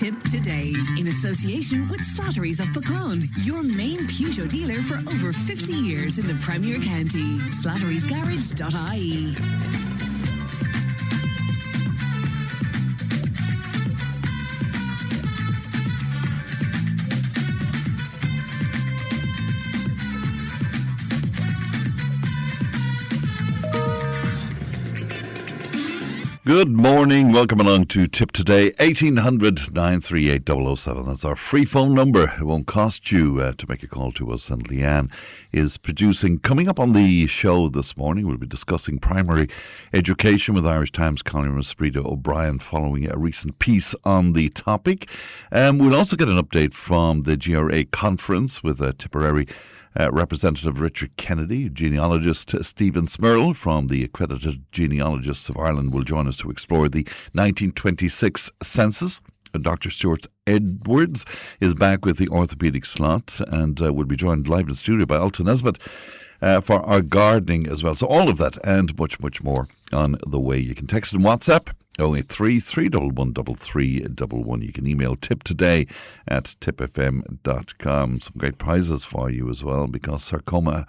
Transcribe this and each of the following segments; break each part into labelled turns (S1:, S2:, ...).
S1: Tipp today, in association with Slattery's of Pecan, your main Peugeot dealer for over 50 years in the Premier County. Slattery'sGarage.ie.
S2: Good morning. Welcome along to Tipp Today. 1800 938 007. That's our free phone number. It won't cost you to make a call to us. And Leanne is producing. Coming up on the show this morning, we'll be discussing primary education with Irish Times columnist Breda O'Brien following a recent piece on the topic. We'll also get an update from the GRA conference with Tipperary Representative Richard Kennedy. Genealogist Steven Smyrl from the Accredited Genealogists of Ireland will join us to explore the 1926 census. Dr. Stuart Edwards is back with the Orthopedic Slot and will be joined live in studio by Ultan Nesbitt for our gardening as well. So all of that and much, much more on the way. You can text and WhatsApp 083 311 3311. You can email tiptoday@tipfm.com. Some great prizes for you as well, because Sarcoma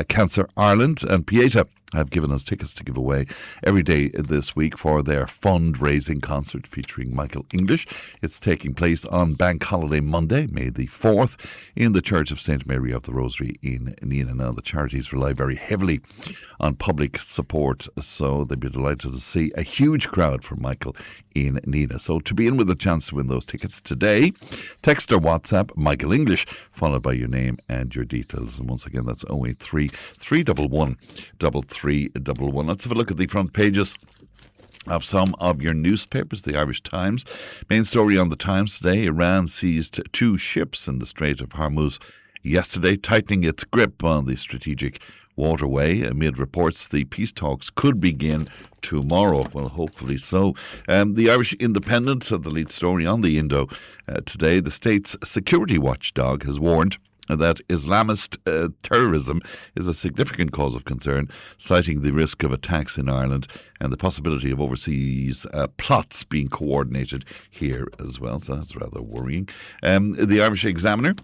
S2: Cancer Ireland and Pieta have given us tickets to give away every day this week for their fundraising concert featuring Michael English. It's taking place on Bank Holiday Monday, May the 4th, in the Church of St. Mary of the Rosary in Neenah. Now, the charities rely very heavily on public support, so they'd be delighted to see a huge crowd for Michael in Neenah. So to be in with a chance to win those tickets today, text or WhatsApp Michael English, followed by your name and your details. And once again, that's 083 311 3311. Let's have a look at the front pages of some of your newspapers. The Irish Times. Main story on the Times today: Iran seized 2 ships in the Strait of Hormuz yesterday, tightening its grip on the strategic waterway amid reports the peace talks could begin tomorrow. Well, hopefully so. The Irish Independent, the lead story on the Indo today: the state's security watchdog has warned that Islamist terrorism is a significant cause of concern, citing the risk of attacks in Ireland and the possibility of overseas plots being coordinated here as well. So that's rather worrying. The Irish Examiner,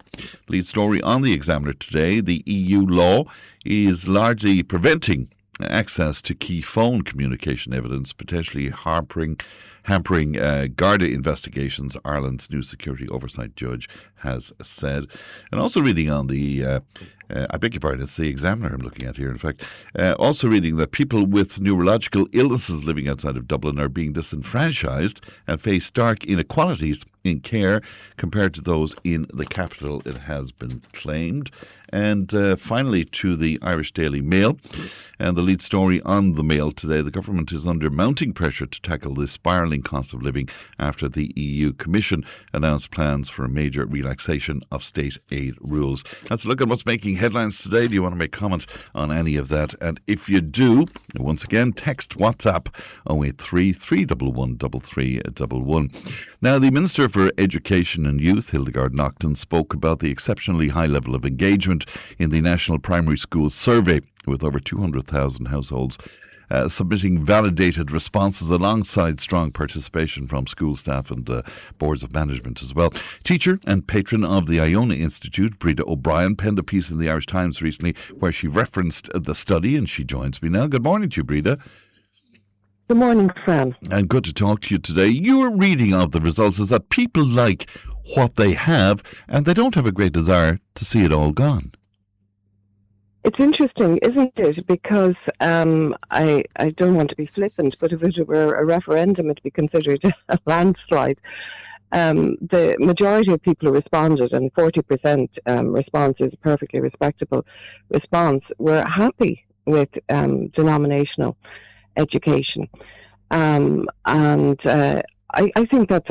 S2: lead story on the Examiner today: the EU law is largely preventing access to key phone communication evidence, potentially hampering Garda investigations, Ireland's new security oversight judge has said. And also reading on the, I beg your pardon, it's the Examiner I'm looking at here, in fact, also reading that people with neurological illnesses living outside of Dublin are being disenfranchised and face stark inequalities in care compared to those in the capital, it has been claimed. And finally, to the Irish Daily Mail, and the lead story on the Mail today: the government is under mounting pressure to tackle the spiralling cost of living after the EU Commission announced plans for a major relaxation of state aid rules. Let's look at what's making headlines today. Do you want to make comment on any of that? And if you do, once again, text WhatsApp 083 311 3311. Now, the Minister for Education and Youth, Hildegard Naughton, spoke about the exceptionally high level of engagement in the National Primary School Survey, with over 200,000 households submitting validated responses alongside strong participation from school staff and boards of management as well. Teacher and patron of the Iona Institute, Breda O'Brien, penned a piece in the Irish Times recently where she referenced the study, and she joins me now. Good morning to you, Breda.
S3: Good morning, Fran.
S2: And good to talk to you today. Your reading of the results is that people like what they have and they don't have a great desire to see it all gone.
S3: It's interesting, isn't it? Because I don't want to be flippant, but if it were a referendum, it'd be considered a landslide. The majority of people who responded, and 40% response is a perfectly respectable response, were happy with denominational education, and I think that's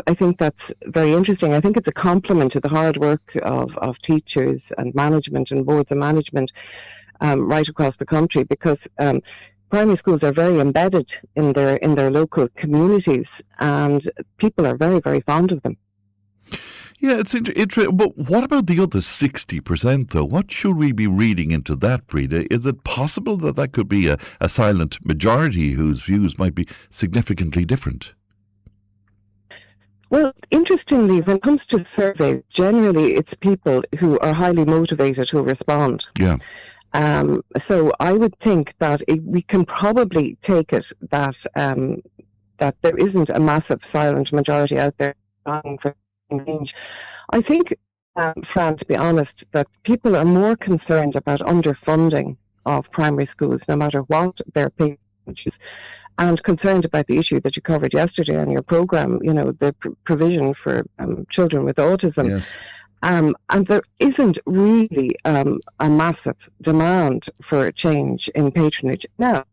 S3: very interesting. I think it's a compliment to the hard work of teachers and management and boards of management right across the country, because primary schools are very embedded in their local communities, and people are very, very fond of them.
S2: Yeah, it's interesting. But what about the other 60%, though? What should we be reading into that, Breda? Is it possible that that could be a silent majority whose views might be significantly different?
S3: Well, interestingly, when it comes to surveys, generally it's people who are highly motivated who respond.
S2: Yeah.
S3: So I would think that we can probably take it that that there isn't a massive silent majority out there dying for change. I think, Fran, to be honest, that people are more concerned about underfunding of primary schools, no matter what their patronage is, and concerned about the issue that you covered yesterday on your programme, the provision for children with autism.
S2: Yes.
S3: And there isn't really a massive demand for a change in patronage. Now,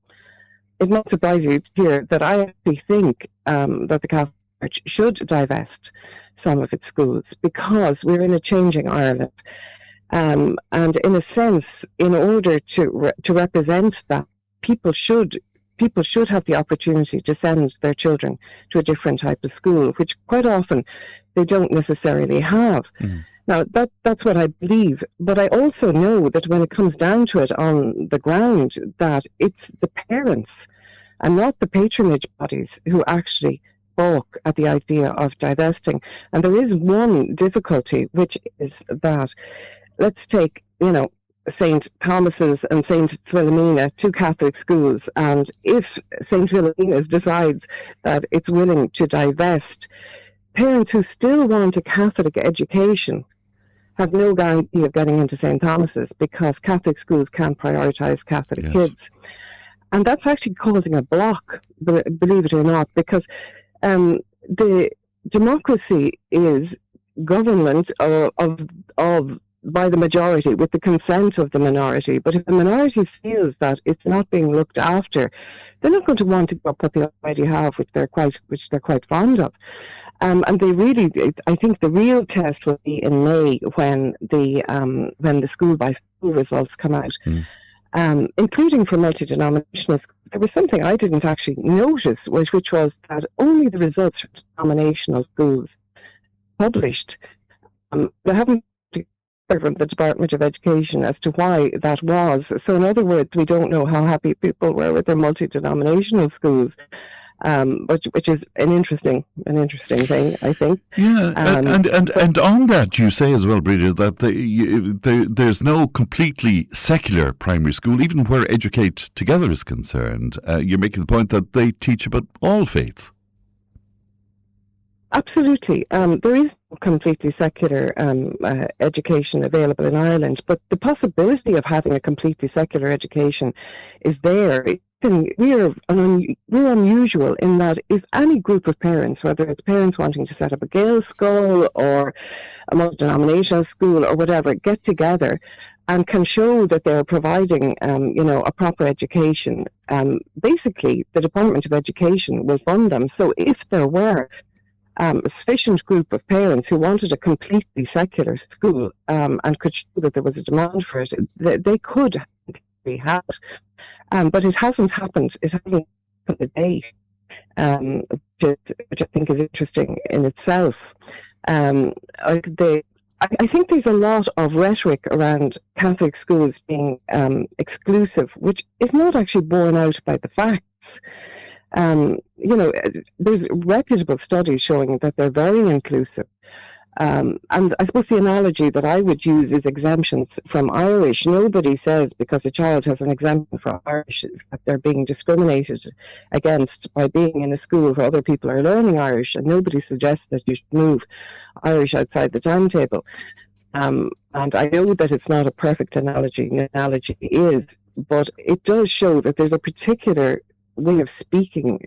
S3: it might surprise you to hear that I actually think that the Catholic Church should divest some of its schools, because we're in a changing Ireland. And in a sense, in order to represent that, people should have the opportunity to send their children to a different type of school, which quite often they don't necessarily have. Mm. Now, that's what I believe. But I also know that when it comes down to it on the ground, that it's the parents and not the patronage bodies who actually balk at the idea of divesting. And there is one difficulty, which is that, let's take, St. Thomas's and St. Philomena, two Catholic schools, and if St. Philomena's decides that it's willing to divest, parents who still want a Catholic education have no guarantee of getting into St. Thomas's, because Catholic schools can't prioritise Catholic kids. And that's actually causing a block, believe it or not, because the democracy is government of by the majority with the consent of the minority. But if the minority feels that it's not being looked after, they're not going to want to give up what they already have, which they're quite fond of. And they really, I think the real test will be in May when the school by school results come out. Including for multi-denominational schools. There was something I didn't actually notice, which was that only the results from denominational schools published. They haven't from the Department of Education as to why that was. So in other words, we don't know how happy people were with their multi-denominational schools, which is an interesting thing, I think.
S2: Yeah, and on that, you say as well, Breda, that there's no completely secular primary school, even where Educate Together is concerned. You're making the point that they teach about all faiths.
S3: Absolutely. There is no completely secular education available in Ireland, but the possibility of having a completely secular education is there. We're unusual in that if any group of parents, whether it's parents wanting to set up a Gael school or a multi-denominational school or whatever, get together and can show that they're providing, a proper education, basically the Department of Education will fund them. So if there were a sufficient group of parents who wanted a completely secular school and could show that there was a demand for it, they could have it. But it hasn't happened. It hasn't happened today, which I think is interesting in itself. I think there's a lot of rhetoric around Catholic schools being exclusive, which is not actually borne out by the facts. There's reputable studies showing that they're very inclusive. And I suppose the analogy that I would use is exemptions from Irish. Nobody says because a child has an exemption from Irish that they're being discriminated against by being in a school where other people are learning Irish, and nobody suggests that you should move Irish outside the timetable. And I know that it's not a perfect analogy. The analogy is, but it does show that there's a particular way of speaking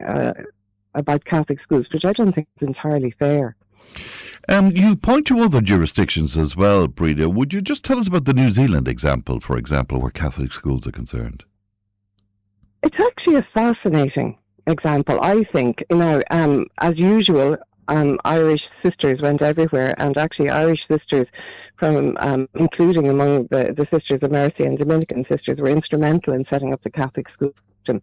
S3: about Catholic schools, which I don't think is entirely fair.
S2: You point to other jurisdictions as well, Breda. Would you just tell us about the New Zealand example, for example, where Catholic schools are concerned?
S3: It's actually a fascinating example, I think. As usual, Irish sisters went everywhere, and actually Irish sisters from including among the Sisters of Mercy and Dominican sisters were instrumental in setting up the Catholic school system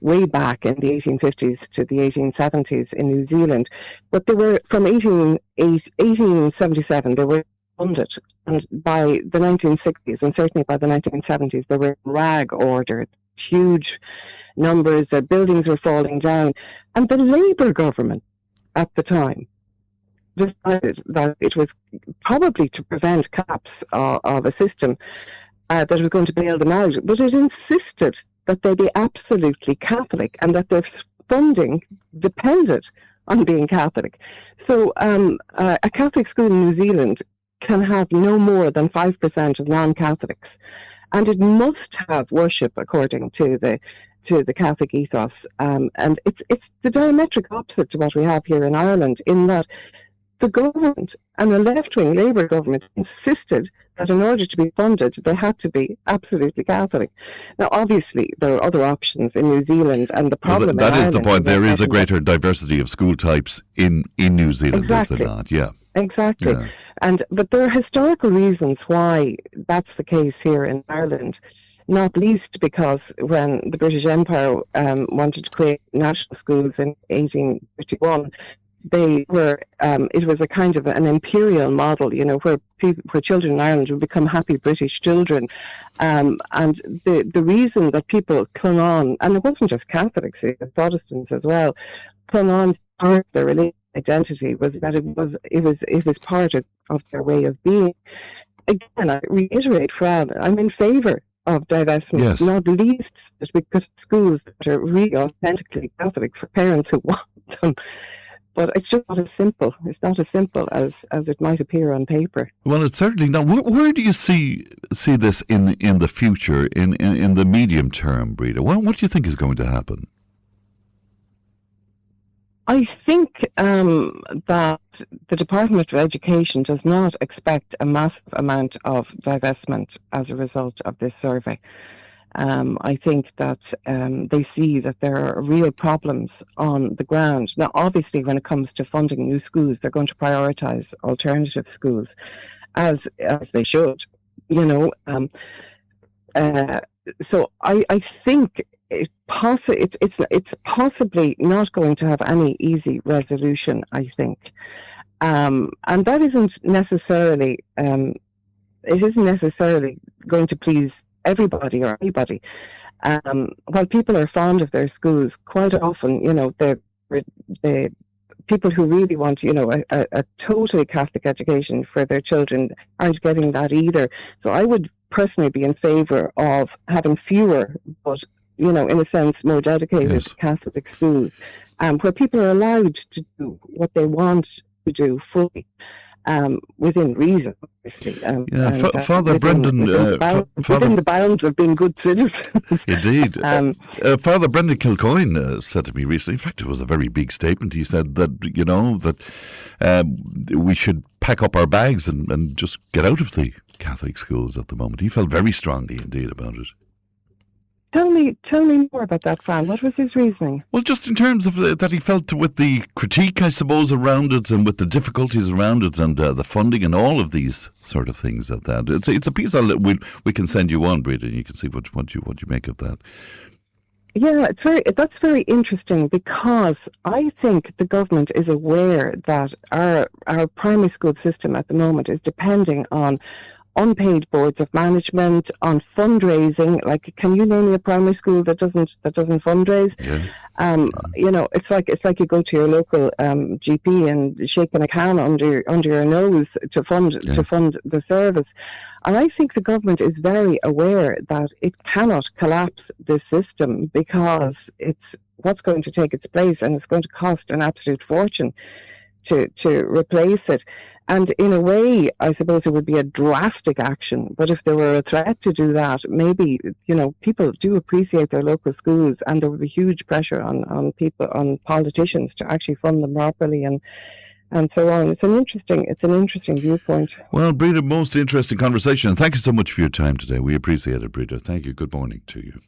S3: way back in the 1850s to the 1870s in New Zealand. But they were, from 1877, they were funded, and by the 1960s and certainly by the 1970s, they were rag order, huge numbers, buildings were falling down, and the Labour government at the time decided that it was probably to prevent collapse of a system that was going to bail them out, but it insisted that they be absolutely Catholic and that their funding depended on being Catholic. So a Catholic school in New Zealand can have no more than 5% of non-Catholics, and it must have worship according to the Catholic ethos. And it's the diametric opposite to what we have here in Ireland, in that the government and the left-wing Labour government insisted that in order to be funded, they had to be absolutely Catholic. Now, obviously, there are other options in New Zealand, and the problem
S2: that is
S3: Ireland
S2: the point. There is a greater diversity of school types in New Zealand,
S3: exactly.
S2: is there not? Yeah.
S3: Exactly. Yeah. But there are historical reasons why that's the case here in Ireland, not least because when the British Empire wanted to create national schools in 1851, they were. It was a kind of an imperial model, where children in Ireland would become happy British children, and the reason that people clung on, and it wasn't just Catholics, it was Protestants as well, clung on to part of their religious identity was that it was part of their way of being. Again, I reiterate, Fran, I'm in favour of divestment, yes. Not least because schools that are really authentically Catholic for parents who want them. But it's just not as simple. It's not as simple as it might appear on paper.
S2: Well, it's certainly not. Where do you see this in the future, in the medium term, Breda? What do you think is going to happen?
S3: I think that the Department of Education does not expect a massive amount of divestment as a result of this survey. I think that they see that there are real problems on the ground. Now, obviously, when it comes to funding new schools, they're going to prioritise alternative schools, as they should, So I think it's possibly not going to have any easy resolution, I think. And that isn't necessarily, it isn't necessarily going to please everybody or anybody. While people are fond of their schools, quite often, the people who really want, a totally Catholic education for their children aren't getting that either. So I would personally be in favour of having fewer, but, in a sense, more dedicated yes. Catholic schools, where people are allowed to do what they want to do fully. Within reason, obviously.
S2: Father Brendan...
S3: within the bounds of being good citizens.
S2: Indeed. Father Brendan Kilcoyne said to me recently, in fact, it was a very big statement. He said that, that we should pack up our bags and just get out of the Catholic schools at the moment. He felt very strongly indeed about it.
S3: Tell me more about that, Fran. What was his reasoning?
S2: Well, just in terms of that he felt with the critique, I suppose, around it and with the difficulties around it and the funding and all of these sort of things at that. It's a piece we can send you on, Breda, and you can see what you make of that.
S3: Yeah, that's very interesting, because I think the government is aware that our primary school system at the moment is depending on unpaid boards of management, on fundraising. Like, can you name me a primary school that doesn't fundraise?
S2: Yeah.
S3: It's like you go to your local GP and shaking a can under your nose to fund the service. And I think the government is very aware that it cannot collapse this system, because it's what's going to take its place, and it's going to cost an absolute fortune to replace it. And in a way, I suppose it would be a drastic action. But if there were a threat to do that, maybe, people do appreciate their local schools, and there would be huge pressure on politicians to actually fund them properly and so on. It's an interesting viewpoint.
S2: Well, Breda, most interesting conversation. And thank you so much for your time today. We appreciate it, Breda. Thank you. Good morning to you.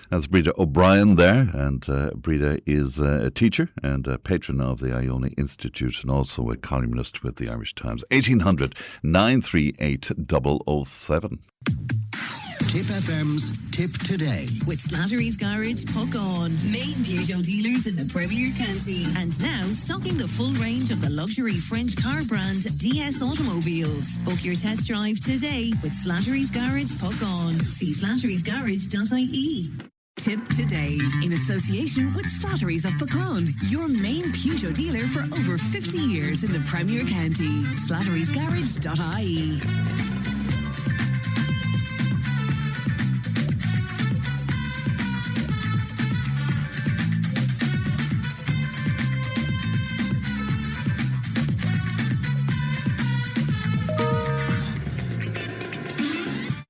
S2: That's Breda O'Brien there, and Breda is a teacher and a patron of the Iona Institute, and also a columnist with the Irish Times. 1800 938 007.
S4: Tipp FM's Tip Today.
S1: With Slattery's Garage, Puck On, main Peugeot dealers in the Premier County. And now stocking the full range of the luxury French car brand DS Automobiles. Book your test drive today with Slattery's Garage, Puck On. See slatterysgarage.ie. Tip today in association with Slattery's of Pecan, your main Peugeot dealer for over 50 years in the Premier County. Slattery'sGarage.ie.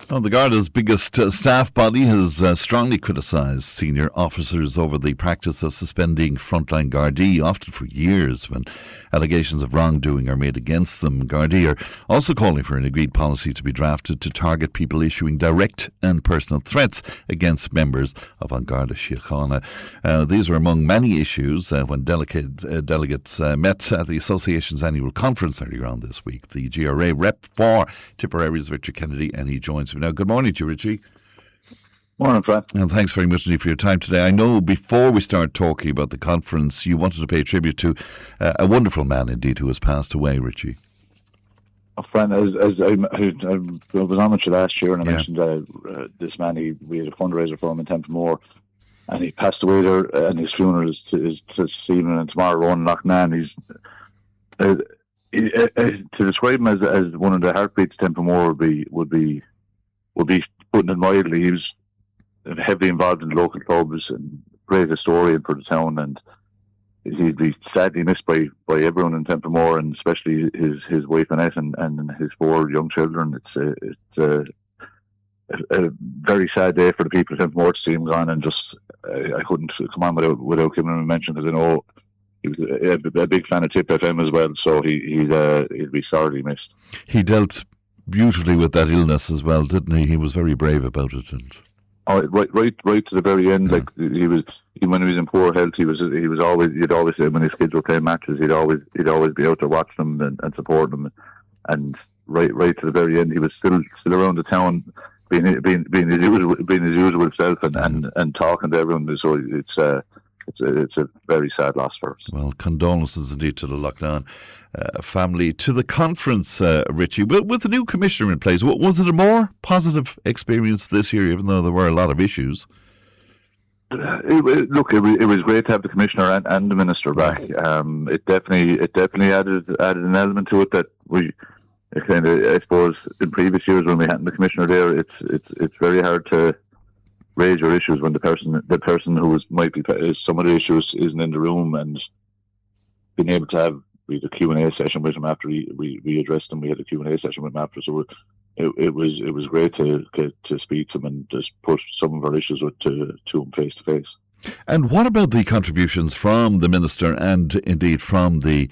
S2: Well, the Garda's biggest staff body has strongly criticised senior officers over the practice of suspending frontline Gardaí, often for years, when allegations of wrongdoing are made against them. Gardaí are also calling for an agreed policy to be drafted to target people issuing direct and personal threats against members of An Garda Síochána. These were among many issues when delegates met at the association's annual conference earlier on this week. The GRA rep for Tipperary is Richard Kennedy, and he joins me now. Good morning to you, Richie.
S5: Morning, Fran.
S2: And thanks very much indeed for your time today. I know before we start talking about the conference, you wanted to pay tribute to a wonderful man indeed who has passed away, Richie.
S5: Oh, Fran, as I was on with you last year, and I mentioned this man. We had a fundraiser for him in Templemore, and he passed away there. And his funeral is this evening and tomorrow on Loughnane. To describe him as one of the heartbeats of Templemore would be putting it mildly. He was heavily involved in the local clubs and great historian for the town, and he'd be sadly missed by everyone in Templemore, and especially his wife Annette and his 4 young children. It's a very sad day for the people of Templemore to see him gone, and just I couldn't come on without giving him a mention, because I know he was a big fan of Tipp FM as well, so he'd be sorely missed.
S2: He dealt beautifully with that illness as well, didn't he? He was very brave about it, and
S5: right to the very end. Like he was, even when he was in poor health, you'd always say when his kids were playing matches, he'd always be out there watching them and supporting them, and right to the very end, he was still around the town, being his usual self and talking to everyone. So it's a very sad loss for us.
S2: Well, condolences indeed to the Loughnane family. To the conference, Richie, with the new commissioner in place, was it a more positive experience this year, even though there were a lot of issues?
S5: It was great to have the commissioner and the minister back. It definitely added an element to it that I suppose in previous years when we hadn't the commissioner there, it's very hard to raise your issues when the person who might be some of the issues isn't in the room, and being able to have a Q&A session with him after we addressed him. We had a Q&A session with him after, so it was great to speak to him and just put some of our issues to him face to face.
S2: And what about the contributions from the minister and indeed from the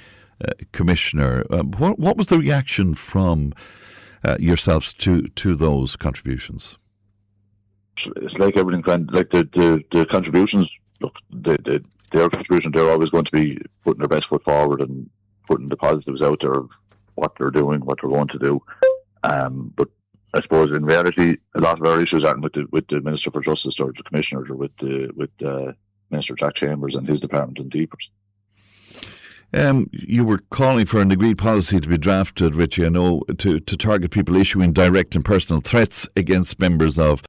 S2: commissioner? What was the reaction from yourselves to those contributions?
S5: It's like everything, like the contributions. Look, their contribution, they're always going to be putting their best foot forward and putting the positives out there of what they're doing, what they're going to do. But I suppose in reality, a lot of our issues aren't with the Minister for Justice or the Commissioners, or with Minister Jack Chambers and his department in Deepers.
S2: You were calling for an agreed policy to be drafted, Richie, I know, to target people issuing direct and personal threats against members of.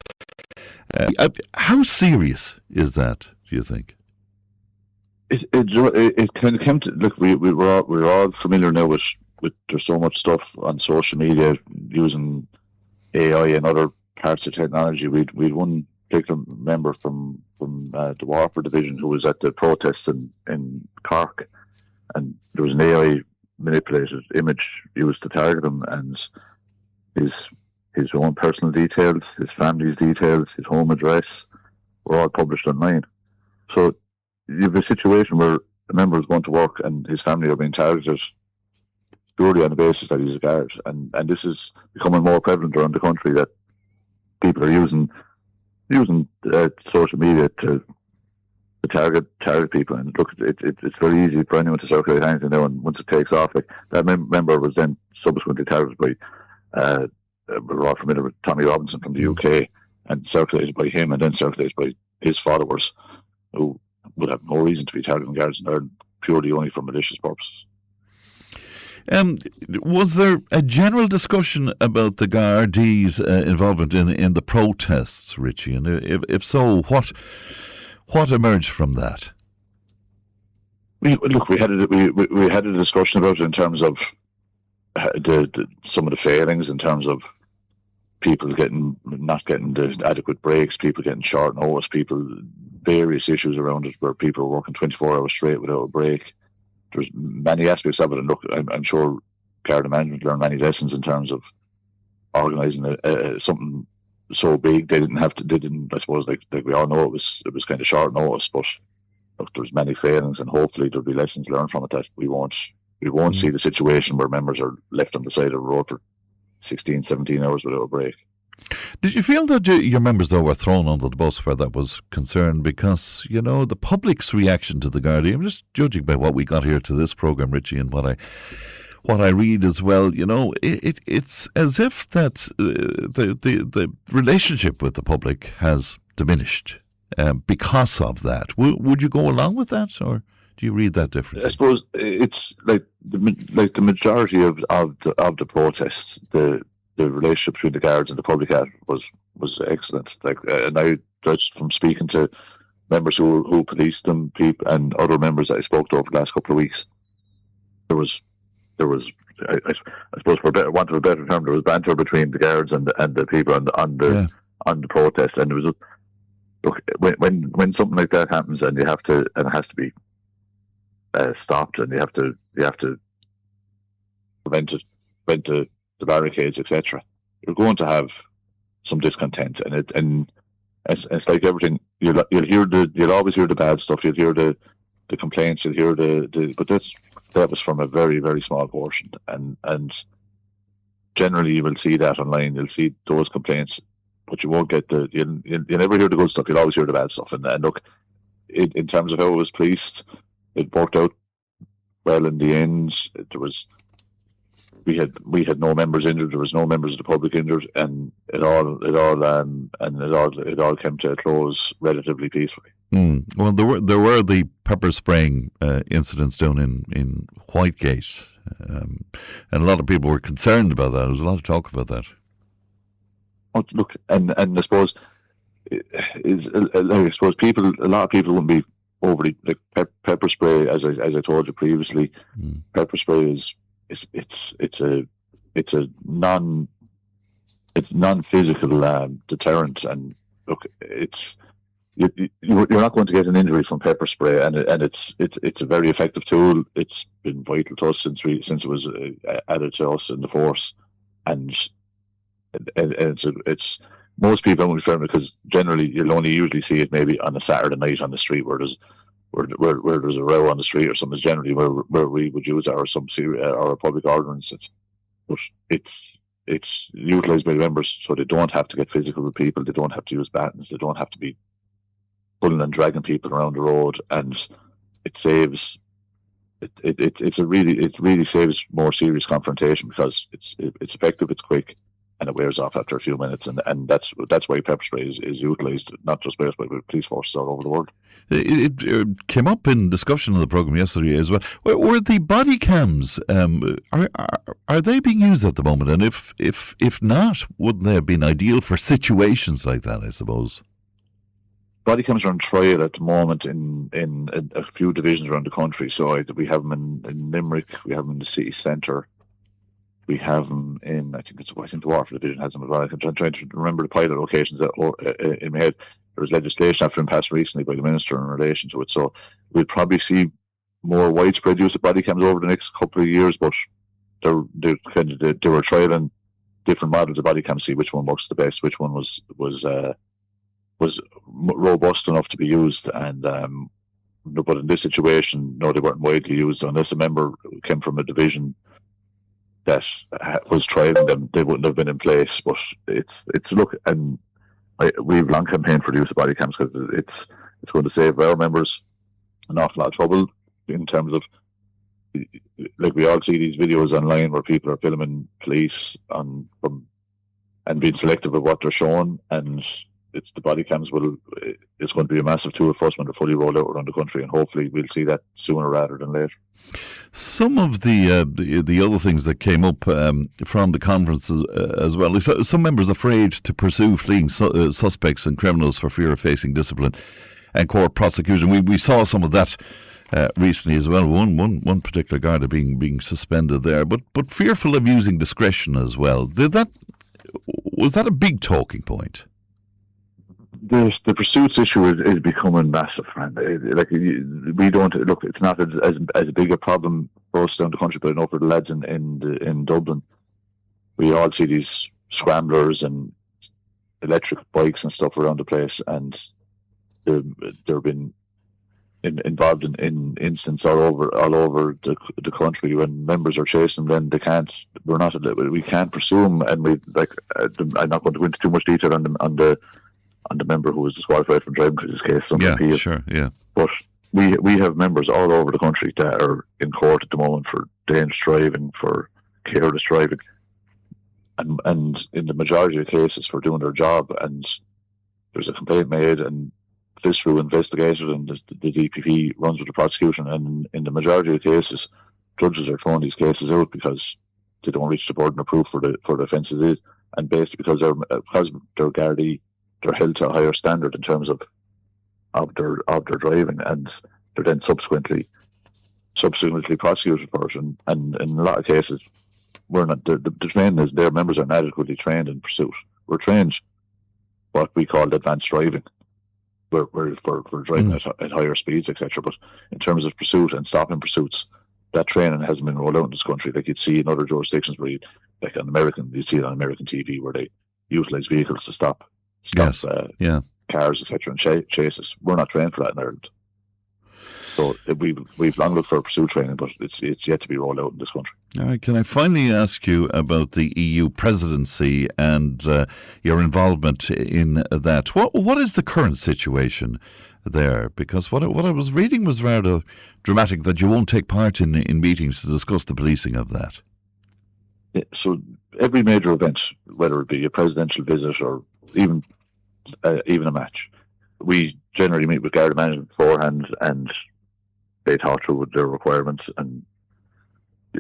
S2: How serious is that, do you think?
S5: It kind of came to, look, we're all familiar now with there's so much stuff on social media using AI and other parts of technology. We'd one particular member from the Waterford division who was at the protests in Cork, and there was an AI manipulated image used to target him, and his own personal details, his family's details, his home address were all published online. So you have a situation where a member is going to work and his family are being targeted purely on the basis that he's a guard. And this is becoming more prevalent around the country, that people are using social media to target people. And look, it's very easy for anyone to circulate anything now, and once it takes off, like that member was then subsequently targeted by we're all familiar with Tommy Robinson from the UK, and circulated by him, and then circulated by his followers, who would have no reason to be targeting guards in Ireland, purely only for malicious purposes.
S2: Was there a general discussion about the Gardaí's involvement in the protests, Richie? And if so, what emerged from that?
S5: We had a discussion about it in terms of some of the failings, in terms of people not getting the adequate breaks, people getting short notice, various issues around it where people were working 24 hours straight without a break. There's many aspects of it, and look, I'm sure Garda management learned many lessons in terms of organising something so big. They didn't, I suppose, like we all know, it was kind of short notice, but look, there's many failings, and hopefully there'll be lessons learned from it that we won't see the situation where members are left on the side of the road for 16, 17 hours without a break.
S2: Did you feel that your members, though, were thrown under the bus where that was concerned? Because, the public's reaction to the Guardian, I'm just judging by what we got here to this programme, Richie, and what I read as well, it's as if that the relationship with the public has diminished because of that. Would you go along with that, or do you read that differently? I suppose
S5: it's like the majority of the protests, the relationship between the guards and the public was excellent. And I just from speaking to members who policed them, people and other members that I spoke to over the last couple of weeks, there was I suppose, for want of a better term, there was banter between the guards and the people on the protest, and it was look, when something like that happens and it has to be stopped, and you have to prevent the barricades, etc. You're going to have some discontent, and it's like everything. You'll always hear the bad stuff. You'll hear the complaints. You'll hear but that was from a very, very small portion, and generally you will see that online. You'll see those complaints, but you won't get you'll never hear the good stuff. You'll always hear the bad stuff. And look, in terms of how it was policed, it worked out well in the end. We had no members injured. There was no members of the public injured, and it all came to a close relatively peacefully.
S2: Well, there were the pepper spraying incidents down in Whitegate, and a lot of people were concerned about that. There was a lot of talk about that.
S5: Oh, look, and I suppose a lot of people wouldn't be overly like pepper spray, as I told you previously. Pepper spray is it's a non-physical deterrent, and look, you're not going to get an injury from pepper spray, and it's a very effective tool. It's been vital to us since it was added to us in the force, and it's most people don't refer because generally you'll only usually see it maybe on a Saturday night on the street where there's a row on the street or something. Is generally where we would use our or a public ordinance. But it's utilised by members, so they don't have to get physical with people. They don't have to use batons. They don't have to be pulling and dragging people around the road, and it saves. It really saves more serious confrontation because it's effective, it's quick, and it wears off after a few minutes, and that's why pepper spray is utilised not just by us but by police forces all over the world.
S2: It came up in discussion on the programme yesterday as well. Were the body cams are they being used at the moment? And if not, wouldn't they have been ideal for situations like that? I suppose.
S5: Body cams are on trial at the moment in a few divisions around the country. So we have them in Limerick, we have them in the city centre. We have them in, I think the Waterford division has them as well. I'm trying to remember the pilot locations in my head. There was legislation after passed recently by the Minister in relation to it. So we'll probably see more widespread use of body cams over the next couple of years, but they were trialing different models of body cams to see which one works the best, which one was robust enough to be used. And but in this situation, no, they weren't widely used. Unless a member came from a division that was trialing them, they wouldn't have been in place. But it's look, and we've long campaigned for the use of body cams because it's going to save our members an awful lot of trouble in terms of, like, we all see these videos online where people are filming police and being selective of what they're showing, and it's the body cams it's going to be a massive tool for us when they're fully rolled out around the country, and hopefully we'll see that sooner rather than later.
S2: Some of the other things that came up from the conference as well, some members afraid to pursue fleeing suspects and criminals for fear of facing discipline and court prosecution. We saw some of that recently as well. One particular Garda being suspended there, but fearful of using discretion as well. Was that a big talking point?
S5: The pursuits issue is becoming massive, man. We don't look. It's not as big a problem for us down the country, but I know for the lads in Dublin, we all see these scramblers and electric bikes and stuff around the place, and they've been involved in incidents all over the country. When members are chasing them, we can't pursue them, and I'm not going to go into too much detail on the member who was disqualified from driving because his case is under appeal.
S2: Sure, yeah.
S5: But we have members all over the country that are in court at the moment for dangerous driving, for careless driving, and in the majority of cases for doing their job, and there's a complaint made and this through investigated, and the DPP runs with the prosecution, and in the majority of cases judges are throwing these cases out because they don't reach the burden of proof for the offences, and basically because they're Gardaí, they're held to a higher standard in terms of their driving, and they're then subsequently prosecuted for it. And in a lot of cases, we're not. The training is their members are not adequately trained in pursuit. We're trained what we call advanced driving, we're for driving at higher speeds, etc. But in terms of pursuit and stopping pursuits, that training hasn't been rolled out in this country. Like you'd see in other jurisdictions where you see it on American TV where they utilise vehicles to stop cars, etc., and chases. We're not trained for that in Ireland. So we've long looked for pursuit training, but it's yet to be rolled out in this country.
S2: All right, can I finally ask you about the EU presidency and your involvement in that? What is the current situation there? Because what I was reading was rather dramatic that you won't take part in meetings to discuss the policing of that.
S5: Yeah, so every major event, whether it be a presidential visit or even a match, we generally meet with Garda management beforehand, and they talk through their requirements, and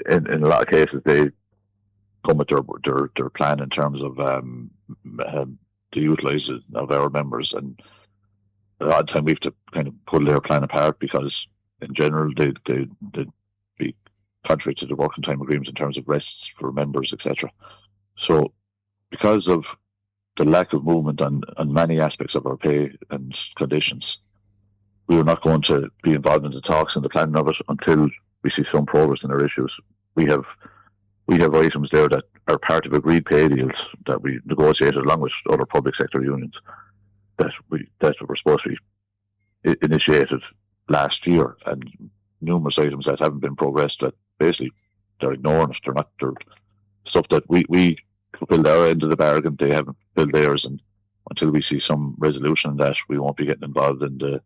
S5: in a lot of cases they come with their plan in terms of the utilisation of our members, and a lot of time we have to kind of pull their plan apart because in general they'd be contrary to the working time agreements in terms of rests for members, etc. So because of the lack of movement on many aspects of our pay and conditions, we are not going to be involved in the talks and the planning of it until we see some progress in our issues. We have items there that are part of agreed pay deals that we negotiated along with other public sector unions that were supposed to be initiated last year, and numerous items that haven't been progressed that basically they're ignoring us. They're stuff that we fulfilled our end of the bargain, they haven't fulfilled theirs, and until we see some resolution on that, we won't be getting involved in the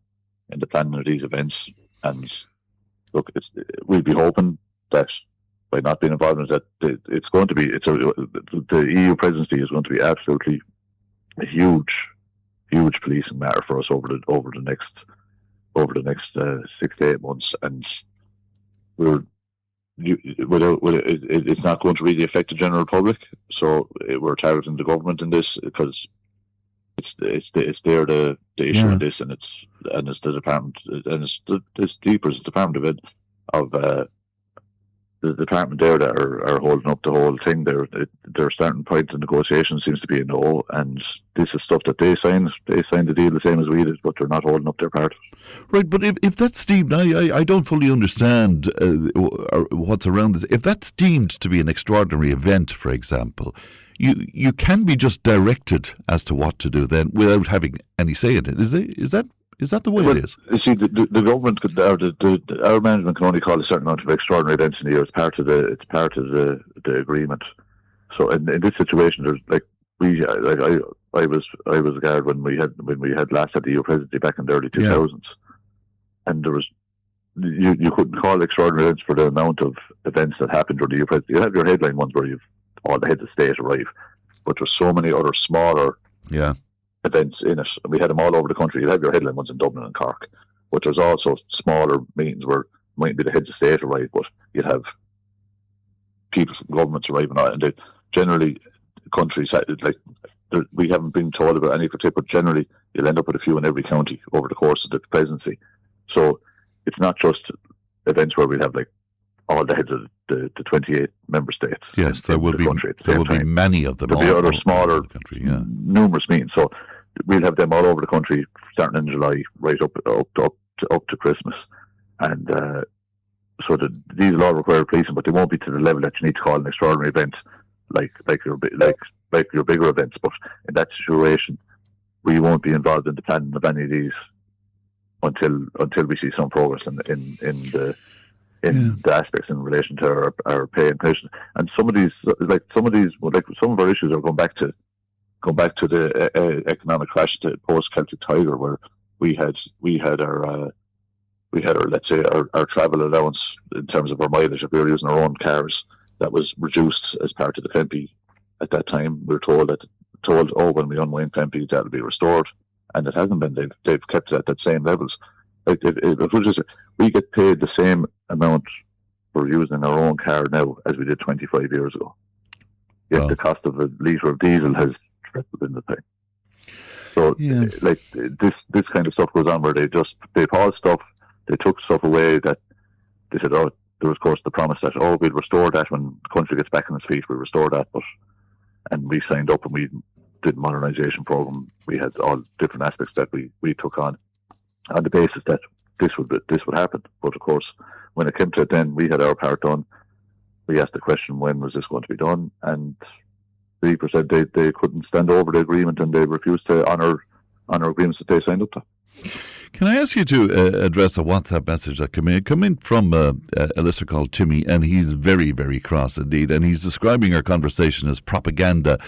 S5: planning of these events. And look, we'll be hoping that by not being involved in that, it's going to be the EU presidency is going to be absolutely a huge policing matter for us over the next 6 to 8 months, and it's not going to really affect the general public. So we're targeting the government in this because it's there the issue in this, and it's the department, and it's deeper as the Department of the department there that are holding up the whole thing. Their starting point in negotiations seems to be a no, and this is stuff that they signed. They signed the deal the same as we did, but they're not holding up their part.
S2: Right, but if that's deemed, I don't fully understand what's around this. If that's deemed to be an extraordinary event, for example, you can be just directed as to what to do then without having any say in it. Is that the way it is?
S5: You see, the government could, our management can only call a certain amount of extraordinary events in the year. It's part of the agreement. So in this situation, there's I was a guard when we had last had the EU presidency back in the early 2000s, and there was you couldn't call extraordinary events for the amount of events that happened during the EU presidency. You have your headline ones where you've all the heads of state arrive, but there's so many other smaller events in it. We had them all over the country. You have your headline ones in Dublin and Cork, but there's also smaller meetings where might be the heads of state arrive, but you'd have people from governments arriving, and they generally countries like we haven't been told about any for Tipp, but generally you'll end up with a few in every county over the course of the presidency. So it's not just events where we'll have like all the heads of the 28 member states.
S2: Yes, there will be many of them.
S5: There'll be other smaller,
S2: country,
S5: numerous meetings. So we'll have them all over the country, starting in July, right up to Christmas, and so these will all require policing, but they won't be to the level that you need to call an extraordinary event, like your bigger events. But in that situation, we won't be involved in the planning of any of these until we see some progress in the aspects in relation to our pay and pension. And some of our issues are going back to the economic crash, the post Celtic Tiger, where we had our let's say our travel allowance in terms of our mileage if we were using our own cars, that was reduced as part of the Pempi. At that time, we were told when we unwind Pempi that'll be restored, and it hasn't been. They've kept it at that same levels. Like we get paid the same amount for using our own car now as we did 25 years ago. Yet the cost of a litre of diesel has tripled in the time. So like this kind of stuff goes on where they paused stuff, they took stuff away that they said, there was of course the promise that we'll restore that when the country gets back on its feet, we'll restore that, and we signed up and we did a modernisation programme. We had all different aspects that we took on the basis that this would happen. But of course, when it came to it, then we had our part done. We asked the question, when was this going to be done? And the people said they couldn't stand over the agreement, and they refused to honour agreements that they signed up to.
S2: Can I ask you to address a WhatsApp message that came in from a listener called Timmy, and he's very, very cross indeed, and he's describing our conversation as propaganda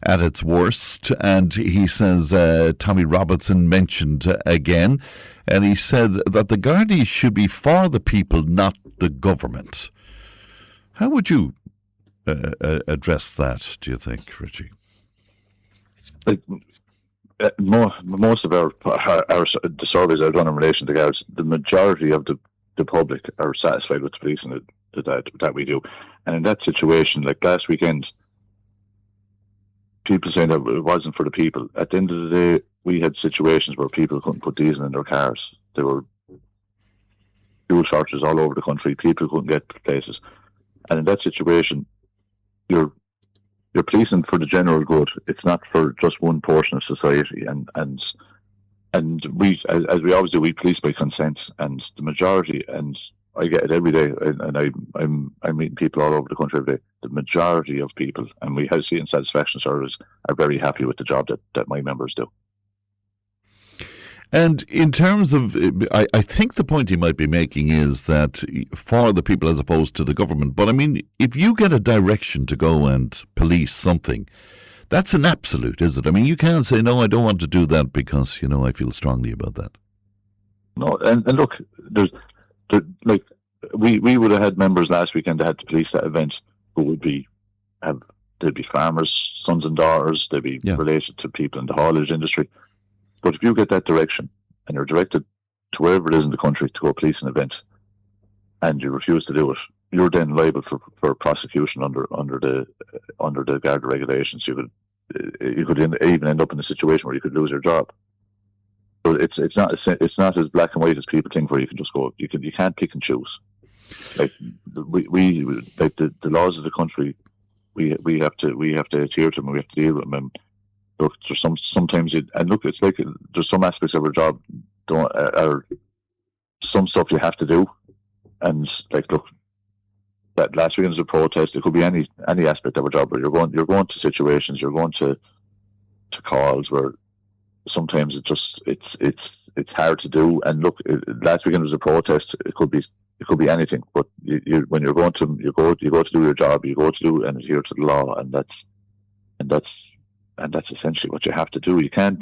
S2: at its worst, and he says Tommy Robinson mentioned again, and he said that the Gardaí should be for the people, not the government. How would you address that, do you think, Richie?
S5: Most of the surveys I've done in relation to guards, the majority of the public are satisfied with the policing that we do. And in that situation, like last weekend, people saying that it wasn't for the people. At the end of the day, we had situations where people couldn't put diesel in their cars. There were fuel shortages all over the country. People couldn't get places. And in that situation, you're policing for the general good. It's not for just one portion of society. And we, as we always do, we police by consent. And the majority, and I get it every day, and I'm meeting people all over the country every day. The majority of people, and we have seen satisfaction surveys, are very happy with the job that my members do.
S2: And in terms of, I think the point he might be making is that for the people as opposed to the government. But I mean, if you get a direction to go and police something, that's an absolute, is it? I mean, you can't say, no, I don't want to do that because, I feel strongly about that.
S5: No, and look, we would have had members last weekend that had to police that event who would they'd be farmers, sons and daughters, they'd be related to people in the haulage industry. But if you get that direction and you're directed to wherever it is in the country to go police an event, and you refuse to do it, you're then liable for prosecution under the Garda regulations. You could even end up in a situation where you could lose your job. So it's not as black and white as people think, where you can just go. You can't pick and choose. Like we like the laws of the country, we have to adhere to them. We have to deal with them. And look, there's sometimes it's like there's some aspects of our job are some stuff you have to do, and like look, that last weekend was a protest. It could be any aspect of our job where you're going to situations, you're going to calls where sometimes it's hard to do. And look, last weekend was a protest. It could be anything, but when you go to do your job, you go to do and adhere to the law, and that's essentially what you have to do. You can't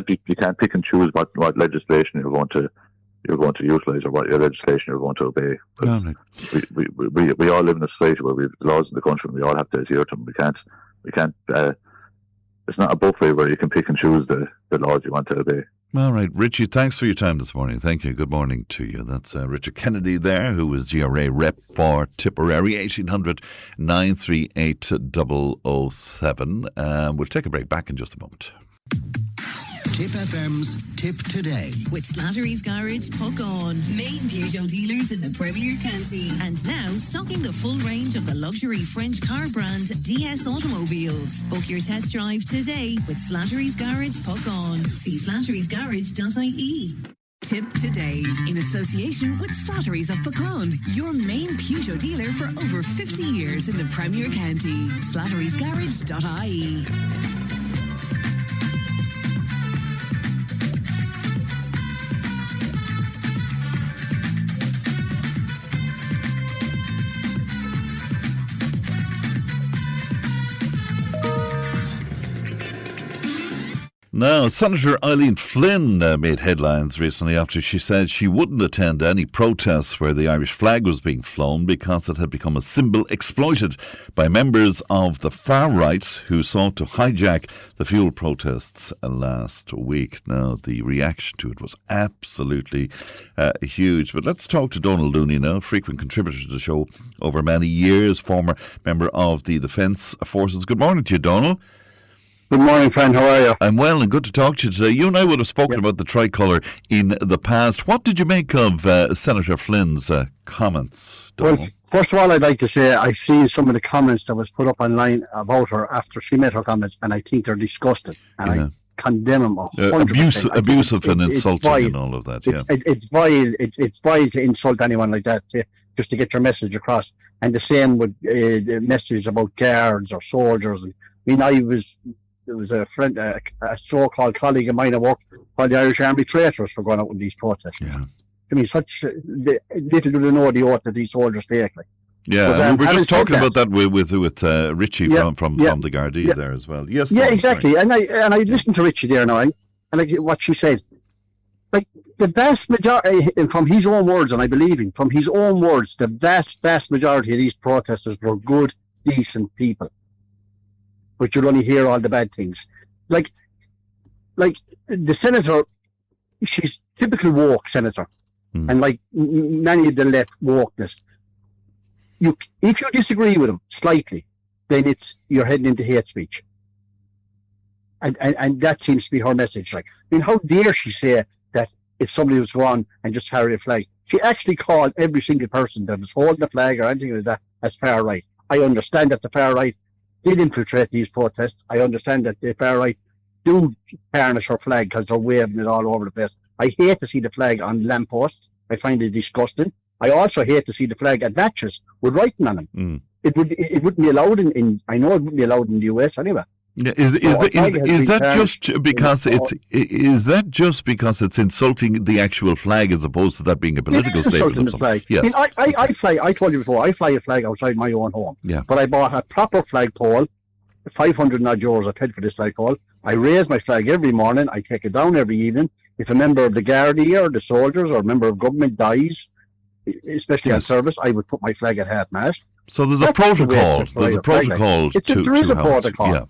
S5: pick and choose what legislation you're going to utilise or what legislation you're going to obey. We all live in a society where we have laws in the country and we all have to adhere to them. We can't it's not a buffet where you can pick and choose the laws you want to obey.
S2: All right, Richie, thanks for your time this morning. Thank you. Good morning to you. That's Richard Kennedy there, who is GRA rep for Tipperary, 1800 938 007. We'll take a break. Back in just a moment.
S4: Tipp FM's Tip Today.
S1: With Slattery's Garage, Puck On. Main Peugeot dealers in the Premier County. And now stocking the full range of the luxury French car brand DS Automobiles. Book your test drive today with Slattery's Garage, Puck On. See slatterysgarage.ie. Tip Today, in association with Slattery's of Puckon, your main Peugeot dealer for over 50 years in the Premier County. slatterysgarage.ie.
S2: Now, Senator Eileen Flynn made headlines recently after she said she wouldn't attend any protests where the Irish flag was being flown because it had become a symbol exploited by members of the far right who sought to hijack the fuel protests last week. Now, the reaction to it was absolutely huge. But let's talk to Donald Looney now, frequent contributor to the show over many years, former member of the Defence Forces. Good morning to you, Donald.
S6: Good morning, friend. How are you?
S2: I'm well and good to talk to you today. You and I would have spoken about the tricolour in the past. What did you make of Senator Flynn's comments, Donald?
S6: Well, first of all, I'd like to say I've seen some of the comments that was put up online about her after she made her comments, and I think they're disgusting. And I condemn them 100%.
S2: Abusive and insulting and all of that,
S6: It's vile. It's vile to insult anyone like that just to get your message across. And the same with the message about guards or soldiers. I mean, there was a friend, a so-called colleague of mine at work called the Irish Army traitors for going out with these protests.
S2: Yeah.
S6: I mean, little do they know the oath that these soldiers take. Like.
S2: Yeah, we were just talking about that with Richie from the Gardaí there as well. Yes.
S6: Yeah, exactly. And I listened to Richie there now, and like what she said, like the vast majority, from his own words, and I believe him, from his own words, the vast majority of these protesters were good, decent people. But you'll only hear all the bad things. Like the senator, she's typically woke senator, and like many of the left wokeness. If you disagree with them slightly, then you're heading into hate speech, and that seems to be her message. Like, I mean, how dare she say that if somebody was wrong and just carry a flag? She actually called every single person that was holding a flag or anything like that as far right. I understand that the far right did infiltrate these protests. I understand that the far right do tarnish her flag because they're waving it all over the place. I hate to see the flag on lampposts. I find it disgusting. I also hate to see the flag at matches with writing on them. It wouldn't be allowed in I know it wouldn't be allowed in the US anyway.
S2: Yeah, is that just because it's insulting the actual flag as opposed to that being a political statement?
S6: The flag. Yes. I mean, I told you before, I fly a flag outside my own home.
S2: Yeah.
S6: But I bought a proper flagpole, 500 odd euros I paid for this flagpole. I raise my flag every morning. I take it down every evening. If a member of the Gardaí or the soldiers or a member of government dies, especially on service, I would put my flag at half-mast.
S2: So there's a protocol. There is a protocol.
S6: Yeah.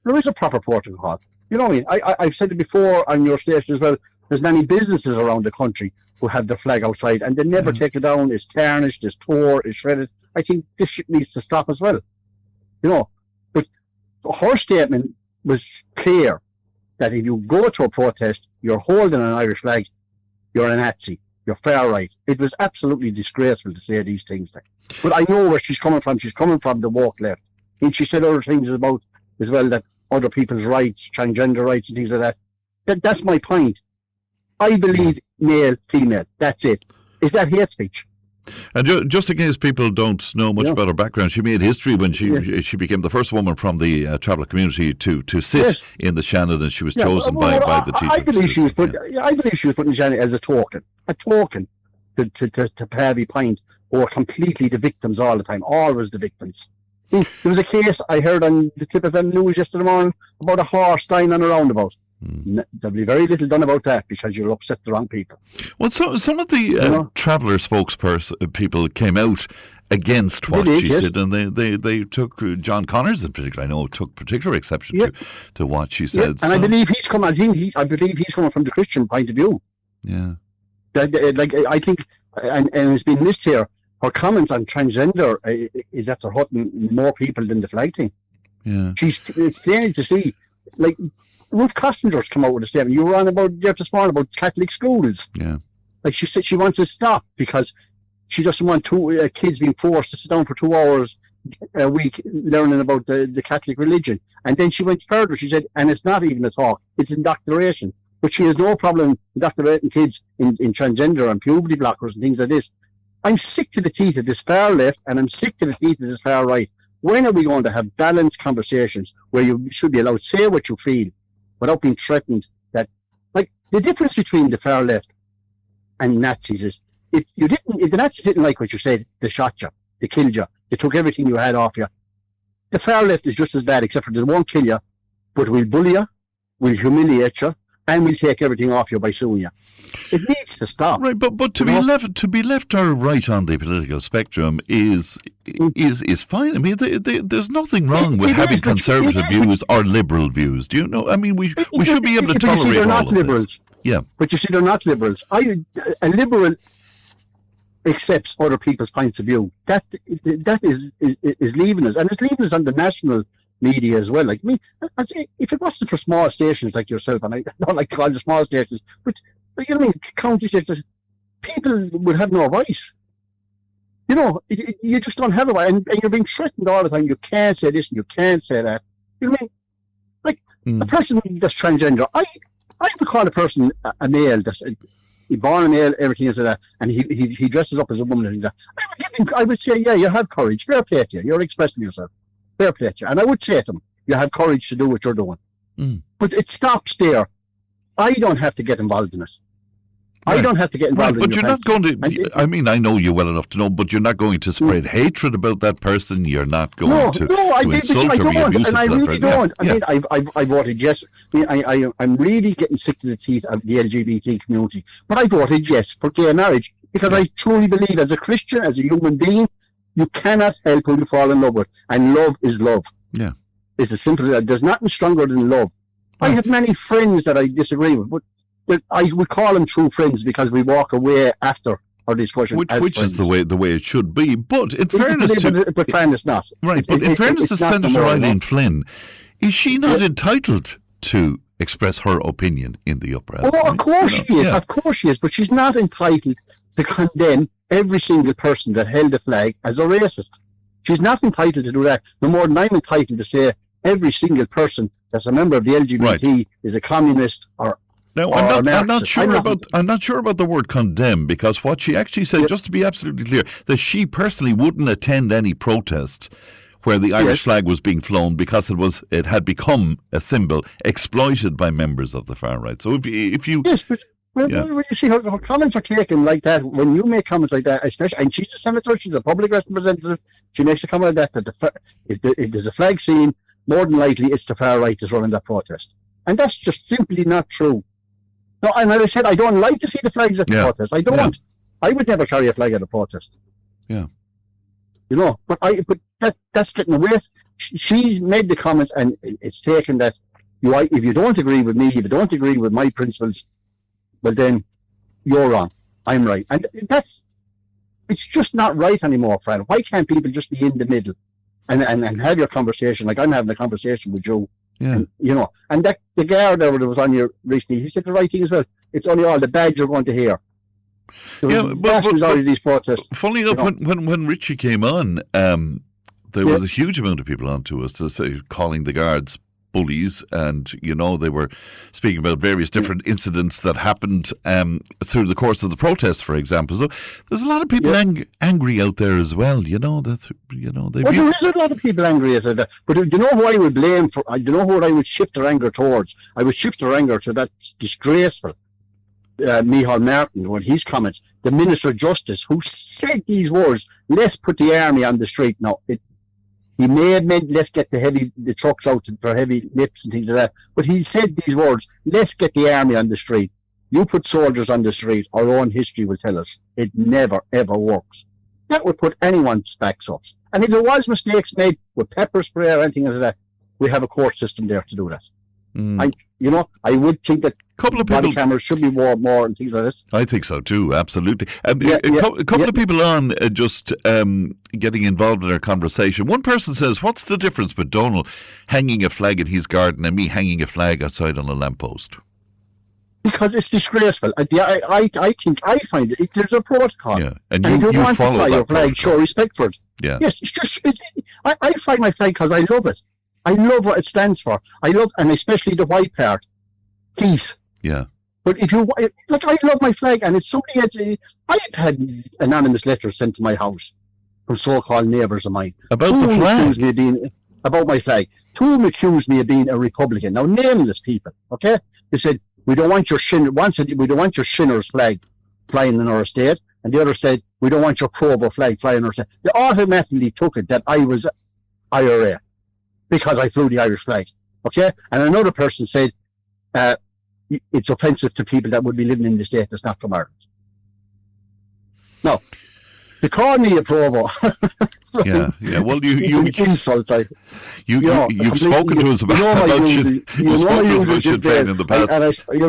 S6: There is a proper protocol. You know what I mean? I've said it before on your station as well. There's many businesses around the country who have their flag outside and they never take it down. It's tarnished, it's tore, it's shredded. I think this shit needs to stop as well. You know, but her statement was clear that if you go to a protest, you're holding an Irish flag, you're a Nazi, you're far right. It was absolutely disgraceful to say these things. But I know where she's coming from. She's coming from the woke left. And she said other things about as well, that other people's rights, transgender rights and things like that. That's my point. I believe male, female. That's it. Is that hate speech?
S2: And just in case people don't know much about her background, she made history when she became the first woman from the traveller community to sit in the Shannon, and she was chosen by the teachers.
S6: I believe she was put in Shannon as a token to pay a point, or completely the victims all the time, always the victims. There was a case I heard on the Tipp FM news yesterday morning about a horse dying on a roundabout. There'll be very little done about that because you'll upset the wrong people.
S2: Well, some of the traveller spokesperson people came out against what
S6: They did,
S2: she
S6: yes.
S2: said, and they took John Connors in particular. I know took particular exception
S6: Yeah.
S2: to what she
S6: Yeah,
S2: said.
S6: and
S2: so,
S6: I believe he's coming. I believe he's coming from the Christian point of view.
S2: yeah,
S6: Like I think, and it's been missed here. Her comments on transgender is after hurting more people than the flag thing.
S2: yeah.
S6: It's strange to see, like Ruth Costinger's come out with a statement. You were on about there this morning about Catholic schools.
S2: Yeah.
S6: Like she said, she wants to stop because she doesn't want kids being forced to sit down for 2 hours a week learning about the Catholic religion. And then she went further. She said, and it's not even a talk; it's indoctrination. But she has no problem indoctrinating kids in transgender and puberty blockers and things like this. I'm sick to the teeth of this far left, and I'm sick to the teeth of this far right. When are we going to have balanced conversations where you should be allowed to say what you feel without being threatened? That, like, the difference between the far left and Nazis is if the Nazis didn't like what you said, they shot you, they killed you, they took everything you had off you. The far left is just as bad, except for they won't kill you, but we'll bully you, we'll humiliate you, and we'll take everything off you by suing you. It needs to stop.
S2: Right, but to be left or right on the political spectrum is fine. I mean, there's nothing wrong with having conservative views or liberal views. Do you know? I mean, we should be able to tolerate all of this. Yeah,
S6: but you see, they're not liberals. A liberal accepts other people's points of view. That is leaving us, and it's leaving us on the national media as well. Like me, I'd say if it wasn't for small stations like yourself, and I don't like to call them small stations, but you know what I mean, county stations, people would have no voice. You know, you just don't have a voice, and you're being threatened all the time. You can't say this, and you can't say that. You know what I mean? Like a person that's transgender, I would call a person a male that's he's born a male, everything is like that, and he dresses up as a woman and that. I would say, yeah, you have courage. Fair play to you. You're expressing yourself. Fair play to you. And I would say to them, you have courage to do what you're doing. But it stops there. I don't have to get involved in it. Right. I don't have to get involved in it.
S2: But you're not going to, I mean, I know you well enough to know, but you're not going to spread hatred about that person. You're not going to insult or be abusive.
S6: And I really don't. I mean, I voted yes. I'm really getting sick to the teeth of the LGBT community. But I voted yes for gay marriage because I truly believe as a Christian, as a human being, you cannot help who you fall in love with. And love is love. Yeah. It's as simple as that. There's nothing stronger than love. I have many friends that I disagree with, but I would call them true friends because we walk away after our discussion.
S2: Which is the way it should be. But in fairness
S6: but fairness not.
S2: Right, but in fairness to Senator Eileen Flynn, is she not entitled to express her opinion in the upper house?
S6: Oh, of course she is. Yeah. Of course she is. But she's not entitled to condemn every single person that held the flag as a racist. She's not entitled to do that. No more than I'm entitled to say every single person that's a member of the LGBT is a communist or.
S2: No, I'm not sure about the word condemn, because what she actually said, just to be absolutely clear, that she personally wouldn't attend any protest where the Irish flag was being flown because it had become a symbol exploited by members of the far right. So if you
S6: when you see her comments are taken like that, when you make comments like that, especially, and she's a senator, she's a public representative, she makes a comment like that if there's a flag seen, more than likely it's the far right that's running that protest, and that's just simply not true. No, and as I said, I don't like to see the flags at the protest. I don't. Yeah. I would never carry a flag at a protest.
S2: Yeah.
S6: You know, but that's getting away. She's made the comments, and it's taken that if you don't agree with me, if you don't agree with my principles, well then you're wrong. I'm right, and it's just not right anymore, friend. Why can't people just be in the middle and have your conversation like I'm having a conversation with you?
S2: Yeah.
S6: And, you know, and that the guard that was on here recently, he said the right thing as well. It's only all the bad you're going to hear. But these protests.
S2: Funnily enough, when Richie came on, there was a huge amount of people on to us to say, calling the guards bullies, and they were speaking about various different incidents that happened through the course of the protests, for example. So there's a lot of people angry out there as well. There is
S6: a lot of people angry at that. But do you know who I would blame for? Do you know who I would shift their anger towards? I would shift their anger to that disgraceful Micheál Martin, when his comments, the Minister of Justice, who said these words: "Let's put the army on the street." Now, he may have meant let's get the trucks out for heavy lifts and things like that, but he said these words: "Let's get the army on the street." You put soldiers on the street, our own history will tell us it never ever works. That would put anyone's backs up. And if there was mistakes made with pepper spray or anything like that, we have a court system there to do that. I would think that body cameras should be more and things like this.
S2: I think so too, absolutely. A couple of people on just getting involved in our conversation. One person says, what's the difference with Donald hanging a flag in his garden and me hanging a flag outside on a lamppost?
S6: Because it's disgraceful. I find it. There's a protocol.
S2: Yeah, and you
S6: want
S2: follow
S6: to fly your flag, show respect for it.
S2: Yeah.
S6: Yes, I fly my flag because I love it. I love what it stands for. And especially the white part, peace.
S2: Yeah.
S6: But if you I love my flag, and it's somebody I've had anonymous letters sent to my house from so-called neighbours of mine
S2: about the flag.
S6: About my flag. Two of them accused me of being a Republican. Now, nameless people. Okay, they said we don't want your Shinner's flag flying in our state, and the other said we don't want your Provo flag flying in our state. They automatically took it that I was IRA because I flew the Irish flag. Okay, and another person said it's offensive to people that would be living in the state that's not from Ireland. No, they call me a Provo.
S2: Yeah. Well, you've
S6: spoken
S2: to us about Sinn Féin in the past.
S6: But there you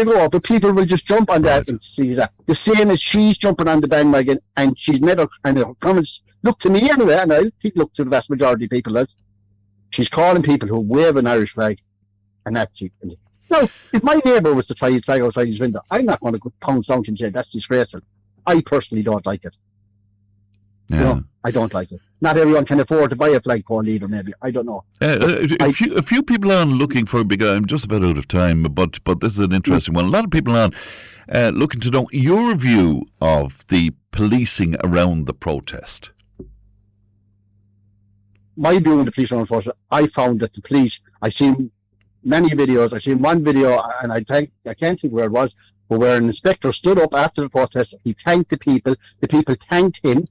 S6: go. But people will just jump on that and see that. The same as she's jumping on the bandwagon, and she's made her comments look to me anyway, and I think look to the vast majority of people. She's calling people who wave an Irish flag, and that's it. Now, if my neighbour was to fly his flag outside his window, I'm not going to pound down and say that's disgraceful. I personally don't like it.
S2: Yeah.
S6: I don't like it. Not everyone can afford to buy a flagpole either, maybe. I don't know.
S2: A few people on looking for, because I'm just about out of time, but this is an interesting one. A lot of people on looking to know your view of the policing around the protest.
S6: My view on the police around the protest, I found that the police, I've seen many videos. I've seen one video, and I can't think where it was, but where an inspector stood up after the protest, he thanked the people thanked him,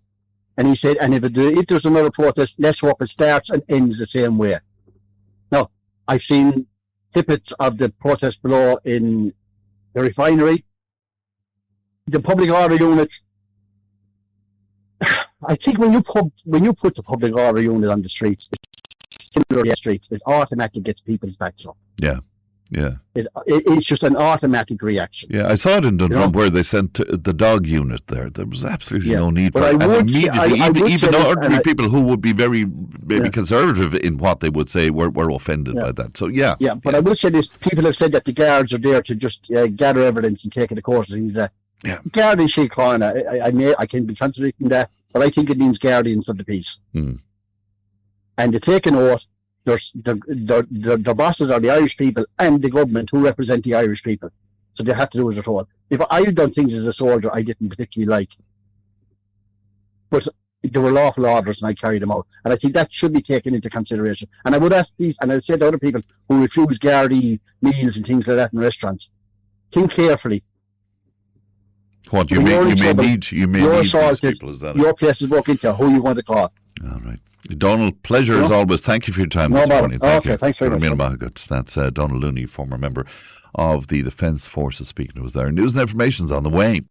S6: and he said, and if there's another protest, let's hope it starts and ends the same way. Now, I've seen snippets of the protest below in the refinery. The public order unit, I think when you put the public order unit on the streets, it automatically gets people's backs up.
S2: Yeah.
S6: It's just an automatic reaction.
S2: Yeah, I saw it in Dundrum where they sent the dog unit there. There was absolutely no need for it. And immediately, even ordinary people who would be very maybe conservative in what they would say were offended by that. So, yeah.
S6: Yeah, but I will say this. People have said that the guards are there to just gather evidence and take it to court. Guard in Shea Corner, I can be contradicting that, but I think it means guardians of the peace.
S2: Mm. And
S6: to take an oath, the bosses are the Irish people and the government who represent the Irish people. So they have to do as they're told. If I've done things as a soldier I didn't particularly like, but there were lawful orders and I carried them out. And I think that should be taken into consideration. And I would ask these, and I would say to other people who refuse Gardaí meals and things like that in restaurants, think carefully.
S2: What you may need these people, is that
S6: your place is broken into, who you want to call.
S2: All right. Donald, pleasure as always. Thank you for your time this morning. Thank you.
S6: Thanks very much.
S2: That's Donald Looney, former member of the Defence Forces, speaking to us there. News and information's on the way.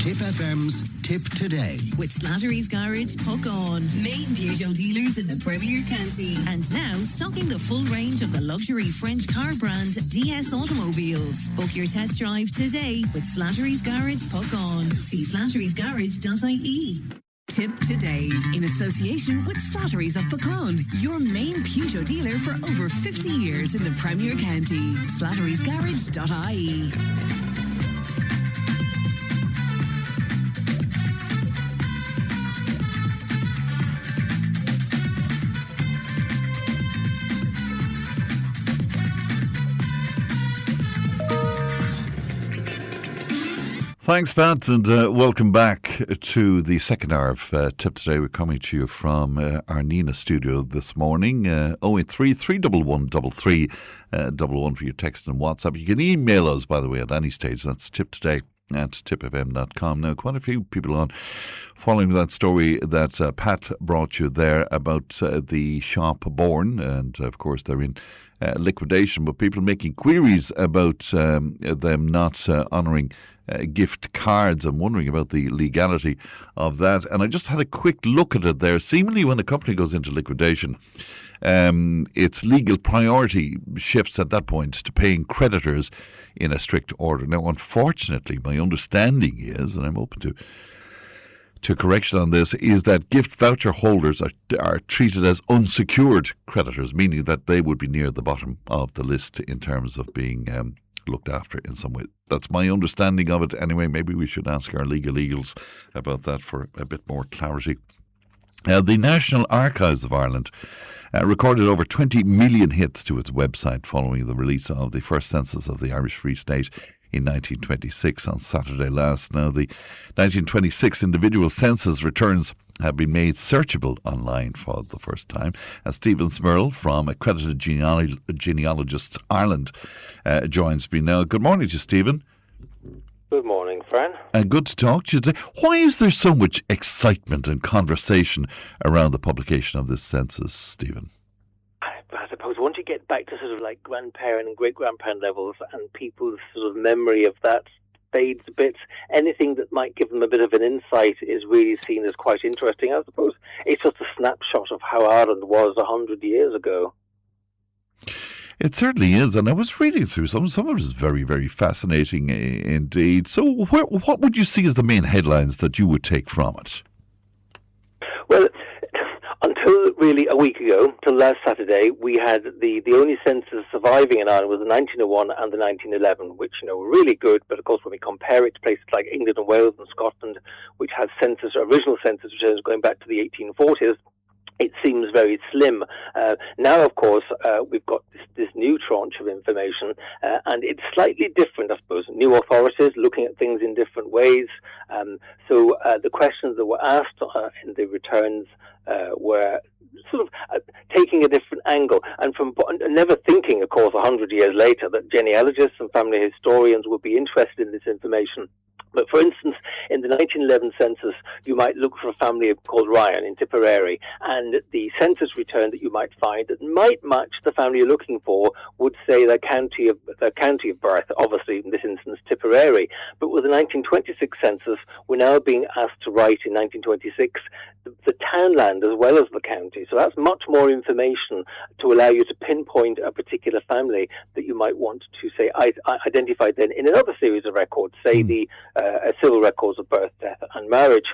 S4: Tipp FM's Tip Today.
S1: With Slattery's Garage, Puck On. Main Peugeot dealers in the Premier County. And now stocking the full range of the luxury French car brand DS Automobiles. Book your test drive today with Slattery's Garage, Puck On. See slatterysgarage.ie. Tip Today, in association with Slattery's of Pecan, your main Peugeot dealer for over 50 years in the Premier County. slatterysgarage.ie.
S2: Thanks, Pat, and welcome back to the second hour of Tip Today. We're coming to you from our Nina studio this morning. 083 311 3311 for your text and WhatsApp. You can email us, by the way, at any stage. That's tiptoday@tippfm.com. Now, quite a few people on following that story that Pat brought you there about the shop Bourne, and of course they're in liquidation, but people making queries about them not honouring gift cards. I'm wondering about the legality of that. And I just had a quick look at it there. Seemingly when a company goes into liquidation, its legal priority shifts at that point to paying creditors in a strict order. Now, unfortunately, my understanding is, and I'm open to correction on this, is that gift voucher holders are treated as unsecured creditors, meaning that they would be near the bottom of the list in terms of being looked after in some way. That's my understanding of it. Anyway, maybe we should ask our legal eagles about that for a bit more clarity. The National Archives of Ireland recorded over 20 million hits to its website following the release of the first census of the Irish Free State in 1926 on Saturday last. Now, the 1926 individual census returns have been made searchable online for the first time. And Steven Smyrl from Accredited Genealogists Ireland joins me now. Good morning to you, Stephen.
S7: Good morning, Fran.
S2: Good to talk to you today. Why is there so much excitement and conversation around the publication of this census, Stephen?
S7: I suppose once you get back to sort of like grandparent and great-grandparent levels and people's sort of memory of that fades a bit, anything that might give them a bit of an insight is really seen as quite interesting. I suppose it's just a snapshot of how Ireland was 100 years ago.
S2: It certainly is, and I was reading through some of it is very, very fascinating indeed. So what would you see as the main headlines that you would take from it? Well,
S7: until really a week ago, till last Saturday, we had the only census surviving in Ireland was the 1901 and the 1911, which, were really good. But of course, when we compare it to places like England and Wales and Scotland, which has original census returns going back to the 1840s, it seems very slim. Now, of course, we've got this new tranche of information, and it's slightly different, I suppose. New authorities looking at things in different ways. So the questions that were asked in the returns were sort of taking a different angle, and from never thinking, of course, 100 years later, that genealogists and family historians would be interested in this information. But for instance, in the 1911 census, you might look for a family called Ryan in Tipperary, and the census return that you might find that might match the family you're looking for would say their county of birth, obviously in this instance Tipperary. But with the 1926 census, we're now being asked to write in 1926 the townland as well as the county. So that's much more information to allow you to pinpoint a particular family that you might want to say identify then in another series of records, say the civil records of birth, death and marriage.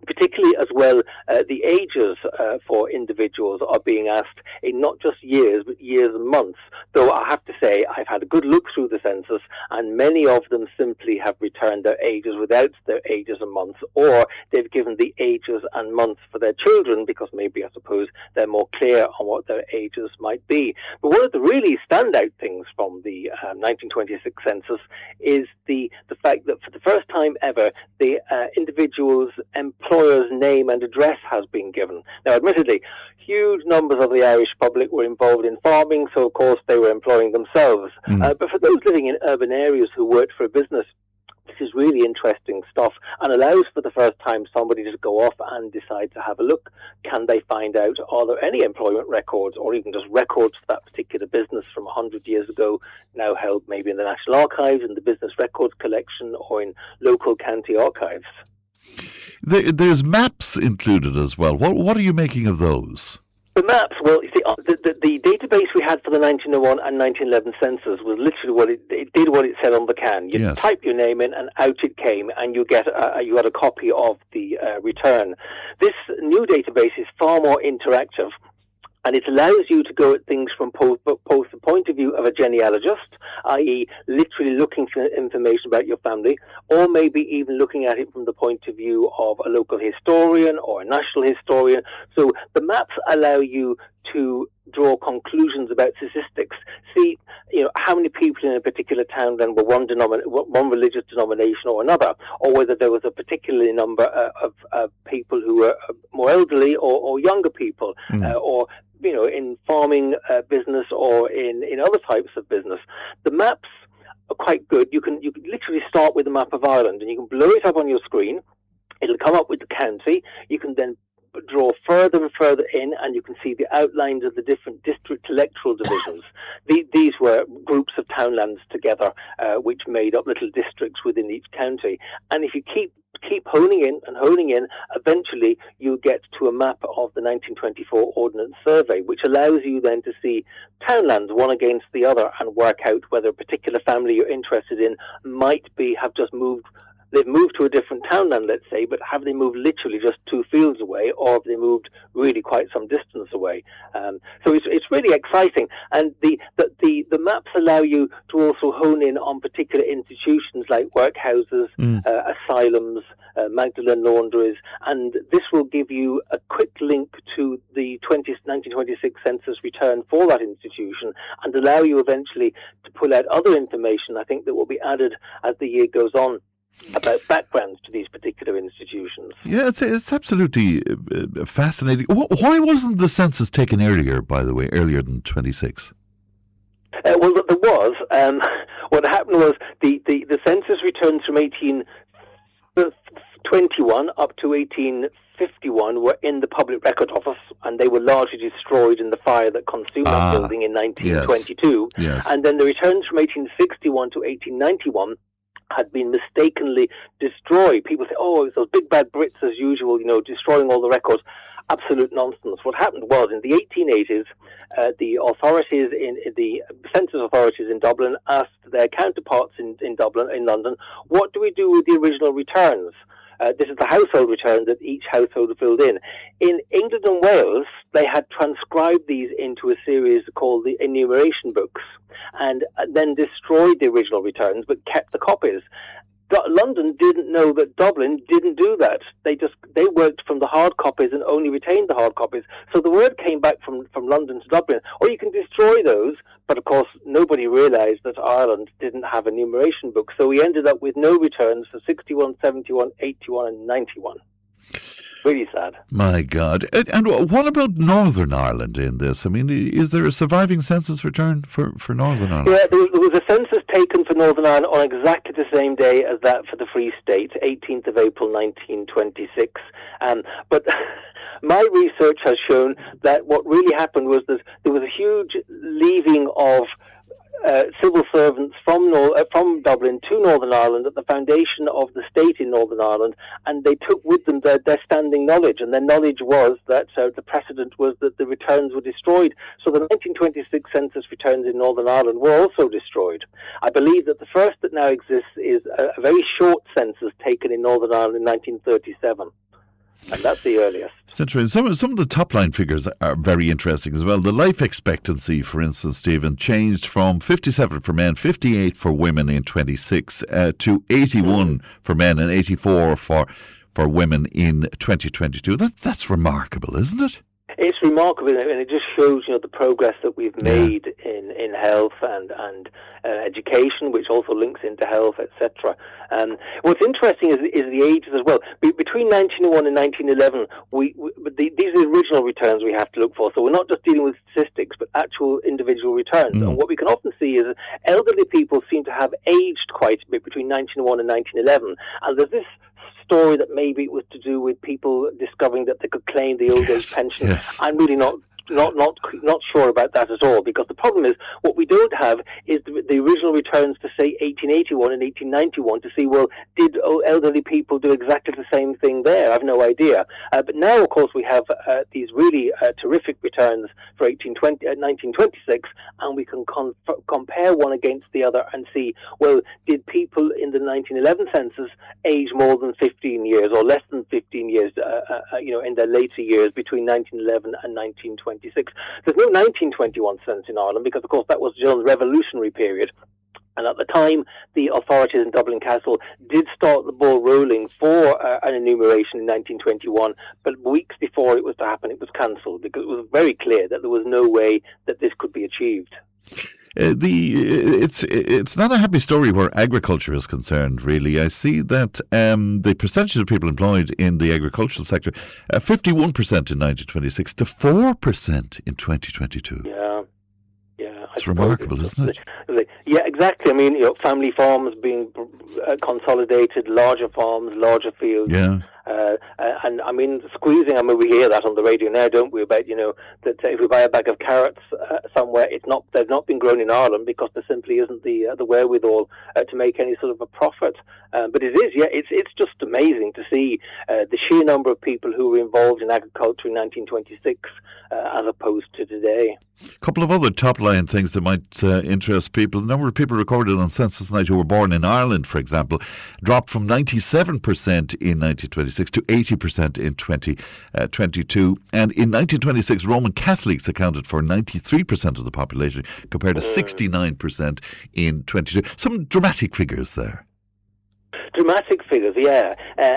S7: Particularly as well, the ages for individuals are being asked in not just years, but years and months. Though I have to say, I've had a good look through the census, and many of them simply have returned their ages without their ages and months, or they've given the ages and months for their children, because maybe, I suppose, they're more clear on what their ages might be. But one of the really standout things from the 1926 census is the fact that for the first time ever, the individual's employer's name and address has been given. Now, admittedly, huge numbers of the Irish public were involved in farming, so of course they were employing themselves. But for those living in urban areas who worked for a business, this is really interesting stuff and allows for the first time somebody to go off and decide to have a look. Can they find out, are there any employment records or even just records for that particular business from 100 years ago now held maybe in the National Archives, in the Business Records Collection or in local county archives?
S2: There's maps included as well. What are you making of those?
S7: The maps, well, you see, the database we had for the 1901 and 1911 census was literally what it did what it said on the can. You type your name in and out it came, and you got a copy of the return. This new database is far more interactive, and it allows you to go at things from both the point of view of a genealogist, i.e. literally looking for information about your family, or maybe even looking at it from the point of view of a local historian or a national historian. So the maps allow you to draw conclusions about statistics. See, how many people in a particular town then were one religious denomination or another, or whether there was a particular number of people who were more elderly or younger people, or in farming business or in other types of business. The maps are quite good. You can literally start with a map of Ireland and you can blow it up on your screen. It'll come up with the county. You can then draw further and further in, and you can see the outlines of the different district electoral divisions. These were groups of townlands together, which made up little districts within each county. And if you keep honing in, eventually you get to a map of the 1924 Ordnance Survey, which allows you then to see townlands one against the other and work out whether a particular family you're interested in they've moved to a different townland, let's say, but have they moved literally just 2 fields away, or have they moved really quite some distance away? So it's really exciting, and the maps allow you to also hone in on particular institutions like workhouses, asylums, Magdalen laundries, and this will give you a quick link to the 1926 census return for that institution, and allow you eventually to pull out other information, I think, that will be added as the year goes on, about backgrounds to these particular institutions.
S2: Yeah, it's absolutely fascinating. Why wasn't the census taken earlier, by the way, earlier than 26?
S7: Well, there was. What happened was the census returns from 1821 up to 1851 were in the Public Record Office, and they were largely destroyed in the fire that consumed that building in 1922.
S2: Yes.
S7: And then the returns from 1861 to 1891 had been mistakenly destroyed. People say, oh, it was those big bad Brits as usual, destroying all the records. Absolute nonsense. What happened was, in the 1880s, the authorities the census authorities in Dublin asked their counterparts in London, what do we do with the original returns? This is the household return that each household filled in. In England and Wales, they had transcribed these into a series called the enumeration books, and then destroyed the original returns but kept the copies. London didn't know that Dublin didn't do that. They worked from the hard copies and only retained the hard copies. So the word came back from London to Dublin, or you can destroy those. But of course, nobody realised that Ireland didn't have a numeration book. So we ended up with no returns for 61, 71, 81 and 91. Really sad.
S2: My God. And what about Northern Ireland in this? I mean, is there a surviving census return for Northern Ireland?
S7: Yeah, there was a census taken for Northern Ireland on exactly the same day as that for the Free State, 18th of April 1926. But my research has shown that what really happened was that there was a huge leaving of civil servants from Dublin to Northern Ireland at the foundation of the state in Northern Ireland, and they took with them their standing knowledge, and their knowledge was that the precedent was that the returns were destroyed. So the 1926 census returns in Northern Ireland were also destroyed. I believe that the first that now exists is a very short census taken in Northern Ireland in 1937. And that's the earliest.
S2: It's interesting. Some of the top line figures are very interesting as well. The life expectancy, for instance, Stephen, changed from 57 for men, 58 for women in 26, to 81 for men and 84 for women in 2022. That's remarkable, isn't it?
S7: It's remarkable, and it just shows, the progress that we've made in health and education, which also links into health, etc. What's interesting is the ages as well. Between 1901 and 1911, these are the original returns we have to look for. So we're not just dealing with statistics, but actual individual returns. And what we can often see is elderly people seem to have aged quite a bit between 1901 and 1911, and there's this story that maybe it was to do with people discovering that they could claim the old age pension.
S2: Yes.
S7: I'm really not sure about that at all, because the problem is what we don't have is the original returns to say 1881 and 1891 to see, well, did elderly people do exactly the same thing there? I have no idea. But now, of course, we have these really terrific returns for 1926, and we can compare one against the other and see, well, did people in the 1911 census age more than 15 years or less than 15 years, in their later years between 1911 and 1926? There's no 1921 census in Ireland because, of course, that was during the revolutionary period. And at the time, the authorities in Dublin Castle did start the ball rolling for an enumeration in 1921, but weeks before it was to happen, it was cancelled because it was very clear that there was no way that this could be achieved.
S2: It's not a happy story where agriculture is concerned, really. I see that the percentage of people employed in the agricultural sector, 51% in 1926 to 4% in 2022.
S7: Yeah.
S2: It's remarkable, isn't it?
S7: Yeah, exactly. I mean, family farms being consolidated, larger farms, larger fields.
S2: Yeah.
S7: And I mean, squeezing, I mean, we hear that on the radio now, don't we, about, that if we buy a bag of carrots somewhere, they've not been grown in Ireland because there simply isn't the wherewithal to make any sort of a profit. But it is, it's just amazing to see the sheer number of people who were involved in agriculture in 1926 as opposed to today.
S2: A couple of other top-line things that might interest people. The number of people recorded on Census Night who were born in Ireland, for example, dropped from 97% in 1926 to 80% in 2022. And in 1926, Roman Catholics accounted for 93% of the population, compared to 69% in 22. Some dramatic figures there.
S7: Dramatic figures, yeah.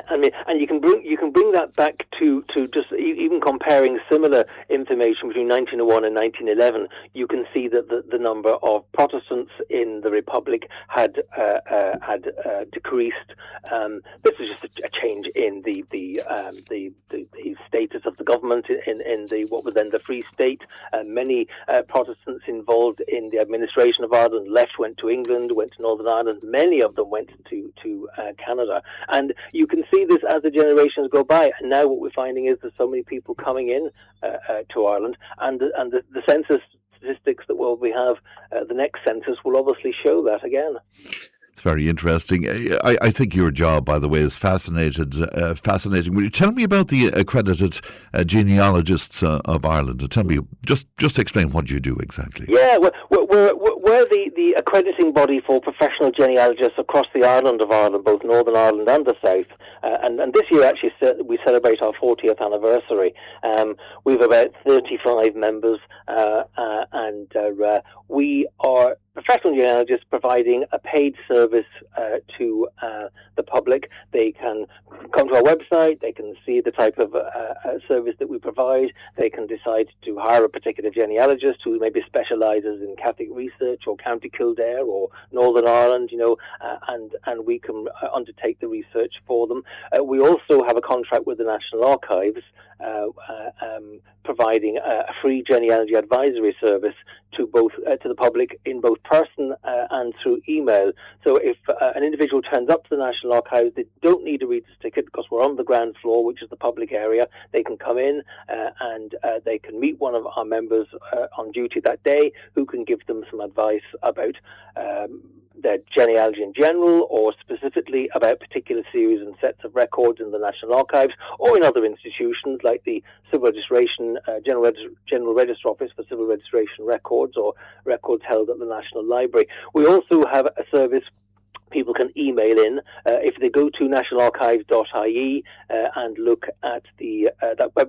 S7: I mean, and you can bring that back to just even comparing similar information between 1901 and 1911. You can see that the number of Protestants in the Republic had decreased. This is just a change in the status of the government in the what was then the Free State. Many Protestants involved in the administration of Ireland left, went to England, went to Northern Ireland. Many of them went to Canada, and you can see this as the generations go by. And now what we're finding is there's so many people coming in to Ireland, and the census statistics that we have the next census will obviously show that again.
S2: It's very interesting. I think your job, by the way, is fascinating. Will you tell me about the Accredited Genealogists of Ireland? Tell me, just explain what you do exactly.
S7: Yeah, we're the accrediting body for professional genealogists across the island of Ireland, both Northern Ireland and the South. And this year, actually, we celebrate our 40th anniversary. We have about 35 members, and we are professional genealogists providing a paid service to the public. They can come to our website, they can see the type of service that we provide, they can decide to hire a particular genealogist who maybe specialises in Catholic research or County Kildare or Northern Ireland, and we can undertake the research for them. We also have a contract with the National Archives, providing a free genealogy advisory service to the public in both person and through email. So if an individual turns up to the National Archives, they don't need a reader's ticket because we're on the ground floor, which is the public area. They can come in and they can meet one of our members on duty that day, who can give them some advice about their genealogy in general, or specifically about particular series and sets of records in the National Archives, or in other institutions like the Civil Registration General Register Office for Civil Registration Records, or records held at the National Library. We also have a service people can email in. If they go to nationalarchives.ie and look at the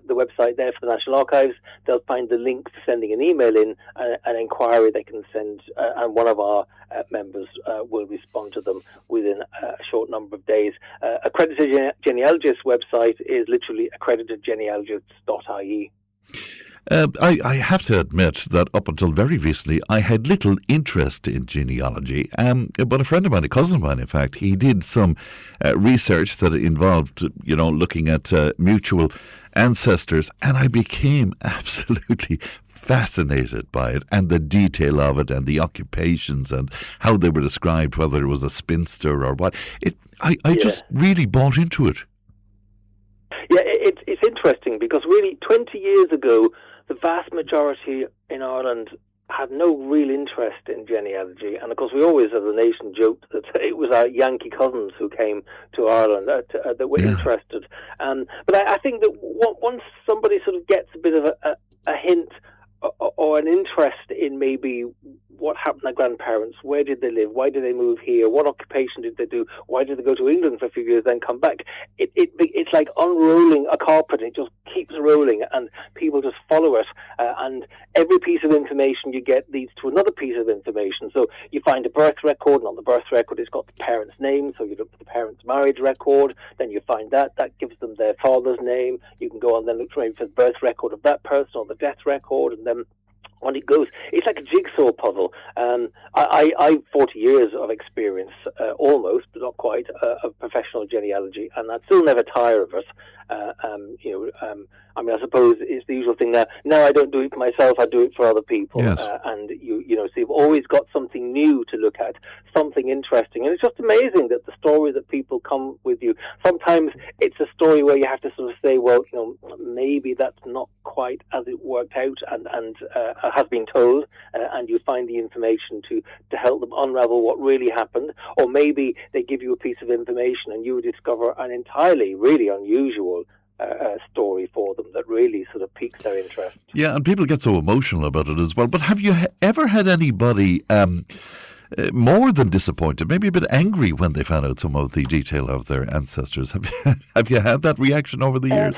S7: website there for the National Archives, they'll find the link for sending an email in, an inquiry they can send, and one of our members will respond to them within a short number of days. Accredited Genealogists website is literally accreditedgenealogists.ie.
S2: I have to admit that up until very recently, I had little interest in genealogy. But a friend of mine, a cousin of mine, in fact, he did some research that involved, looking at mutual ancestors, and I became absolutely fascinated by it, and the detail of it, and the occupations, and how they were described, whether it was a spinster or what. I just really bought into it.
S7: Yeah, it's interesting because really 20 years ago, the vast majority in Ireland had no real interest in genealogy. And of course, we always, as a nation, joked that it was our Yankee cousins who came to Ireland that were interested. But I think that once somebody sort of gets a bit of a hint or an interest in maybe what happened to their grandparents, where did they live, why did they move here, what occupation did they do, why did they go to England for a few years then come back, it's like unrolling a carpet. It just keeps rolling and people just follow it, and every piece of information you get leads to another piece of information. So you find a birth record, and on the birth record it's got the parents' name, so you look for the parents' marriage record, then you find that gives them their father's name. You can go on then look for the birth record of that person or the death record, and then when it goes, it's like a jigsaw puzzle. I've 40 years of experience, almost, but not quite, of professional genealogy, and I'd still never tire of it. I mean, I suppose it's the usual thing now. Now I don't do it for myself; I do it for other people.
S2: Yes.
S7: And so you've always got something new to look at, something interesting, and it's just amazing that the story that people come with you. Sometimes it's a story where you have to sort of say, well, maybe that's not quite as it worked out, and has been told, and you find the information to help them unravel what really happened, or maybe they give you a piece of information and you discover an entirely really unusual story for them that really sort of piques their interest.
S2: Yeah, and people get so emotional about it as well. But have you ever had anybody more than disappointed, maybe a bit angry when they found out some of the detail of their ancestors? Have you had that reaction over the years?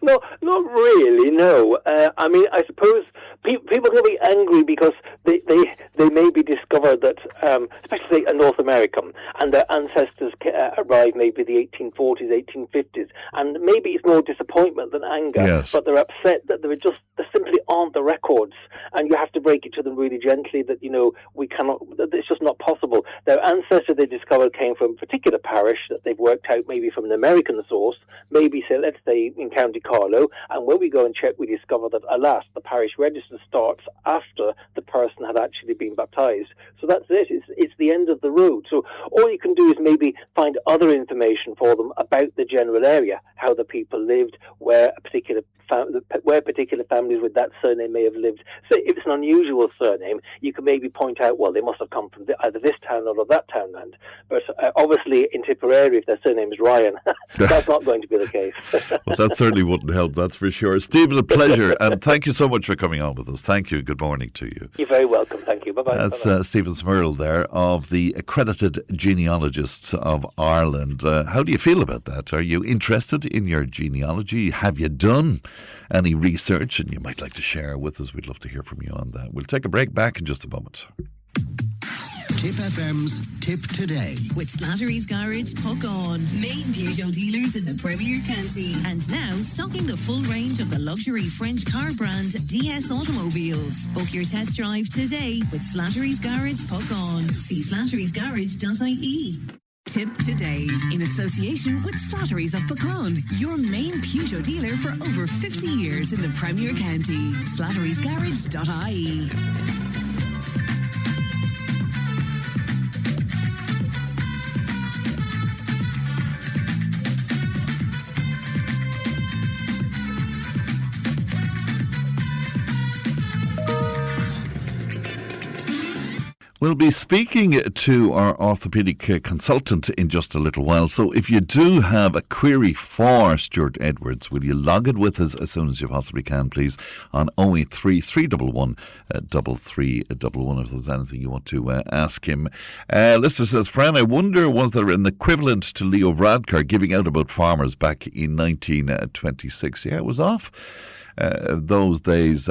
S7: No, not really, no. I mean, I suppose people can be angry because they maybe discover that, especially a North American, and their ancestors arrived maybe the 1840s, 1850s, and maybe it's more disappointment than anger,
S2: yes.
S7: But they're upset that there simply aren't the records, and you have to break it to them really gently that, we cannot, that it's just not possible. Their ancestor they discovered came from a particular parish that they've worked out maybe from an American source, maybe, say, let's say, in County Carlow, and when we go and check, we discover that, alas, the parish register starts after the person had actually been baptised. So that's it. It's the end of the road. So all you can do is maybe find other information for them about the general area, how the people lived, where particular families with that surname may have lived. So if it's an unusual surname, you can maybe point out, well, they must have come from either this town or that townland. But obviously in Tipperary, if their surname is Ryan, that's not going to be the case.
S2: Well, that certainly wouldn't help, that's for sure. Stephen, a pleasure, and thank you so much for coming on with us. Thank you. Good morning to you.
S7: You're very welcome. Thank you. Bye-bye.
S2: That's Steven Smyrl there of the Accredited Genealogists of Ireland. How do you feel about that? Are you interested in your genealogy? Have you done any research and you might like to share with us? We'd love to hear from you on that. We'll take a break, back in just a moment.
S4: Tipp FM's Tipp Today.
S1: With Slattery's Garage, Puck On. Main Peugeot dealers in the Premier County. And now stocking the full range of the luxury French car brand DS Automobiles. Book your test drive today with Slattery's Garage, Puck On. See slatterysgarage.ie. Tipp Today, in association with Slattery's of Puckon, your main Peugeot dealer for over 50 years in the Premier County. Slatterysgarage.ie.
S2: We'll be speaking to our orthopedic consultant in just a little while. So if you do have a query for Stuart Edwards, will you log it with us as soon as you possibly can, please, on 083 311 3311 if there's anything you want to ask him. Listener says, Fran, I wonder, was there an equivalent to Leo Varadkar giving out about farmers back in 1926? Yeah, it was off those days.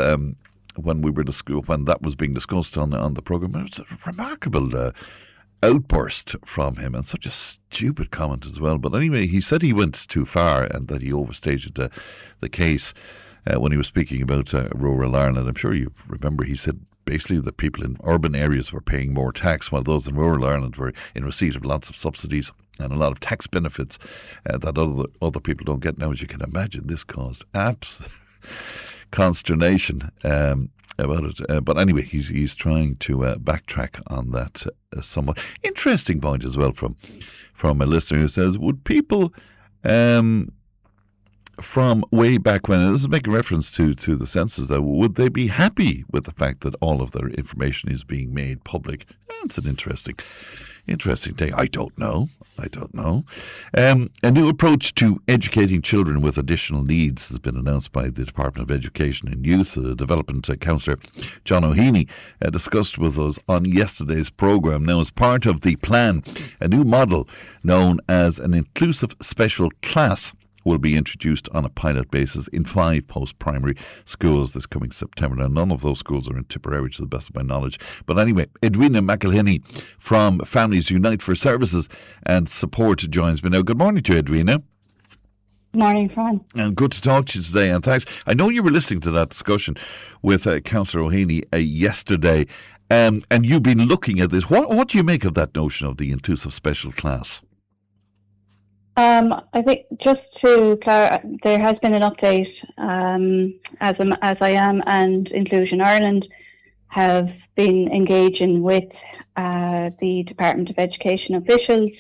S2: When that was being discussed on the programme, it was a remarkable outburst from him, and such a stupid comment as well. But anyway, he said he went too far and that he overstated the case when he was speaking about rural Ireland. I'm sure you remember he said basically that people in urban areas were paying more tax while those in rural Ireland were in receipt of lots of subsidies and a lot of tax benefits that other people don't get. Now, as you can imagine, this caused consternation about it. But anyway, he's trying to backtrack on that somewhat. Interesting point as well from a listener who says, would people from way back when, and this is making reference to the census, though, would they be happy with the fact that all of their information is being made public? It's an interesting thing. I don't know. A new approach to educating children with additional needs has been announced by the Department of Education and Youth. Development Councillor John O'Heaney discussed with us on yesterday's programme. Now, as part of the plan, a new model known as an inclusive special class will be introduced on a pilot basis in 5 post-primary schools this coming September. Now, none of those schools are in Tipperary, to the best of my knowledge. But anyway, Edwina McElhinney from Families Unite for Services and Support joins me now. Good morning to you, Edwina.
S8: Morning, Fran.
S2: And good to talk to you today, and thanks. I know you were listening to that discussion with Councillor O'Haney yesterday, and you've been looking at this. What do you make of that notion of the inclusive special class?
S8: I think just to clarify, there has been an update as I am and Inclusion Ireland have been engaging with the Department of Education officials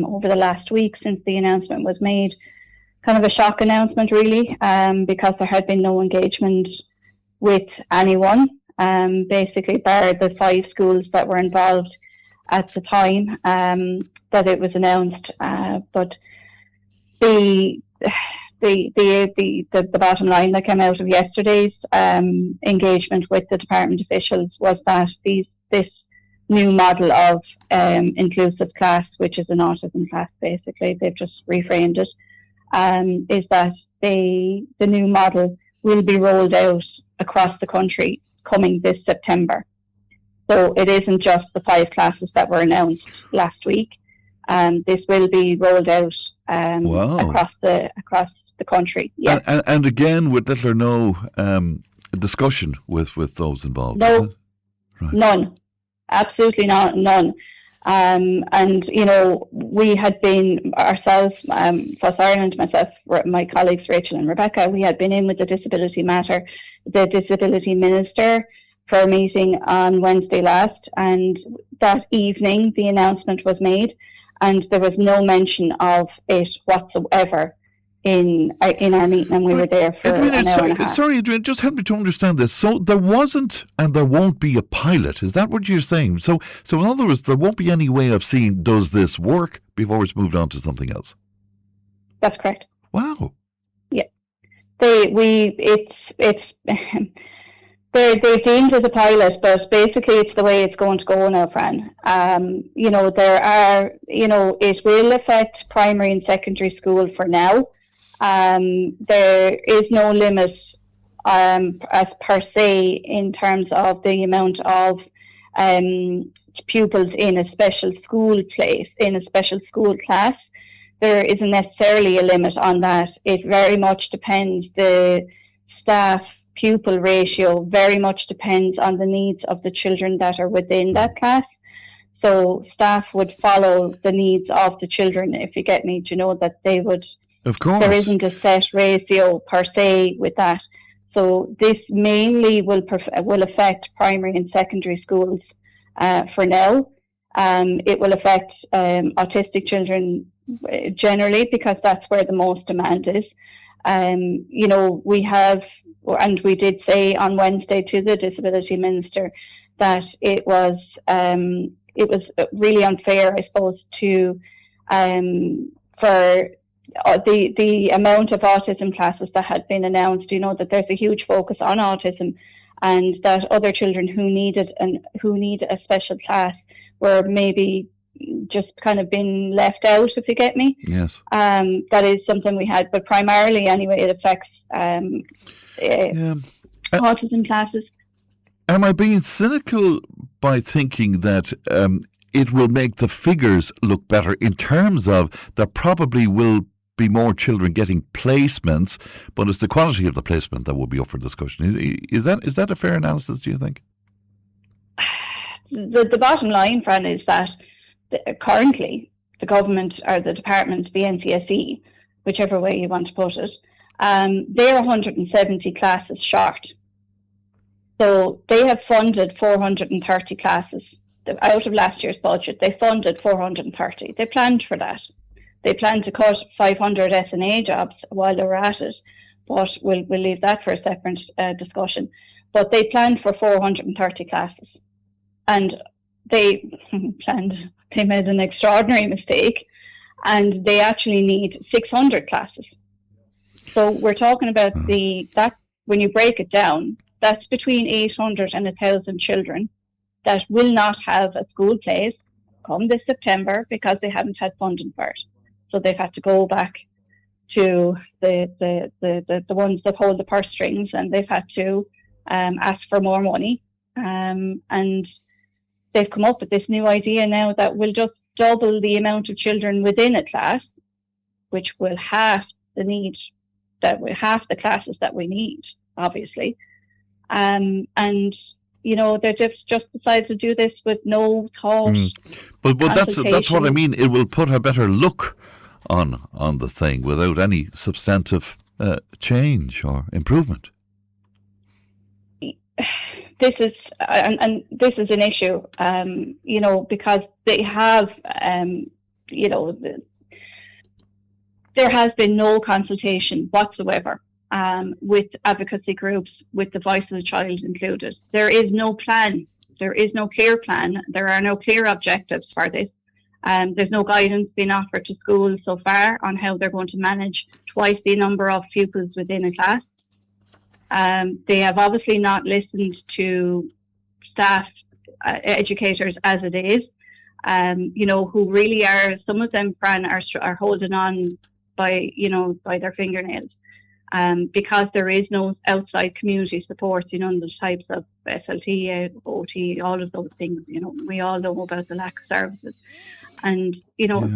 S8: over the last week since the announcement was made. Kind of a shock announcement, really, because there had been no engagement with anyone, basically bar the 5 schools that were involved at the time that it was announced. But the bottom line that came out of yesterday's engagement with the department officials was that this new model of inclusive class, which is an autism class, basically, they've just reframed it, is that the new model will be rolled out across the country coming this September. So it isn't just the 5 classes that were announced last week. This will be rolled out across the country. Yeah.
S2: And again, with little or no discussion with those involved.
S8: No,
S2: right.
S8: None. Absolutely none. And, you know, we had been ourselves, FOS Ireland, myself, my colleagues Rachel and Rebecca, we had been in with the Disability Matter, the Disability Minister, for a meeting on Wednesday last, and that evening the announcement was made, and there was no mention of it whatsoever in our meeting, and we were there for an hour and a half.
S2: Sorry, Adrian, just help me to understand this. So there wasn't and there won't be a pilot. Is that what you're saying? So in other words, there won't be any way of seeing, does this work, before it's moved on to something else?
S8: That's correct.
S2: Wow.
S8: Yeah. They deemed it a pilot, but basically it's the way it's going to go now, Fran. You know, it will affect primary and secondary school for now. There is no limit as per se in terms of the amount of pupils in a special school place, in a special school class. There isn't necessarily a limit on that. It very much depends. The staff pupil ratio very much depends on the needs of the children that are within that class. So staff would follow the needs of the children, if you get me, to know that they would.
S2: Of course.
S8: There isn't a set ratio per se with that. So this mainly will affect primary and secondary schools for now. It will affect autistic children generally, because that's where the most demand is. You know, we have, and we did say on Wednesday to the Disability Minister that it was really unfair, I suppose, to for the amount of autism classes that had been announced. You know, that there's a huge focus on autism, and that other children who need a special class were maybe just kind of been left out, if you get me.
S2: Yes.
S8: That is something we had, but primarily anyway, it affects autism classes.
S2: Am I being cynical by thinking that it will make the figures look better in terms of there probably will be more children getting placements, but it's the quality of the placement that will be up for discussion? Is that a fair analysis, do you think?
S8: The bottom line, Fran, is that currently the government or the department, the NCSE, whichever way you want to put it, they're 170 classes short. So they have funded 430 classes. Out of last year's budget, they funded 430. They planned for that. They planned to cut 500 S&A jobs while they were at it, but we'll leave that for a separate discussion. But they planned for 430 classes. And they made an extraordinary mistake, and they actually need 600 classes. So we're talking about that when you break it down, that's between 800 and 1,000 children that will not have a school place come this September because they haven't had funding for it. So they've had to go back to the ones that hold the purse strings, and they've had to ask for more money. And they've come up with this new idea now that will just double the amount of children within a class, which will halve the need half the classes that we need, obviously. And, they just decided to do this with no thought.
S2: But that's what I mean. It will put a better look on the thing without any substantive change or improvement.
S8: This is this is an issue, because they have, there has been no consultation whatsoever with advocacy groups, with the voice of the child included. There is no plan. There is no clear plan. There are no clear objectives for this. There's no guidance being offered to schools so far on how they're going to manage twice the number of pupils within a class. They have obviously not listened to staff, educators as it is, who really are, some of them, Fran, are holding on by their fingernails, because there is no outside community support, the types of SLT, OT, all of those things, we all know about the lack of services. And,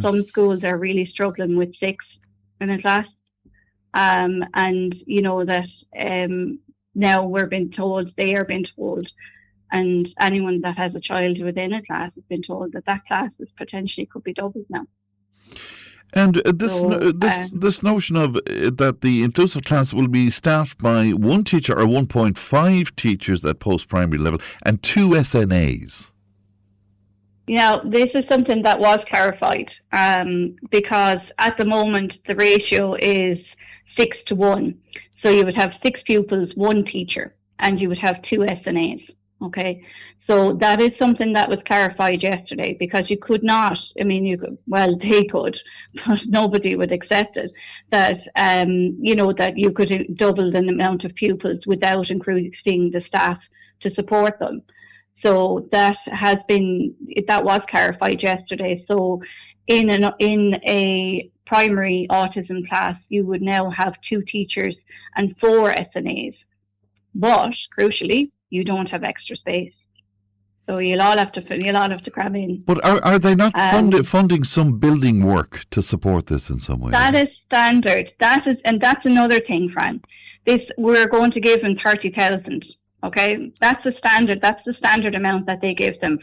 S8: some schools are really struggling with 6 in a class. Now they are being told, and anyone that has a child within a class has been told that class is potentially could be doubled now.
S2: And this notion of that the inclusive class will be staffed by 1 teacher or 1.5 teachers at post-primary level and 2 SNAs.
S8: This is something that was clarified, because at the moment the ratio is 6-to-1. So you would have 6 pupils, 1 teacher, and you would have 2 SNAs. Okay, so that is something that was clarified yesterday, because you could not. They could, but nobody would accept it. That that you could double the amount of pupils without increasing the staff to support them. So that was clarified yesterday. So in a primary autism class, you would now have 2 teachers and 4 SNAs. But crucially, you don't have extra space. So you'll all have to cram in.
S2: But are they not funding some building work to support this in some way?
S8: That is standard. That's another thing, Fran. We're going to give them 30,000. Okay, that's the standard. That's the standard amount that they give them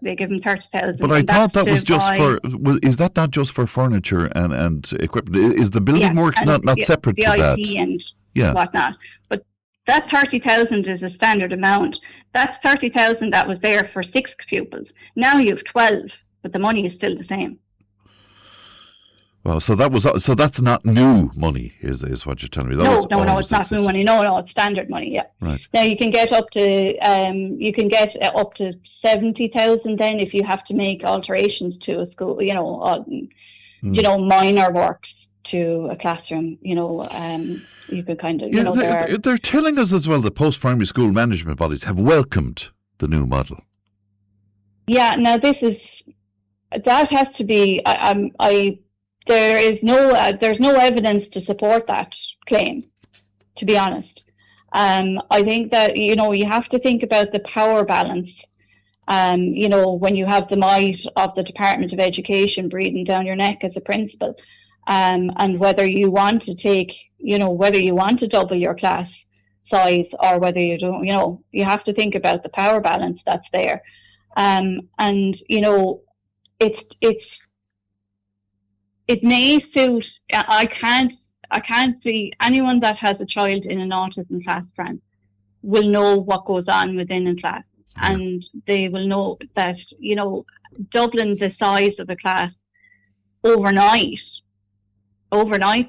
S8: they give them 30,000.
S2: But I thought that was just for. Well, is that not just for furniture and equipment? Is the building work not separate to that?
S8: The IT and whatnot. But that 30,000 is a standard amount. That's 30,000 that was there for 6 pupils. Now you have 12, but the money is still the same.
S2: Well, so that's not new money, is what you're telling me.
S8: No, it's not new money. No, it's standard money. Yeah.
S2: Right.
S8: Now you can get up to 70,000 then if you have to make alterations to a school. Minor works to a classroom. You could kind of.
S2: They're telling us as well that post-primary school management bodies have welcomed the new model.
S8: Yeah. Now that has to be. There's no evidence to support that claim, to be honest. I think that, you have to think about the power balance. When you have the might of the Department of Education breathing down your neck as a principal, and whether you want to double your class size or whether you don't, you have to think about the power balance that's there. It may suit. I can't see anyone that has a child in an autism class, Fran, will know what goes on within a class, and they will know that doubling the size of a class overnight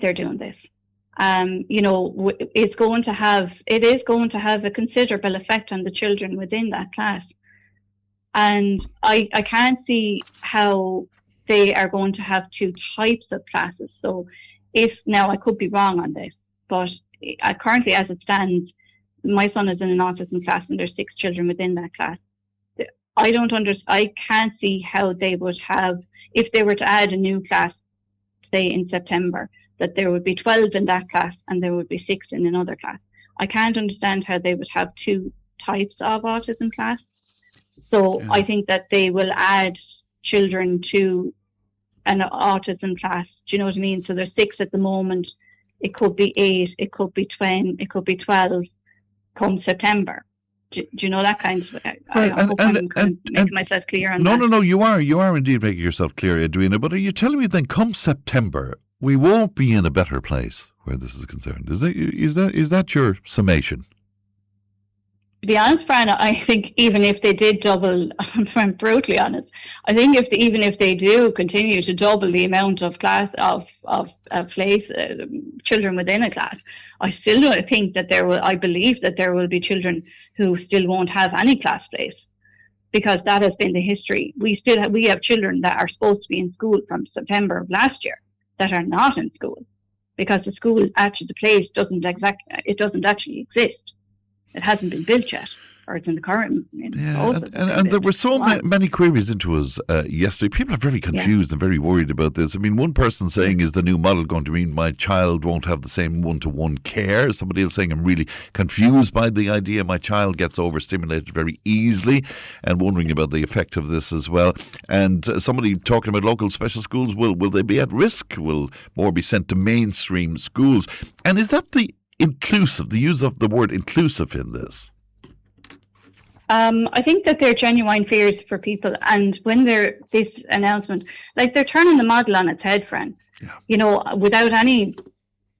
S8: they're doing this. It is going to have a considerable effect on the children within that class, and I can't see how they are going to have 2 types of classes. So I could be wrong on this, but currently as it stands, my son is in an autism class and there's 6 children within that class. I can't see how they would have, if they were to add a new class, say in September, that there would be 12 in that class and there would be 6 in another class. I can't understand how they would have 2 types of autism class. So I think that they will add children to an autism class. Do you know what I mean? So there's 6 at the moment it could be 8, it could be 10, it could be 12 come September. Do you know that kind of... I hope I'm making myself clear on that.
S2: No, you are indeed making yourself clear, Edwina, but are you telling me then come September we won't be in a better place where this is concerned? Is that your summation?
S8: To be honest, Fran, I think even if they did double, if I'm brutally honest, I think even if they do continue to double the amount of class of place children within a class, I still don't think that I believe that there will be children who still won't have any class place, because that has been the history. We have children that are supposed to be in school from September of last year that are not in school because the place doesn't actually exist. It hasn't been built yet, or it's in the current.
S2: And there were so many queries into us yesterday. People are very confused and very worried about this. I mean, one person saying, is the new model going to mean my child won't have the same one-to-one care? Somebody else saying, I'm really confused by the idea my child gets overstimulated very easily, and wondering about the effect of this as well. And somebody talking about local special schools, will they be at risk? Will more be sent to mainstream schools? And is that the use of the word inclusive in this?
S8: I think that they're genuine fears for people, and when they're this announcement, like they're turning the model on its head, Fran. Yeah. Without any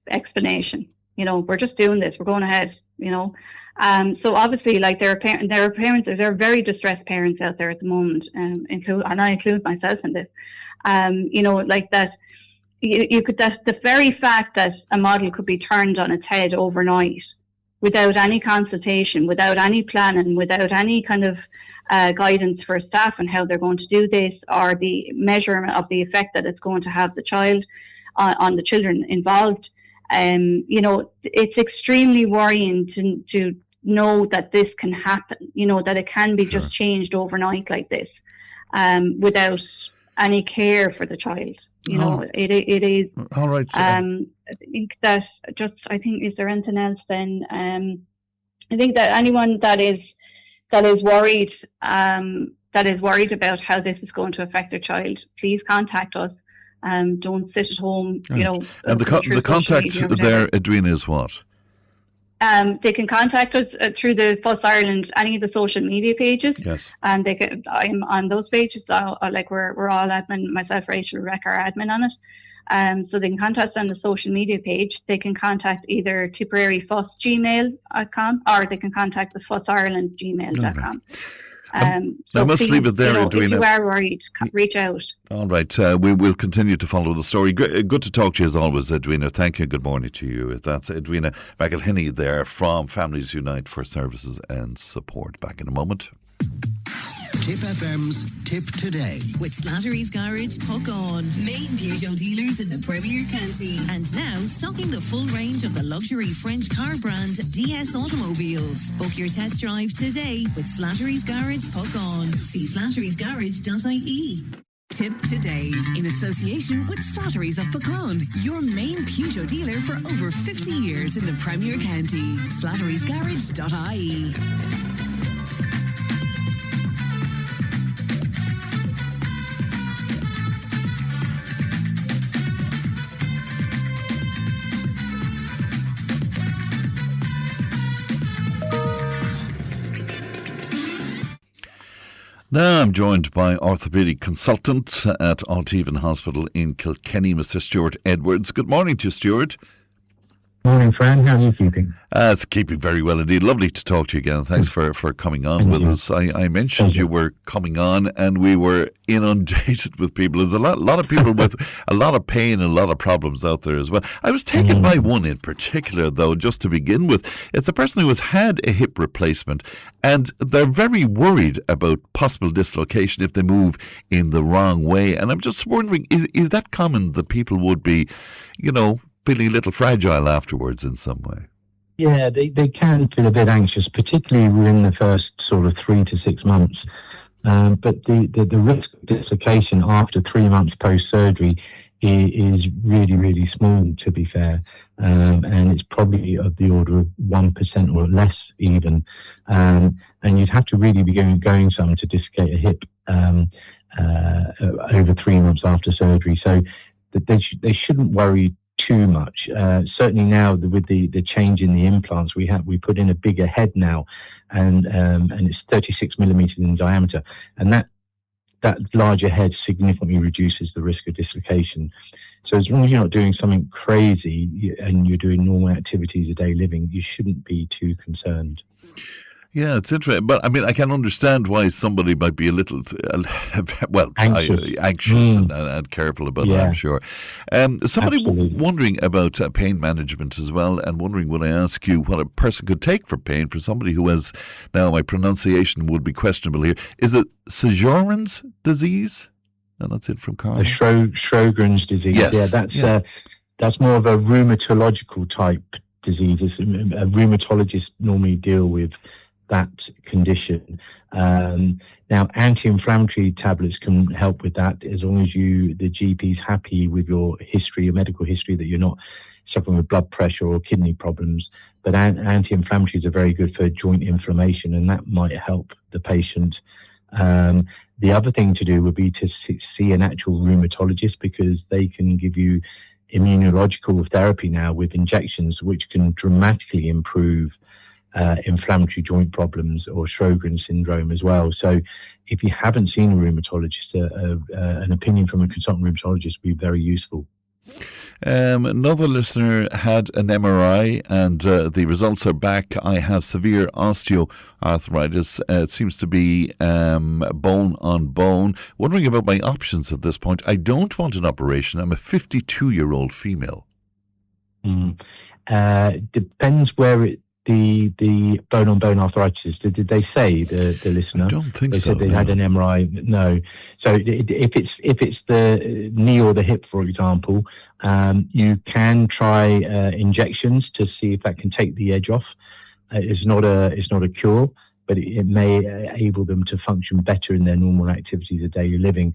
S8: explanation. We're just doing this. We're going ahead. So obviously, like there are parents. There are very distressed parents out there at the moment, and I include myself in this. Like that. The very fact that a model could be turned on its head overnight, without any consultation, without any planning, without any kind of guidance for staff on how they're going to do this, or the measurement of the effect that it's going to have on the children involved. It's extremely worrying to know that this can happen. That it can be just changed overnight like this, without any care for the child. It is.
S2: All right.
S8: I think is there anything else then? I think that anyone that is worried about how this is going to affect their child, please contact us. Don't sit at home.
S2: And the contact there, Edwina, is what?
S8: They can contact us through the Fuss Ireland, any of the social media pages.
S2: Yes.
S8: And I'm on those pages. We're all admin. Myself, Rachel, Rebecca are admin on it. So they can contact us on the social media page. They can contact either Tipperary Fuss gmail.com, or they can contact the Fuss Ireland gmail.com.
S2: I must leave it there, Edwina.
S8: If you are worried, reach out.
S2: All right, we will continue to follow the story. Good to talk to you as always, Edwina. Thank you. Good morning to you. That's Edwina McElhinney there from Families Unite for Services and Support. Back in a moment.
S4: Tipp FM's Tip Today.
S1: With Slattery's Garage, Puck On. Main Peugeot dealers in the Premier County. And now stocking the full range of the luxury French car brand DS Automobiles. Book your test drive today with Slattery's Garage, Puck On. See slatterysgarage.ie. Tip Today, in association with Slattery's of Puckon, your main Peugeot dealer for over 50 years in the Premier County. slatterysgarage.ie.
S2: Now I'm joined by orthopedic consultant at Ultan Hospital in Kilkenny, Mr. Stuart Edwards. Good morning to you, Stuart.
S9: Morning, Fran. How are you keeping?
S2: It's keeping very well indeed. Lovely to talk to you again. Thanks for coming on with us. I mentioned you were coming on and we were inundated with people. There's a lot of people with a lot of pain and a lot of problems out there as well. I was taken by one in particular, though, just to begin with. It's a person who has had a hip replacement and they're very worried about possible dislocation if they move in the wrong way. And I'm just wondering, is that common that people would be, feeling a little fragile afterwards in some way?
S9: Yeah, they can feel a bit anxious, particularly within the first sort of 3 to 6 months. But the risk of dislocation after 3 months post-surgery is really, really small, to be fair. And it's probably of the order of 1% or less even. And you'd have to really be going somewhere to dislocate a hip over 3 months after surgery. So they shouldn't worry too much. Certainly now with the change in the implants, we put in a bigger head now, and it's 36 millimeters in diameter, and that larger head significantly reduces the risk of dislocation. So as long as you're not doing something crazy and you're doing normal activities of daily living, you shouldn't be too concerned.
S2: Yeah, it's interesting. But I mean, I can understand why somebody might be a little, anxious and careful about it, I'm sure. Somebody wondering about pain management as well, and wondering, would I ask you what a person could take for pain for somebody who has, now my pronunciation would be questionable here, is it Sjögren's disease? And that's it from Carl.
S9: Sjögren's disease.
S2: Yes.
S9: That's more of a rheumatological type disease. A rheumatologist normally deal with that condition. Now, anti-inflammatory tablets can help with that as long as the GP is happy with your history, your medical history, that you're not suffering with blood pressure or kidney problems. But anti-inflammatories are very good for joint inflammation, and that might help the patient. The other thing to do would be to see an actual rheumatologist, because they can give you immunological therapy now with injections, which can dramatically improve inflammatory joint problems or Sjögren's syndrome as well. So if you haven't seen a rheumatologist, an opinion from a consultant rheumatologist would be very useful.
S2: Another listener had an MRI and the results are back. I have severe osteoarthritis. It seems to be bone on bone. Wondering about my options at this point. I don't want an operation. I'm a 52-year-old female.
S9: Depends where the bone-on-bone arthritis. Did they say, the listener?
S2: I don't think
S9: they
S2: so.
S9: They said they had an MRI. No. So if it's the knee or the hip, for example, you can try injections to see if that can take the edge off. It's not a cure, but it may enable them to function better in their normal activities of daily living.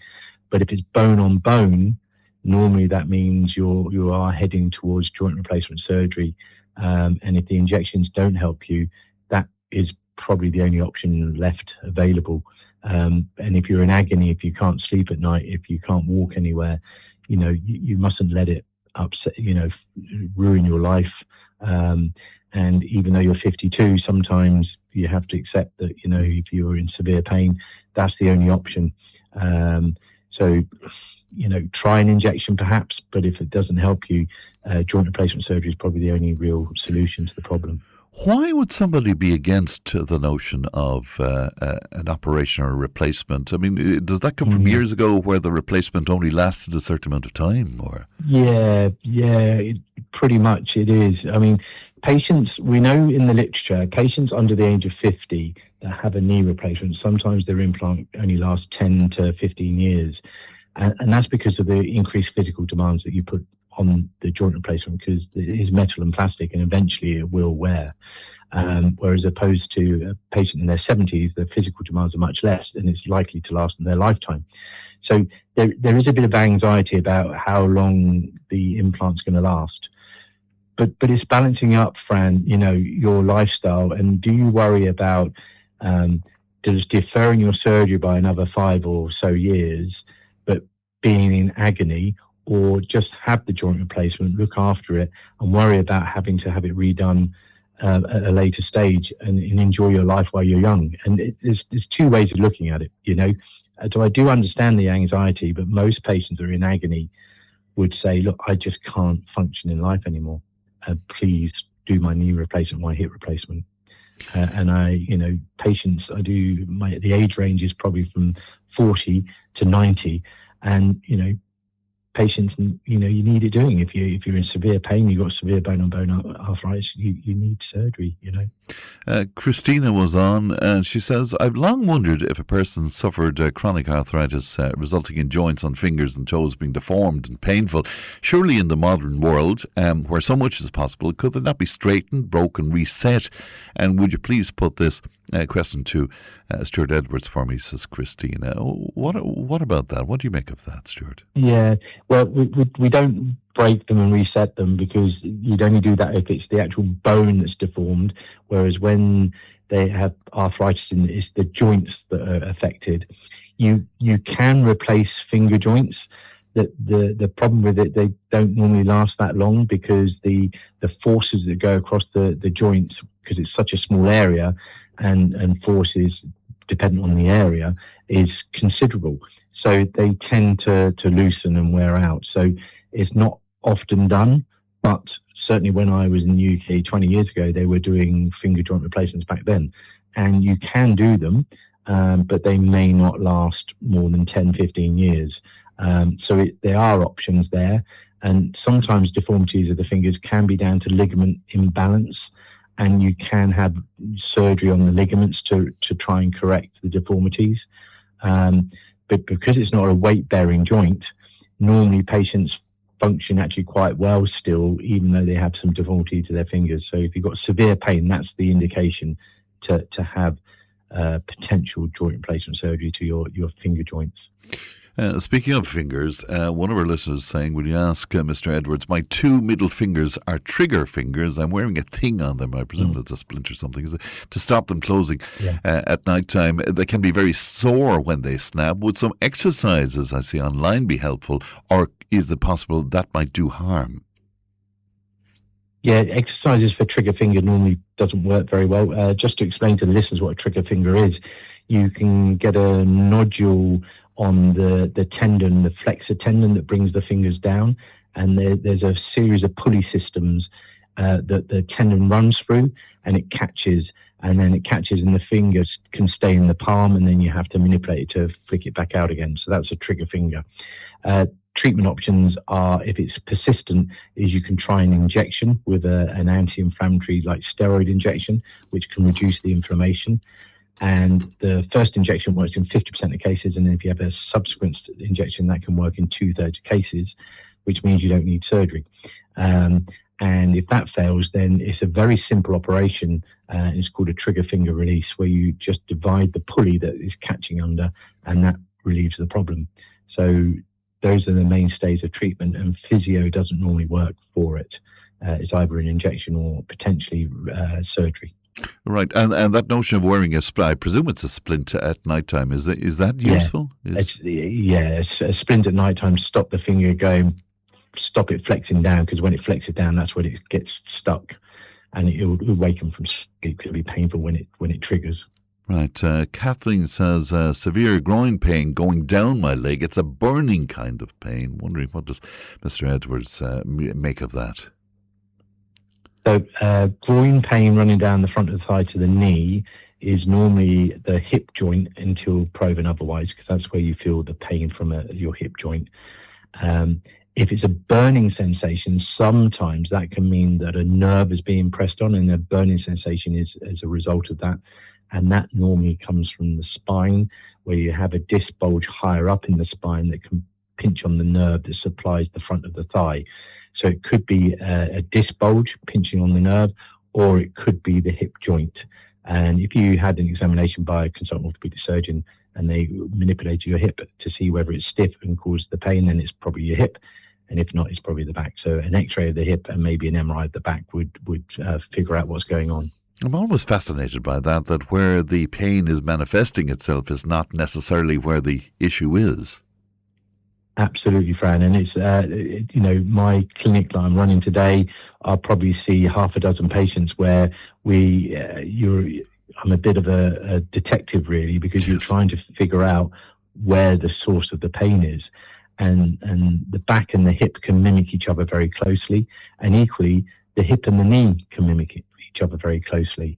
S9: But if it's bone on bone, normally that means you are heading towards joint replacement surgery. And if the injections don't help you, that is probably the only option left available. And if you're in agony, if you can't sleep at night, if you can't walk anywhere, you mustn't let it upset, ruin your life. And even though you're 52, sometimes you have to accept that, if you're in severe pain, that's the only option. So, try an injection perhaps, but if it doesn't help you, joint replacement surgery is probably the only real solution to the problem.
S2: Why would somebody be against the notion of an operation or a replacement? I mean, does that come from years ago where the replacement only lasted a certain amount of time? Or
S9: Yeah, pretty much it is. I mean, patients, we know in the literature, patients under the age of 50 that have a knee replacement, sometimes their implant only lasts 10 to 15 years. And that's because of the increased physical demands that you put on the joint replacement, because it is metal and plastic and eventually it will wear. Whereas opposed to a patient in their 70s, the physical demands are much less and it's likely to last in their lifetime. So there is a bit of anxiety about how long the implant's going to last. But it's balancing up, Fran, your lifestyle, and do you worry about just deferring your surgery by another 5 or so years, but being in agony, or just have the joint replacement, look after it, and worry about having to have it redone at a later stage and enjoy your life while you're young. And there's two ways of looking at it, So I do understand the anxiety, but most patients who are in agony would say, look, I just can't function in life anymore. Please do my knee replacement, my hip replacement. And patients, the age range is probably from 40 to 90. And, patients, you need it doing. If you're in severe pain, you've got severe bone-on-bone arthritis, you need surgery,
S2: Christina was on, and she says, I've long wondered if a person suffered chronic arthritis resulting in joints on fingers and toes being deformed and painful. Surely in the modern world, where so much is possible, could they not be straightened, broken, reset? And would you please put this question to Stuart Edwards for me, says Christina. What about that? What do you make of that, Stuart?
S9: Yeah, well, we don't break them and reset them, because you'd only do that if it's the actual bone that's deformed, whereas when they have arthritis, it's the joints that are affected. You can replace finger joints, The problem with it, they don't normally last that long because the forces that go across the joints, because it's such a small area, and forces dependent on the area, is considerable. So they tend to loosen and wear out. So it's not often done, but certainly when I was in the UK 20 years ago, they were doing finger joint replacements back then. And you can do them, but they may not last more than 10, 15 years. So there are options there. And sometimes deformities of the fingers can be down to ligament imbalance, and you can have surgery on the ligaments to try and correct the deformities. But because it's not a weight-bearing joint, normally patients function actually quite well still, even though they have some deformity to their fingers. So if you've got severe pain, that's the indication to have potential joint replacement surgery to your finger joints.
S2: Speaking of fingers, one of our listeners is saying, will you ask Mr. Edwards, my two middle fingers are trigger fingers. I'm wearing a thing on them. I presume that's a splint or something, is it? To stop them closing at night time. They can be very sore when they snap. Would some exercises I see online be helpful, or is it possible that might do harm?
S9: Yeah, exercises for trigger finger normally doesn't work very well. Just to explain to the listeners what a trigger finger is, you can get a nodule on the tendon, the flexor tendon that brings the fingers down, and there's a series of pulley systems that the tendon runs through, and it catches, and the fingers can stay in the palm, and then you have to manipulate it to flick it back out again. So that's a trigger finger. Treatment options are, if it's persistent, is you can try an injection with an anti-inflammatory like steroid injection, which can reduce the inflammation. And the first injection works in 50% of cases, and then if you have a subsequent injection, that can work in 2/3 of cases, which means you don't need surgery. And if that fails, then it's a very simple operation. It's called a trigger finger release, where you just divide the pulley that is catching under, and that relieves the problem. So those are the mainstays of treatment, and physio doesn't normally work for it. It's either an injection or potentially surgery.
S2: Right, and that notion of wearing a splint, I presume it's a splint at night time. Is that useful?
S9: Yeah, a splint at night time to stop the finger going, stop it flexing down, because when it flexes down, that's when it gets stuck, and it will awaken from sleep. It can be painful when it triggers.
S2: Right, Kathleen says, severe groin pain going down my leg. It's a burning kind of pain. Wondering, what does Mr. Edwards make of that?
S9: So groin pain running down the front of the thigh to the knee is normally the hip joint until proven otherwise, because that's where you feel the pain from your hip joint. If it's a burning sensation, sometimes that can mean that a nerve is being pressed on, and the burning sensation is as a result of that. And that normally comes from the spine, where you have a disc bulge higher up in the spine that can pinch on the nerve that supplies the front of the thigh. So it could be a disc bulge pinching on the nerve, or it could be the hip joint. And if you had an examination by a consultant orthopedic surgeon and they manipulated your hip to see whether it's stiff and caused the pain, then it's probably your hip. And if not, it's probably the back. So an X-ray of the hip and maybe an MRI of the back would figure out what's going on.
S2: I'm always fascinated by that where the pain is manifesting itself is not necessarily where the issue is.
S9: Absolutely, Fran. And it's, my clinic that I'm running today, I'll probably see half a dozen patients where I'm a bit of a detective, really, because you're trying to figure out where the source of the pain is. And the back and the hip can mimic each other very closely. And equally, the hip and the knee can mimic each other very closely.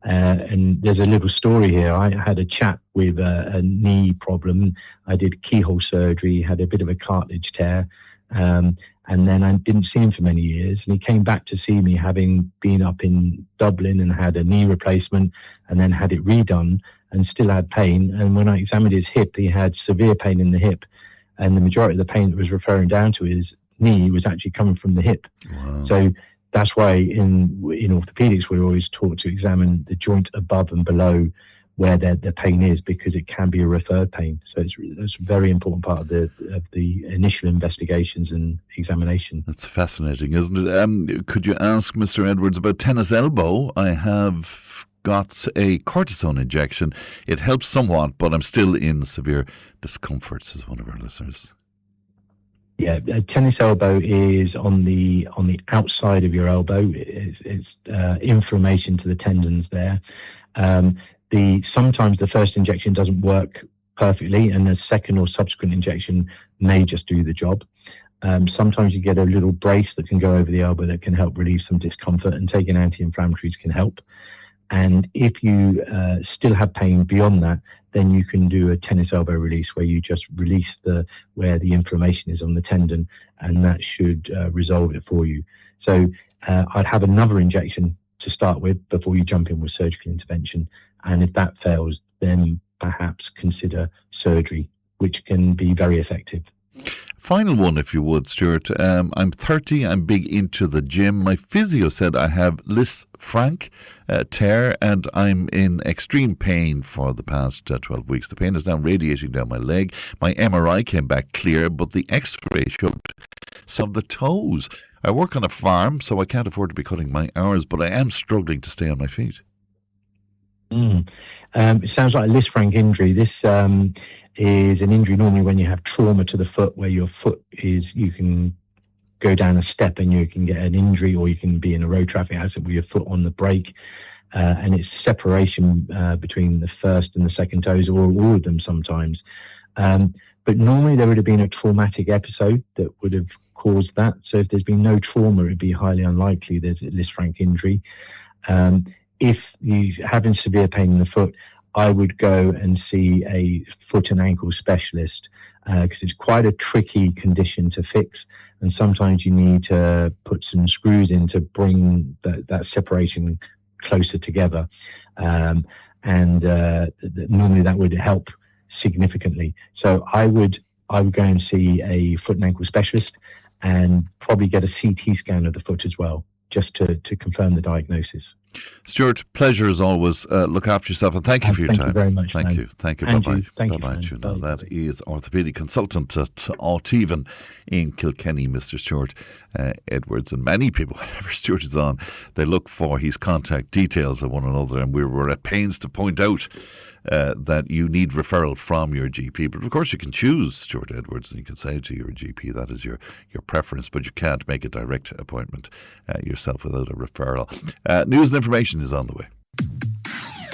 S9: And there's a little story here. I had a chap with a knee problem. I did keyhole surgery, had a bit of a cartilage tear, and then I didn't see him for many years. And he came back to see me, having been up in Dublin and had a knee replacement, and then had it redone, and still had pain. And when I examined his hip, he had severe pain in the hip, and the majority of the pain that was referring down to his knee was actually coming from the hip.
S2: Wow.
S9: So that's why in orthopedics we're always taught to examine the joint above and below where the pain is, because it can be a referred pain. So that's a very important part of the initial investigations and examination.
S2: That's fascinating, isn't it? Could you ask Mr. Edwards about tennis elbow? I have got a cortisone injection. It helps somewhat, but I'm still in severe discomfort, says one of our listeners.
S9: Yeah, a tennis elbow is on the outside of your elbow. It's inflammation to the tendons there. Sometimes the first injection doesn't work perfectly, and the second or subsequent injection may just do the job. Sometimes you get a little brace that can go over the elbow that can help relieve some discomfort, and taking anti-inflammatories can help. And if you still have pain beyond that, then you can do a tennis elbow release, where you just release where the inflammation is on the tendon, and that should resolve it for you. So I'd have another injection to start with before you jump in with surgical intervention. And if that fails, then perhaps consider surgery, which can be very effective.
S2: Final one, if you would, Stuart. I'm 30. I'm big into the gym. My physio said I have Lis franc tear, and I'm in extreme pain for the past 12 weeks. The pain is now radiating down my leg. My MRI came back clear, but the X-ray showed some of the toes. I work on a farm, so I can't afford to be cutting my hours, but I am struggling to stay on my feet.
S9: It sounds like a Lis franc injury. This is an injury normally when you have trauma to the foot, where your foot you can go down a step and you can get an injury, or you can be in a road traffic accident with your foot on the brake, and it's separation between the first and the second toes, or all of them sometimes. But normally there would have been a traumatic episode that would have caused that. So if there's been no trauma, it would be highly unlikely there's a Lis franc injury. If you're having severe pain in the foot, I would go and see a foot and ankle specialist, because it's quite a tricky condition to fix, and sometimes you need to put some screws in to bring that separation closer together, and normally that would help significantly. So I would go and see a foot and ankle specialist, and probably get a CT scan of the foot as well, just to confirm the diagnosis.
S2: Stuart, pleasure as always. Look after yourself, and thank you for your time.
S9: Thank you very much.
S2: Thank you. Bye-bye. Bye-bye. That is orthopedic consultant at Ultan in Kilkenny, Mr. Stuart Edwards. And many people, whenever Stuart is on, they look for his contact details of one another, and we were at pains to point out that you need referral from your GP. But of course you can choose Stuart Edwards, and you can say to your GP that is your preference, but you can't make a direct appointment yourself without a referral. News and information is on the way.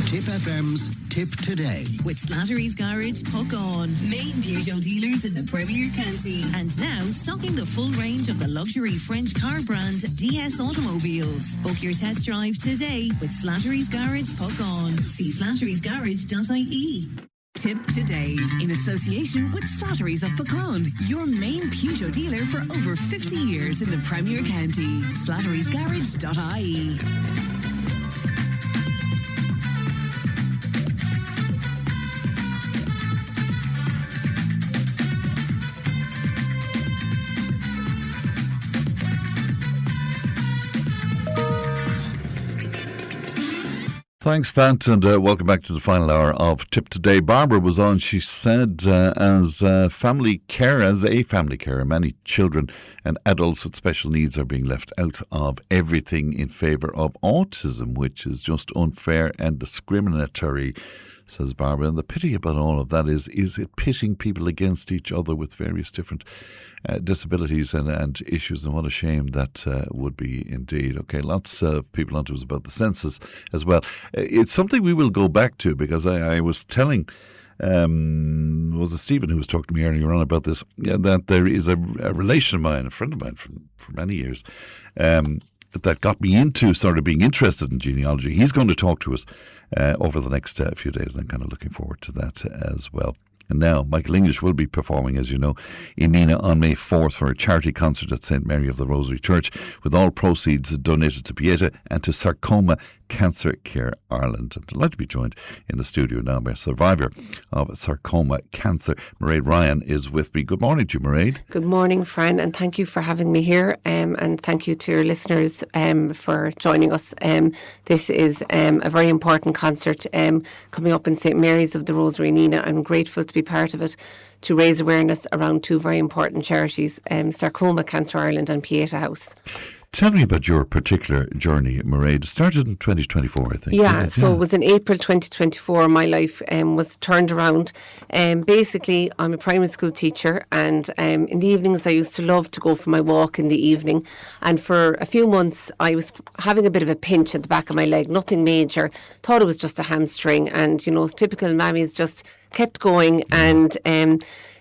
S4: Tipp FM's Tip Today.
S1: With Slattery's Garage, Puck On. Main Peugeot dealers in the Premier County. And now stocking the full range of the luxury French car brand DS Automobiles. Book your test drive today with Slattery's Garage, Puck On. See slatterysgarage.ie. Tip Today, in association with Slattery's of Puckon, your main Peugeot dealer for over 50 years in the Premier County. slatterysgarage.ie.
S2: Thanks, Pat, and welcome back to the final hour of Tip Today. Barbara was on. She said as a family carer, many children and adults with special needs are being left out of everything in favour of autism, which is just unfair and discriminatory, says Barbara. And the pity about all of that is it pitting people against each other with various different disabilities and issues, and what a shame that would be indeed. Okay, lots of people on to us about the census as well. It's something we will go back to, because I was telling was it Stephen who was talking to me earlier on about this, that there is a relation of mine, a friend of mine for many years, that got me into sort of being interested in genealogy. He's going to talk to us over the next few days, and I'm kind of looking forward to that as well. And now, Michael English will be performing, as you know, in Nina on May 4th for a charity concert at St. Mary of the Rosary Church, with all proceeds donated to Pieta and to Sarcoma Cancer Care Ireland. I'm delighted to be joined in the studio now by a survivor of sarcoma cancer. Mairead Ryan is with me. Good morning to you, Mairead.
S10: Good morning, Fran, and thank you for having me here, and thank you to your listeners for joining us. This is a very important concert coming up in St. Mary's of the Rosary, Nina. I'm grateful to be part of it, to raise awareness around two very important charities, Sarcoma Cancer Ireland and Pieta House.
S2: Tell me about your particular journey, Mairead. It started in 2024, I think.
S10: Yeah, so it was in April 2024 my life was turned around. Basically, I'm a primary school teacher, and in the evenings I used to love to go for my walk in the evening. And for a few months I was having a bit of a pinch at the back of my leg, nothing major. Thought it was just a hamstring, and typical mammies just kept going, and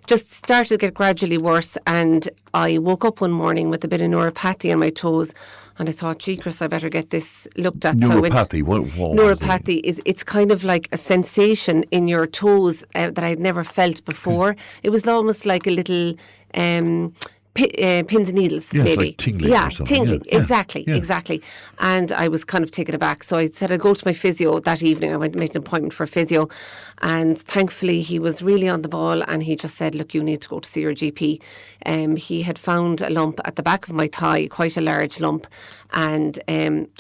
S10: just started to get gradually worse. And I woke up one morning with a bit of neuropathy on my toes, and I thought, gee, Chris, I better get this looked at.
S2: Neuropathy?
S10: Neuropathy it's kind of like a sensation in your toes that I'd never felt before. It was almost like a little pins and needles,
S2: yes,
S10: maybe.
S2: Like tingling or something.
S10: Tingling,
S2: Yeah.
S10: exactly. And I was kind of taken aback. So I said I'd go to my physio that evening. I went and made an appointment for a physio, and thankfully he was really on the ball, and he just said, look, you need to go to see your GP. He had found a lump at the back of my thigh, quite a large lump, and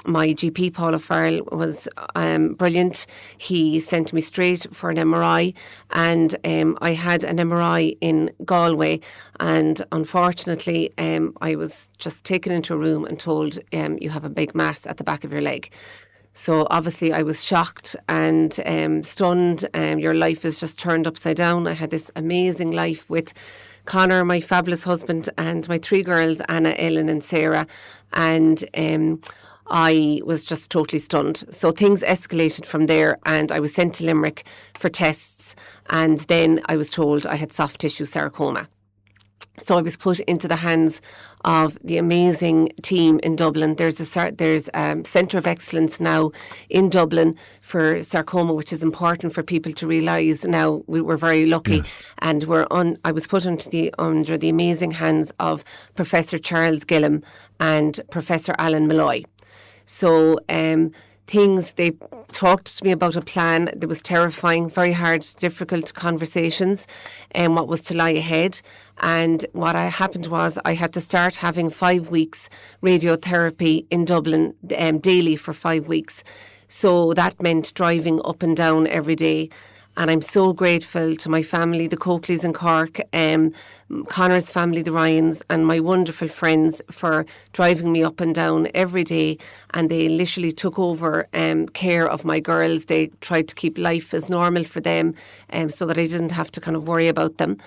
S10: my GP, Paula Farrell, was brilliant. He sent me straight for an MRI, and I had an MRI in Galway, and unfortunately I was just taken into a room and told you have a big mass at the back of your leg. So obviously I was shocked and stunned. Your life is just turned upside down. I had this amazing life with Connor, my fabulous husband, and my 3 girls, Anna, Ellen and Sarah, and I was just totally stunned. So things escalated from there, and I was sent to Limerick for tests, and then I was told I had soft tissue sarcoma. So I was put into the hands of the amazing team in Dublin. There's a centre of excellence now in Dublin for sarcoma, which is important for people to realise. Now we were very lucky,
S2: Yes.
S10: and I was put under the amazing hands of Professor Charles Gillam and Professor Alan Malloy. So they talked to me about a plan. There was terrifying, very hard, difficult conversations and what was to lie ahead. And what happened was I had to start having 5 weeks radiotherapy in Dublin daily for 5 weeks. So that meant driving up and down every day. And I'm so grateful to my family, the Coakleys in Cork, Connor's family, the Ryans, and my wonderful friends for driving me up and down every day. And they literally took over care of my girls. They tried to keep life as normal for them so that I didn't have to kind of worry about them.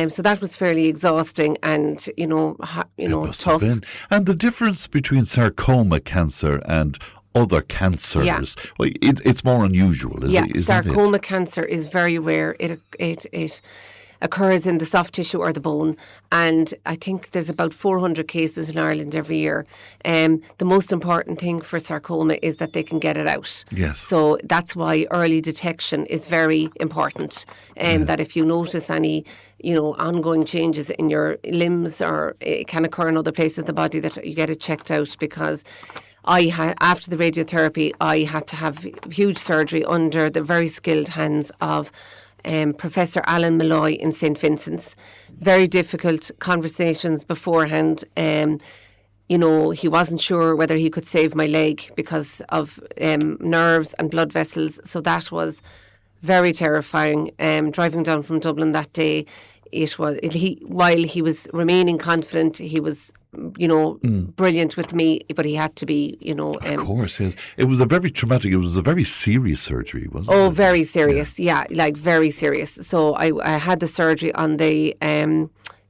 S10: So that was fairly exhausting and,
S2: Must
S10: tough.
S2: have been. And the difference between sarcoma cancer and other cancers, well, it's more unusual, isn't it?
S10: Sarcoma cancer is very rare. It occurs in the soft tissue or the bone, and I think there's about 400 cases in Ireland every year. The most important thing for sarcoma is that they can get it out.
S2: Yes.
S10: So that's why early detection is very important. That if you notice any ongoing changes in your limbs, or it can occur in other places of the body, that you get it checked out, because after the radiotherapy, I had to have huge surgery under the very skilled hands of Professor Alan Malloy in St. Vincent's. Very difficult conversations beforehand. He wasn't sure whether he could save my leg because of nerves and blood vessels. So that was very terrifying. Driving down from Dublin that day, while he was remaining confident, he was brilliant with me, but he had to be,
S2: Of course, yes. It was a very traumatic, it was a very serious surgery, wasn't it?
S10: Oh, very serious, like very serious. So I had the surgery on the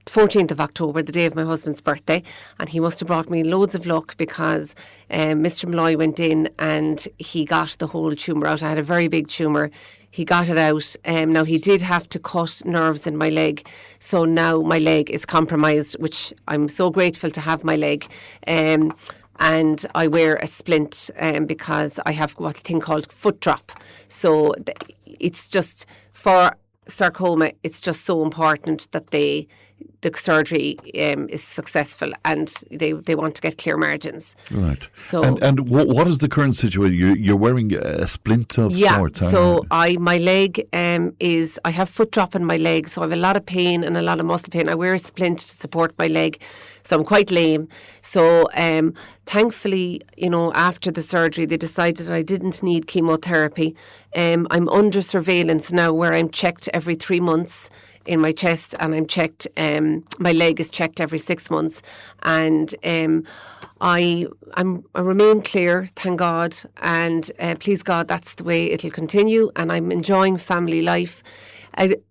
S10: 14th of October, the day of my husband's birthday, and he must have brought me loads of luck, because Mr. Malloy went in and he got the whole tumour out. I had a very big tumour. He got it out. Now, he did have to cut nerves in my leg. So now my leg is compromised, which I'm so grateful to have my leg. And I wear a splint because I have what thing called foot drop. So it's just, for sarcoma, it's just so important that the surgery is successful, and they want to get clear margins.
S2: Right.
S10: So
S2: and what is the current situation? You're wearing a splint of sorts.
S10: So my leg I have foot drop in my leg, so I have a lot of pain and a lot of muscle pain. I wear a splint to support my leg, so I'm quite lame. So thankfully, after the surgery, they decided I didn't need chemotherapy. I'm under surveillance now, where I'm checked every 3 months. in my chest, and I'm checked. My leg is checked every 6 months, and I remain clear, thank God, and please God, that's the way it'll continue, and I'm enjoying family life.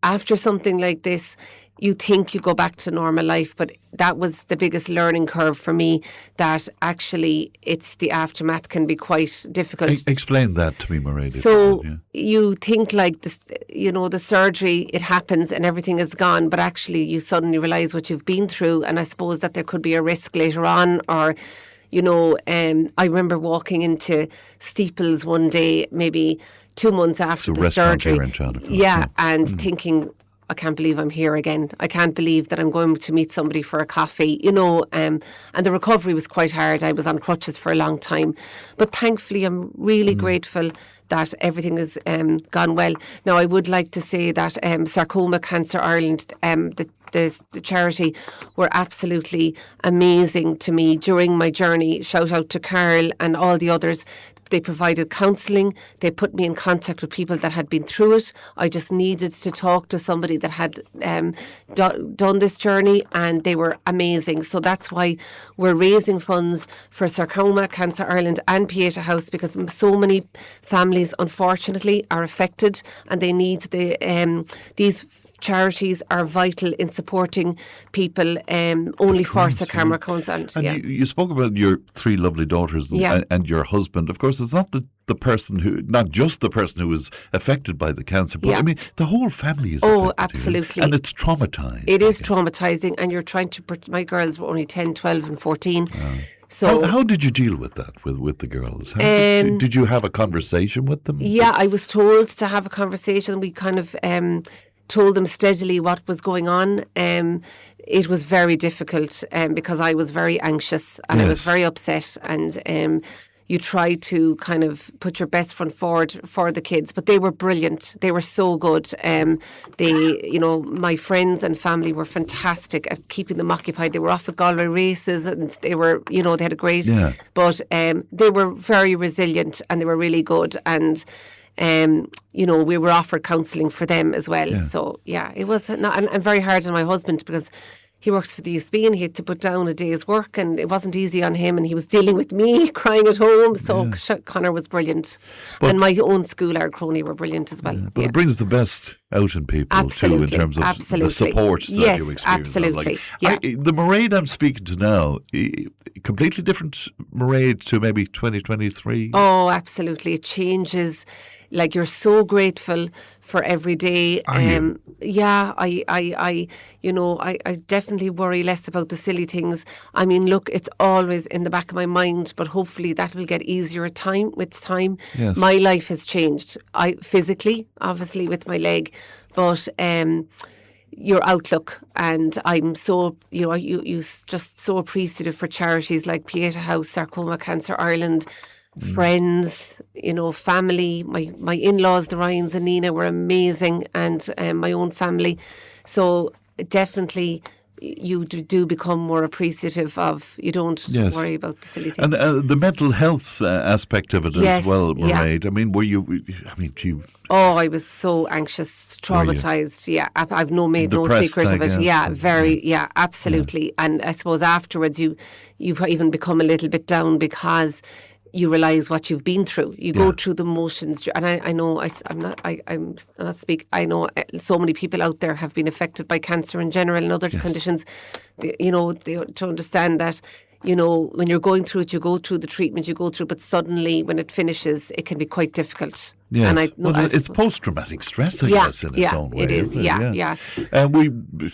S10: After something like this, you think you go back to normal life, but that was the biggest learning curve for me, that actually it's the aftermath can be quite difficult.
S2: Explain that to me, Mairead.
S10: So you think like this, the surgery, it happens and everything is gone, but actually you suddenly realise what you've been through, and I suppose that there could be a risk later on, or I remember walking into Steeples one day, maybe 2 months after the surgery.
S2: Here in town, of course,
S10: and thinking, I can't believe I'm here again. I can't believe that I'm going to meet somebody for a coffee, and the recovery was quite hard. I was on crutches for a long time. But thankfully, I'm really grateful that everything has gone well. Now, I would like to say that Sarcoma Cancer Ireland, the charity, were absolutely amazing to me during my journey. Shout out to Carl and all the others. They provided counselling. They put me in contact with people that had been through it. I just needed to talk to somebody that had done this journey, and they were amazing. So that's why we're raising funds for Sarcoma Cancer Ireland and Pieta House, because so many families, unfortunately, are affected, and they need these charities are vital in supporting people only for Sarcoma Cancer.
S2: And you spoke about your 3 lovely daughters and your husband. Of course, it's not not just the person who was affected by the cancer, but I mean, the whole family is affected.
S10: Oh, absolutely.
S2: And it's traumatising.
S10: It is traumatising, and you're trying to... My girls were only 10, 12 and 14. So
S2: how did you deal with that, with the girls? Did you have a conversation with them?
S10: Yeah, I was told to have a conversation. We kind of... told them steadily what was going on. It was very difficult because I was very anxious and I was very upset, and you try to kind of put your best foot forward for the kids, but they were brilliant. They were so good. My friends and family were fantastic at keeping them occupied. They were off at Galway races, and they were, they had a great, but they were very resilient, and they were really good. And we were offered counselling for them as well. So, it was and very hard on my husband, because he works for the USB and he had to put down a day's work, and it wasn't easy on him, and he was dealing with me crying at home. So Conor was brilliant. And my own school, our crony, were brilliant as well.
S2: But it brings the best out in people too, in terms of the support that you experience.
S10: Absolutely.
S2: The Mairead I'm speaking to now, completely different Mairead to maybe 2023.
S10: Oh, absolutely. It changes. Like, you're so grateful for every day. I definitely worry less about the silly things. I mean, look, it's always in the back of my mind, but hopefully that will get easier with time.
S2: Yes.
S10: My life has changed. I physically, obviously, with my leg, but your outlook, and I'm so you just so appreciative for charities like Pieta House, Sarcoma Cancer Ireland. Friends, family. My in-laws, the Ryans and Nina, were amazing, and my own family. So definitely, you do become more appreciative of. You don't worry about the silly things.
S2: And the mental health aspect of it as well, Mairead. I mean, you?
S10: Oh, I was so anxious, traumatised. I've made no secret of it. Absolutely. And I suppose afterwards, you even become a little bit down, because you realise what you've been through. You go through the motions, and I know I'm not speak. I know so many people out there have been affected by cancer in general and other conditions. To understand that, when you're going through it, you go through the treatment, but suddenly when it finishes, it can be quite difficult.
S2: Yes. And it's post-traumatic stress, I guess, in its own way.
S10: It is.
S2: And we,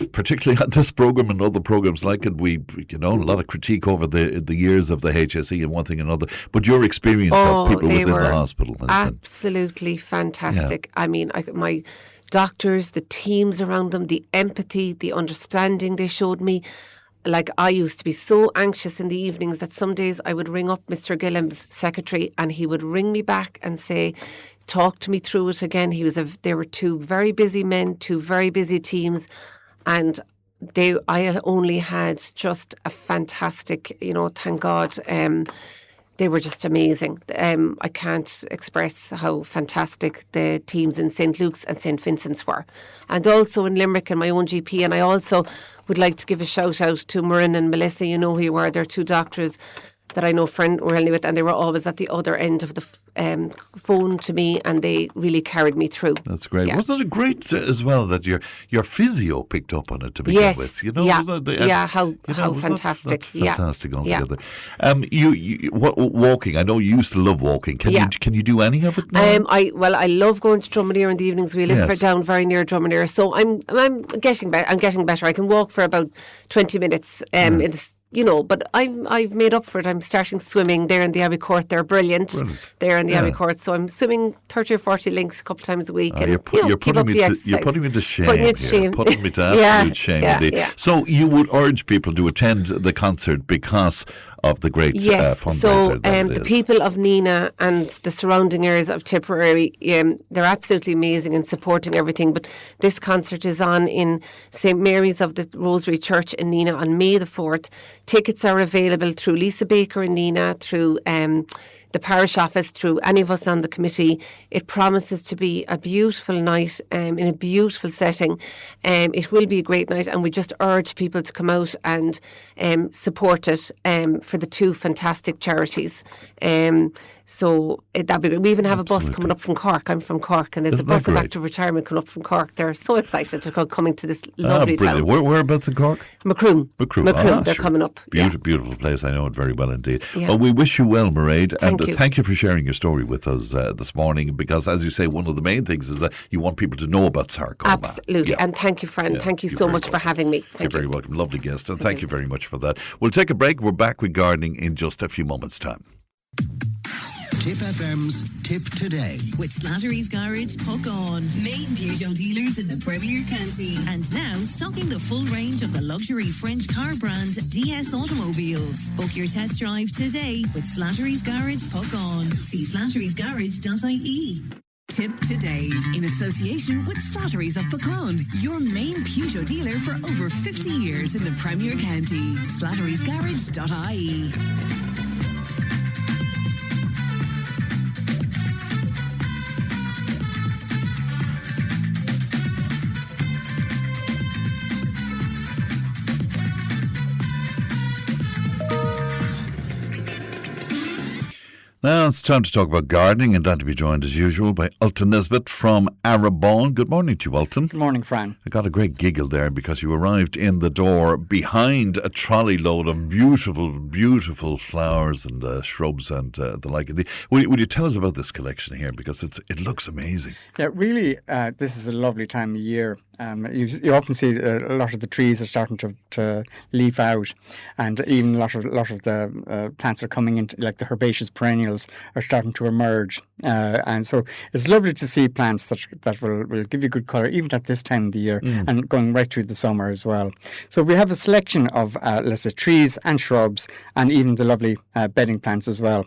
S2: particularly on this programme and other programmes like it, we, a lot of critique over the years of the HSE and one thing and another. But your experience of people within the hospital.
S10: Absolutely fantastic. I mean, my doctors, the teams around them, the empathy, the understanding they showed me. Like, I used to be so anxious in the evenings that some days I would ring up Mr. Gillam's secretary, and he would ring me back and say, talk to me through it again. There were 2 very busy men, 2 very busy teams, and I only had just a fantastic, thank God, they were just amazing. I can't express how fantastic the teams in St. Luke's and St. Vincent's were. And also in Limerick and my own GP. And I also would like to give a shout out to Marin and Melissa, you know who you are. They're two doctors that I know friendly with, and they were always at the other end of the phone to me, and they really carried me through.
S2: That's great.
S10: Yeah.
S2: Wasn't it great as well that your physio picked up on it to begin with? You know,
S10: how fantastic.
S2: Fantastic altogether. Walking. I know you used to love walking. Can you do any of it now?
S10: I love going to Drummondere in the evenings. We live down very near Drummondere, so I'm getting better. I can walk for about 20 minutes. But I've made up for it. I'm starting swimming there in the Abbey Court. They're brilliant. There in the Abbey Court. So I'm swimming 30 or 40 links a couple of times a week.
S2: You're putting me to shame. Putting me to absolute shame indeed. Yeah. So you would urge people to attend the concert because of the great fundraiser.
S10: So the people of Nina and the surrounding areas of Tipperary, they're absolutely amazing in supporting everything. But this concert is on in St. Mary's of the Rosary Church in Nina on May the 4th. Tickets are available through Lisa Baker in Nina, through the parish office, through any of us on the committee. It promises to be a beautiful night in a beautiful setting. It will be a great night, and we just urge people to come out and support it for the two fantastic charities. So that'd be great. We even have a bus coming up from Cork. I'm from Cork, and there's a bus of active retirement coming up from Cork. They're so excited to go coming to this lovely town.
S2: Whereabouts in Cork?
S10: Macroom. They're coming up.
S2: Beautiful place. I know it very well indeed. Yeah. Well, we wish you well, Mairead, and thank you for sharing your story with us this morning, because, as you say, one of the main things is that you want people to know about sarcoma.
S10: Absolutely. And thank you, friend. Thank you so much for having me.
S2: You're very welcome. Lovely guest, and thank you very much for that. We'll take a break. We're back with gardening in just a few moments' time.
S4: Tipp FM's Tip Today.
S1: With Slattery's Garage, Puck On. Main Peugeot dealers in the Premier County. And now stocking the full range of the luxury French car brand DS Automobiles. Book your test drive today with Slattery's Garage, Puck On. See slatterysgarage.ie. Tip Today, in association with Slattery's of Puckon, your main Peugeot dealer for over 50 years in the Premier County. slatterysgarage.ie.
S2: Now it's time to talk about gardening, and that to be joined as usual by Ultan Nesbitt from Arabon. Good morning to you, Ultan.
S11: Good morning, Fran.
S2: I got a great giggle there because you arrived in the door behind a trolley load of beautiful flowers and shrubs and the like. Would you tell us about this collection here, because it looks amazing?
S11: Yeah, really, this is a lovely time of year. You often see a lot of the trees are starting to leaf out, and even a lot of the plants are coming into, like the herbaceous perennials are starting to emerge, and so it's lovely to see plants that will give you good colour even at this time of the year and going right through the summer as well. So we have a selection of let's say trees and shrubs, and even the lovely bedding plants as well.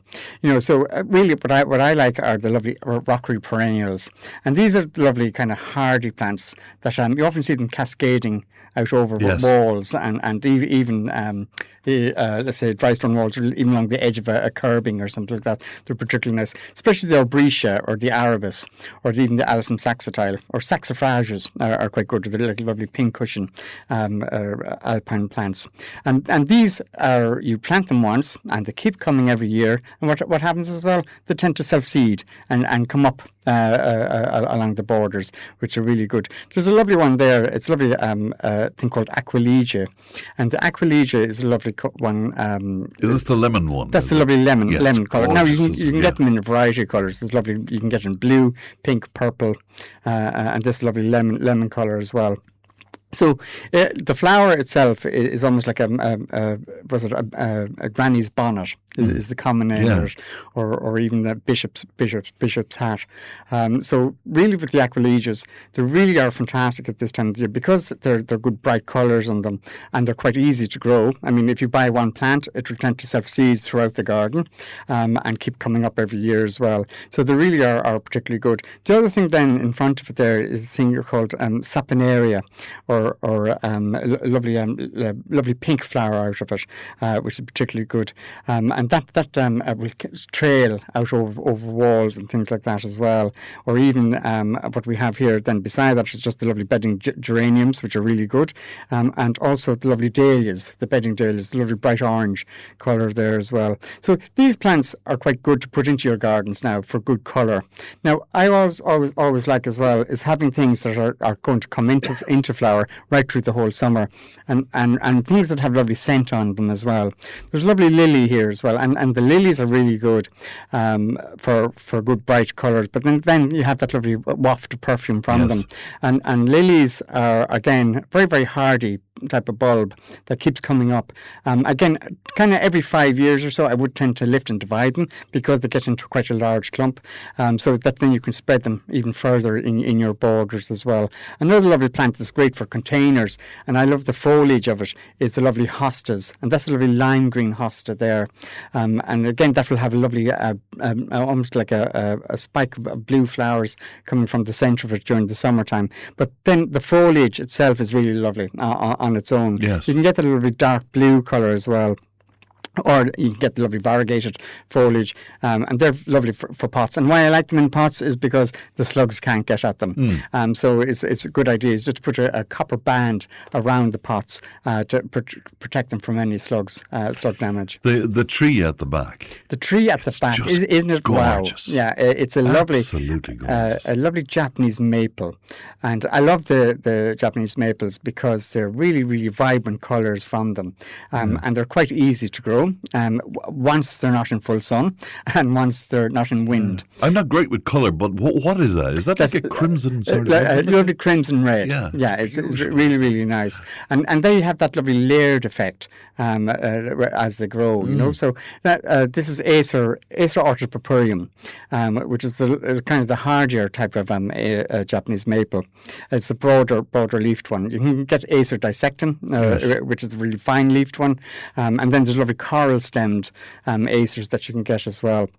S11: So really what I like are the lovely rockery perennials, and these are the lovely kind of hardy plants that you often see them cascading out over walls and even let's say dry stone walls, or even along the edge of a curbing or something like that. They're particularly nice, especially the Arbrecia or the Arabis, or even the Alyssum saxatile or saxifrages are quite good. They're like lovely pink cushion alpine plants, and these are, you plant them once and they keep coming every year, and what happens as well, they tend to self-seed and come up along the borders, which are really good. There's a lovely one there. It's a lovely thing called Aquilegia, and the Aquilegia is a lovely one.
S2: Is this the lemon one?
S11: That's the lovely lemon colour. Now you can get them in a variety of colours. It's lovely. You can get it in blue, pink, purple, and this lovely lemon colour as well. So the flower itself is almost like a granny's bonnet is the common name, or even the bishop's hat. So really, with the Aquilegias, they really are fantastic at this time of the year because they're good bright colours on them, and they're quite easy to grow. I mean, if you buy one plant, it will tend to self-seed throughout the garden and keep coming up every year as well. So they really are particularly good. The other thing then in front of it there is a thing called saponaria, or or lovely pink flower out of it, which is particularly good. And that will trail out over walls and things like that as well. Or even what we have here then beside that is just the lovely bedding geraniums, which are really good. And also the lovely dahlias, the bedding dahlias, the lovely bright orange colour there as well. So these plants are quite good to put into your gardens now for good colour. Now, I always like as well is having things that are going to come into flower right through the whole summer, and things that have lovely scent on them as well. There's a lovely lily here as well, and the lilies are really good for good bright colours, but then you have that lovely waft of perfume from them. And lilies are, again, very, very hardy type of bulb that keeps coming up. Again, kind of every 5 years or so, I would tend to lift and divide them because they get into quite a large clump, so that then you can spread them even further in your borders as well. Another lovely plant that's great for containers, and I love the foliage of it, is the lovely hostas, and that's a lovely lime green hosta there. And again, that will have a lovely, almost like a spike of blue flowers coming from the centre of it during the summertime. But then the foliage itself is really lovely on its own.
S2: Yes.
S11: You can get the lovely dark blue colour as well. Or you can get the lovely variegated foliage, and they're lovely for pots. And why I like them in pots is because the slugs can't get at them. So it's a good idea is just to put a copper band around the pots to protect them from any slug damage.
S2: The tree at the back.
S11: The tree at the back, isn't it?
S2: Gorgeous.
S11: Wow. Yeah, it's a lovely,
S2: absolutely gorgeous.
S11: A lovely Japanese maple, and I love the Japanese maples because they're really, really vibrant colours from them, and they're quite easy to grow. Once they're not in full sun and once they're not in wind.
S2: I'm not great with colour, but what is that? Is that like a crimson sort of?
S11: Lovely crimson red. Yeah, it's really, really nice. And they have that lovely layered effect as they grow, you know. So this is Acer orthopurpureum, which is the kind of the hardier type of Japanese maple. It's the broader leafed one. You can get Acer dissectum, which is the really fine leafed one, and then there's lovely coral-stemmed acers that you can get as well.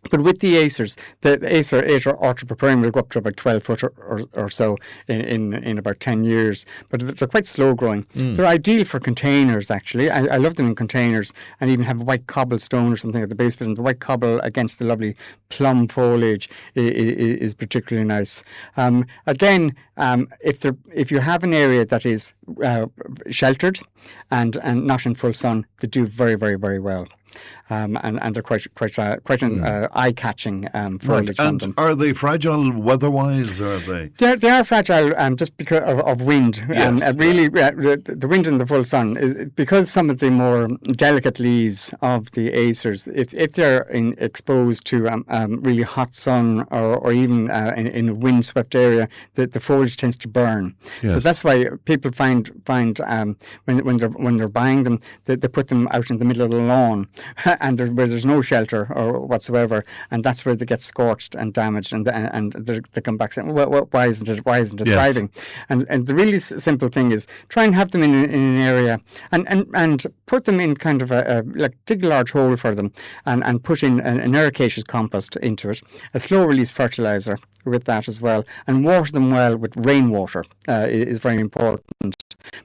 S11: But with the acers, the Acer orthopurpureum will go up to about 12 foot or so in about 10 years. But they're quite slow growing. They're ideal for containers, actually. I love them in containers, and even have a white cobblestone or something at the base of it. And the white cobble against the lovely plum foliage is particularly nice. Again, if you have an area that is sheltered and not in full sun, they do very, very, very well. And they're quite an eye-catching foliage from them.
S2: Are they fragile weather-wise? Or are they?
S11: They are fragile just because of wind. Really, the wind in the full sun, because some of the more delicate leaves of the acers, if they're exposed to really hot sun or even in a wind-swept area, the foliage tends to burn. Yes. So that's why people find when they're buying them, they put them out in the middle of the lawn. And where there's no shelter or whatsoever, and that's where they get scorched and damaged, and they come back saying, well, why isn't it thriving? And the really simple thing is try and have them in an area and put them in kind of dig a large hole for them and put in an ericaceous compost into it, a slow release fertilizer with that as well, and water them well with rainwater is very important.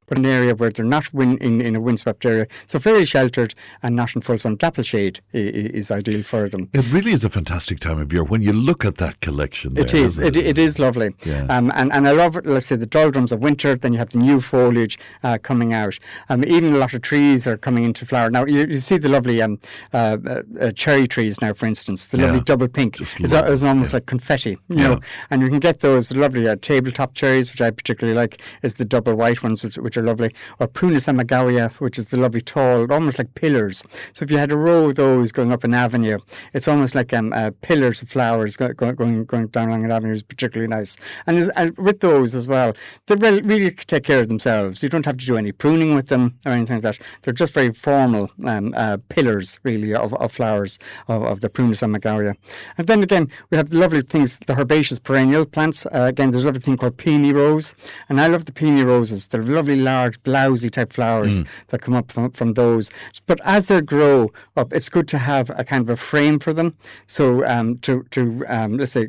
S11: But an area where they're not in a windswept area, so very sheltered and not in full sun. Dapple shade is ideal for them.
S2: It really is a fantastic time of year when you look at that collection.
S11: It is lovely. Yeah. And I love, let's say, the doldrums of winter. Then you have the new foliage coming out. Even a lot of trees are coming into flower. Now, you see the lovely cherry trees now, for instance. The lovely double pink. It's almost like confetti, you know. And you can get those lovely tabletop cherries, which I particularly like, is the double white ones, which are lovely. Or Prunus amagaria, which is the lovely tall, almost like pillars. So if you had a row of those going up an avenue, it's almost like pillars of flowers going down along an avenue is particularly nice. And with those as well, they really take care of themselves. You don't have to do any pruning with them or anything like that. They're just very formal pillars, really, of flowers of the Prunus amagaria. And then again, we have the lovely things, the herbaceous perennial plants. Again, there's a lovely thing called peony rose, and I love the peony roses. They're lovely lovely large blousy type flowers that come up from those. But as they grow up, it's good to have a kind of a frame for them. So let's say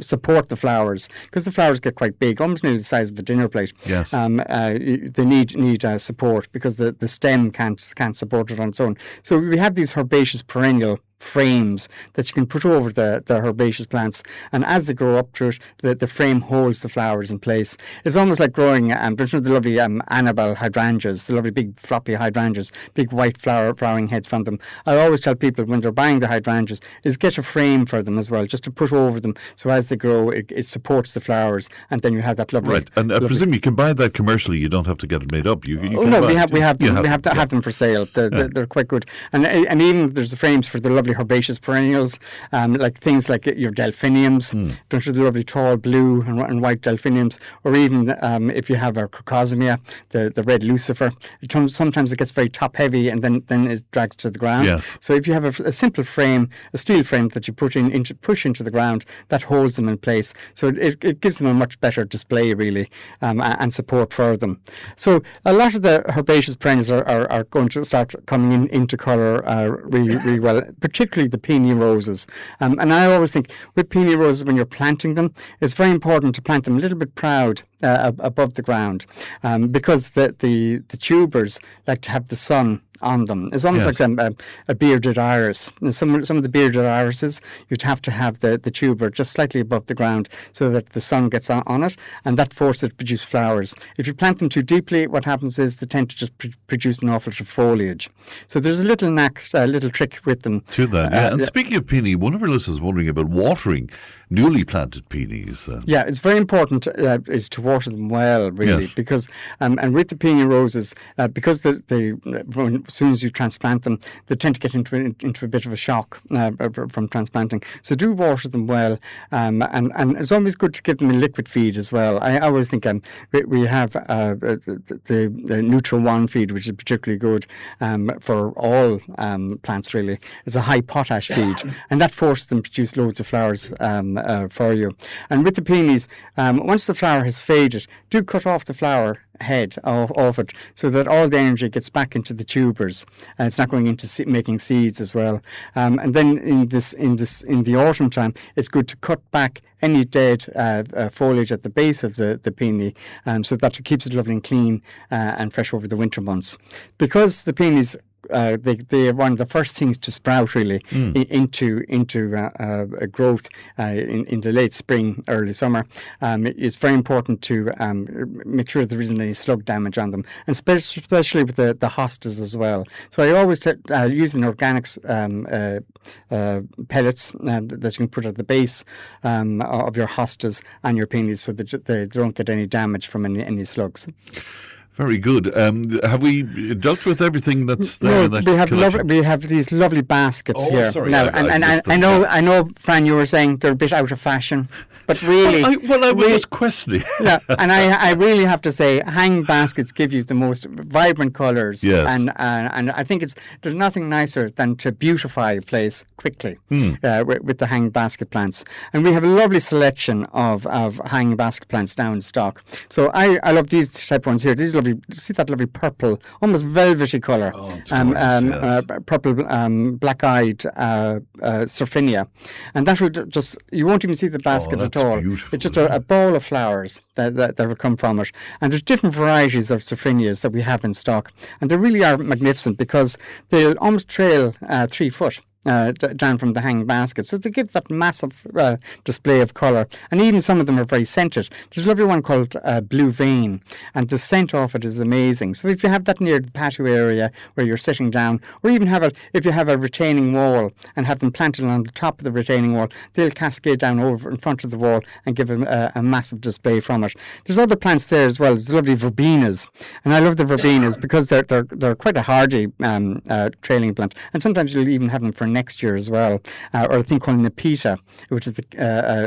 S11: support the flowers, because the flowers get quite big, almost nearly the size of a dinner plate.
S2: Yes.
S11: They need support because the stem can't support it on its own. So we have these herbaceous perennial frames that you can put over the herbaceous plants, and as they grow up through it, the frame holds the flowers in place. It's almost like growing there's the lovely Annabelle hydrangeas, the lovely big floppy hydrangeas, big white flowering heads from them. I always tell people when they're buying the hydrangeas is get a frame for them as well, just to put over them, so as they grow it supports the flowers, and then you have that lovely.
S2: Right, and I presume you can buy that commercially. You don't have to get it made up. We have them for sale.
S11: They're quite good, and even there's the frames for the lovely herbaceous perennials, like things like your delphiniums, don't you, the lovely tall blue and white delphiniums, or even if you have a crocosmia, the red lucifer. Sometimes it gets very top heavy and then it drags to the ground.
S2: Yes.
S11: So if you have a simple frame, a steel frame that you push into the ground, that holds them in place. So it gives them a much better display really, and support for them. So a lot of the herbaceous perennials are going to start coming into colour really well, particularly the peony roses. And I always think with peony roses, when you're planting them, it's very important to plant them a little bit proud above the ground, because the tubers like to have the sun on them. It's almost like a bearded iris. And some of the bearded irises, you'd have to have the tuber just slightly above the ground so that the sun gets on it, and that forces it to produce flowers. If you plant them too deeply, what happens is they tend to just produce an awful lot of foliage. So there's a little trick with them.
S2: To that, yeah. And speaking of peony, one of our listeners is wondering about watering newly planted peonies.
S11: Yeah, it's very important is to water them well, really, because and with the peony roses, because as soon as you transplant them, they tend to get into a bit of a shock from transplanting. So do water them well, and it's always good to give them a liquid feed as well. I always think we have the Neutral One feed, which is particularly good for all plants. Really, it's a high potash feed, and that forces them to produce loads of flowers for you. And with the peonies, once the flower has faded, do cut off the flower head off it, so that all the energy gets back into the tubers, and it's not going into making seeds as well. And then in the autumn time, it's good to cut back any dead foliage at the base of the peony, so that it keeps it lovely and clean and fresh over the winter months. Because the peonies, they are one of the first things to sprout really into a growth in the late spring, early summer. It's very important to make sure there isn't any slug damage on them, and especially with the hostas as well. So I always use an organics pellets that you can put at the base of your hostas and your peonies, so that they don't get any damage from any slugs.
S2: Very good. Have we dealt with everything that's there?
S11: No, we have these lovely baskets here.
S2: Sorry,
S11: now, I know, Fran, you were saying they're a bit out of fashion, but really,
S2: I was just questioning.
S11: Yeah, and I really have to say, hang baskets give you the most vibrant colours.
S2: Yes.
S11: And I think there's nothing nicer than to beautify a place quickly with the hang basket plants. And we have a lovely selection of hanging basket plants now in stock. So I love these type ones here. These lovely, see that lovely purple, almost velvety colour, purple black-eyed Surfinia, and that will just, you won't even see the basket at all.
S2: Beautiful.
S11: It's just a ball of flowers that will come from it. And there's different varieties of Surfinias that we have in stock, and they really are magnificent because they'll almost trail 3 foot. Down from the hanging basket, so they give that massive display of colour, and even some of them are very scented. There's a lovely one called Blue Vein, and the scent of it is amazing. So if you have that near the patio area where you're sitting down, or even if you have a retaining wall and have them planted on the top of the retaining wall, they'll cascade down over in front of the wall and give a massive display from it. There's other plants there as well. There's lovely verbenas, and I love the verbenas because they're quite a hardy trailing plant, and sometimes you'll even have them for next year as well, or a thing called Nepeta, which is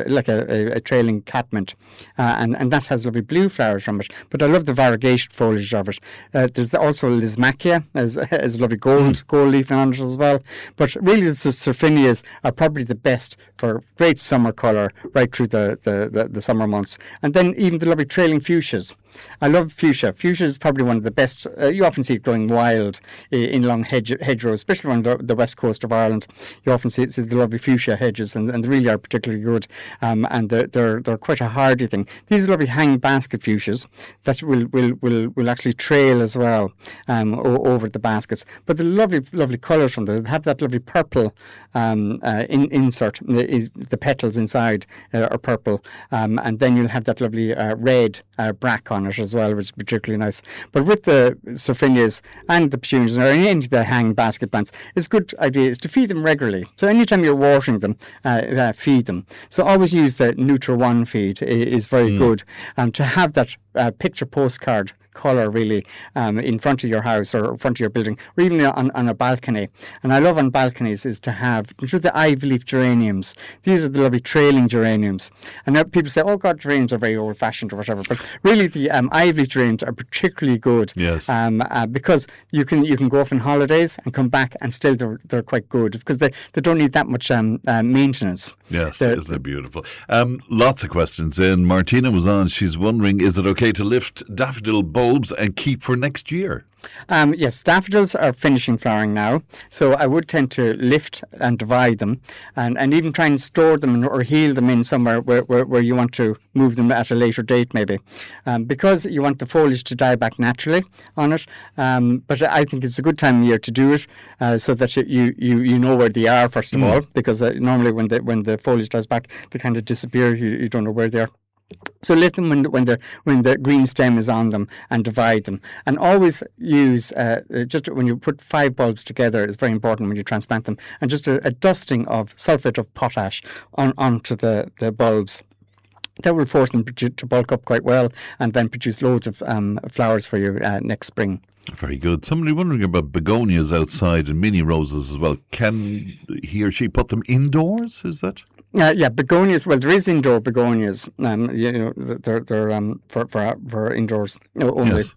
S11: like a trailing catmint, and that has lovely blue flowers from it. But I love the variegated foliage of it. There's also Lismachia, as a lovely gold leaf on it as well. But really, the Surfinias are probably the best for great summer colour right through the summer months. And then even the lovely trailing fuchsias. I love fuchsia. Fuchsia is probably one of the best. You often see it growing wild in long hedgerows, especially on the west coast of Ireland. You often see the lovely fuchsia hedges, and they really are particularly good. And they're quite a hardy thing. These are lovely hang basket fuchsias that will actually trail as well over the baskets. But the lovely colours from them. They have that lovely purple insert. The petals inside are purple, and then you'll have that lovely red brack on it as well, which is particularly nice. But with the Sophronias and the petunias or any of the hang basket plants, it's a good idea is to feed them regularly. So anytime you're watering them, feed them. So always use the Nutra One feed is very good. To have that picture postcard colour really in front of your house or in front of your building, or even on a balcony. And I love on balconies is to have the ivy leaf geraniums. These are the lovely trailing geraniums. And now people say, oh God, geraniums are very old fashioned or whatever, but really the ivy leaf geraniums are particularly good.
S2: Yes.
S11: Because you can go off on holidays and come back and still they're quite good because they don't need that much maintenance.
S2: Yes, isn't it beautiful? Lots of questions in. Martina was on. She's wondering, is it okay to lift daffodil bulbs and keep for next year?
S11: Yes, daffodils are finishing flowering now, so I would tend to lift and divide them and even try and store them or heal them in somewhere where you want to move them at a later date maybe, because you want the foliage to die back naturally on it. But I think it's a good time of year to do it so that you know where they are first of all, because normally when the foliage dies back they kind of disappear. You don't know where they are. So lift them when the green stem is on them and divide them. And always use, just when you put 5 bulbs together, it's very important when you transplant them, and just a dusting of sulphate of potash onto the bulbs. That will force them to bulk up quite well and then produce loads of flowers for you next spring.
S2: Very good. Somebody wondering about begonias outside and mini roses as well. Can he or she put them indoors? Is that?
S11: Yeah, begonias. Well, there is indoor begonias. They're for indoors only.
S2: Yes.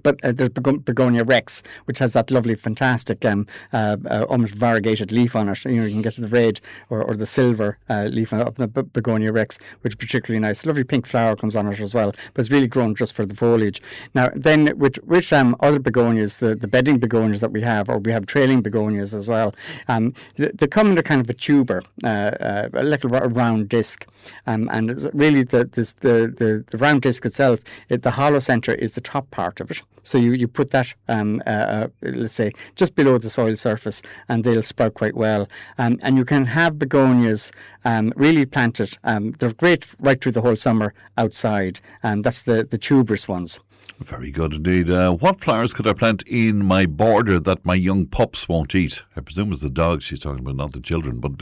S11: But there's Begonia rex, which has that lovely, fantastic, almost variegated leaf on it. You can get the red or the silver leaf of the Begonia rex, which is particularly nice. A lovely pink flower comes on it as well, but it's really grown just for the foliage. Now, then with other begonias, the bedding begonias that we have, or we have trailing begonias as well, they come in a kind of a tuber, a little round disc, and it's really the round disc itself, the hollow centre is the top part of it. So you put that, let's say, just below the soil surface, and they'll sprout quite well. And you can have begonias really planted. They're great right through the whole summer outside, and that's the tuberous ones.
S2: Very good indeed. What flowers could I plant in my border that my young pups won't eat? I presume it's the dogs she's talking about, not the children, but...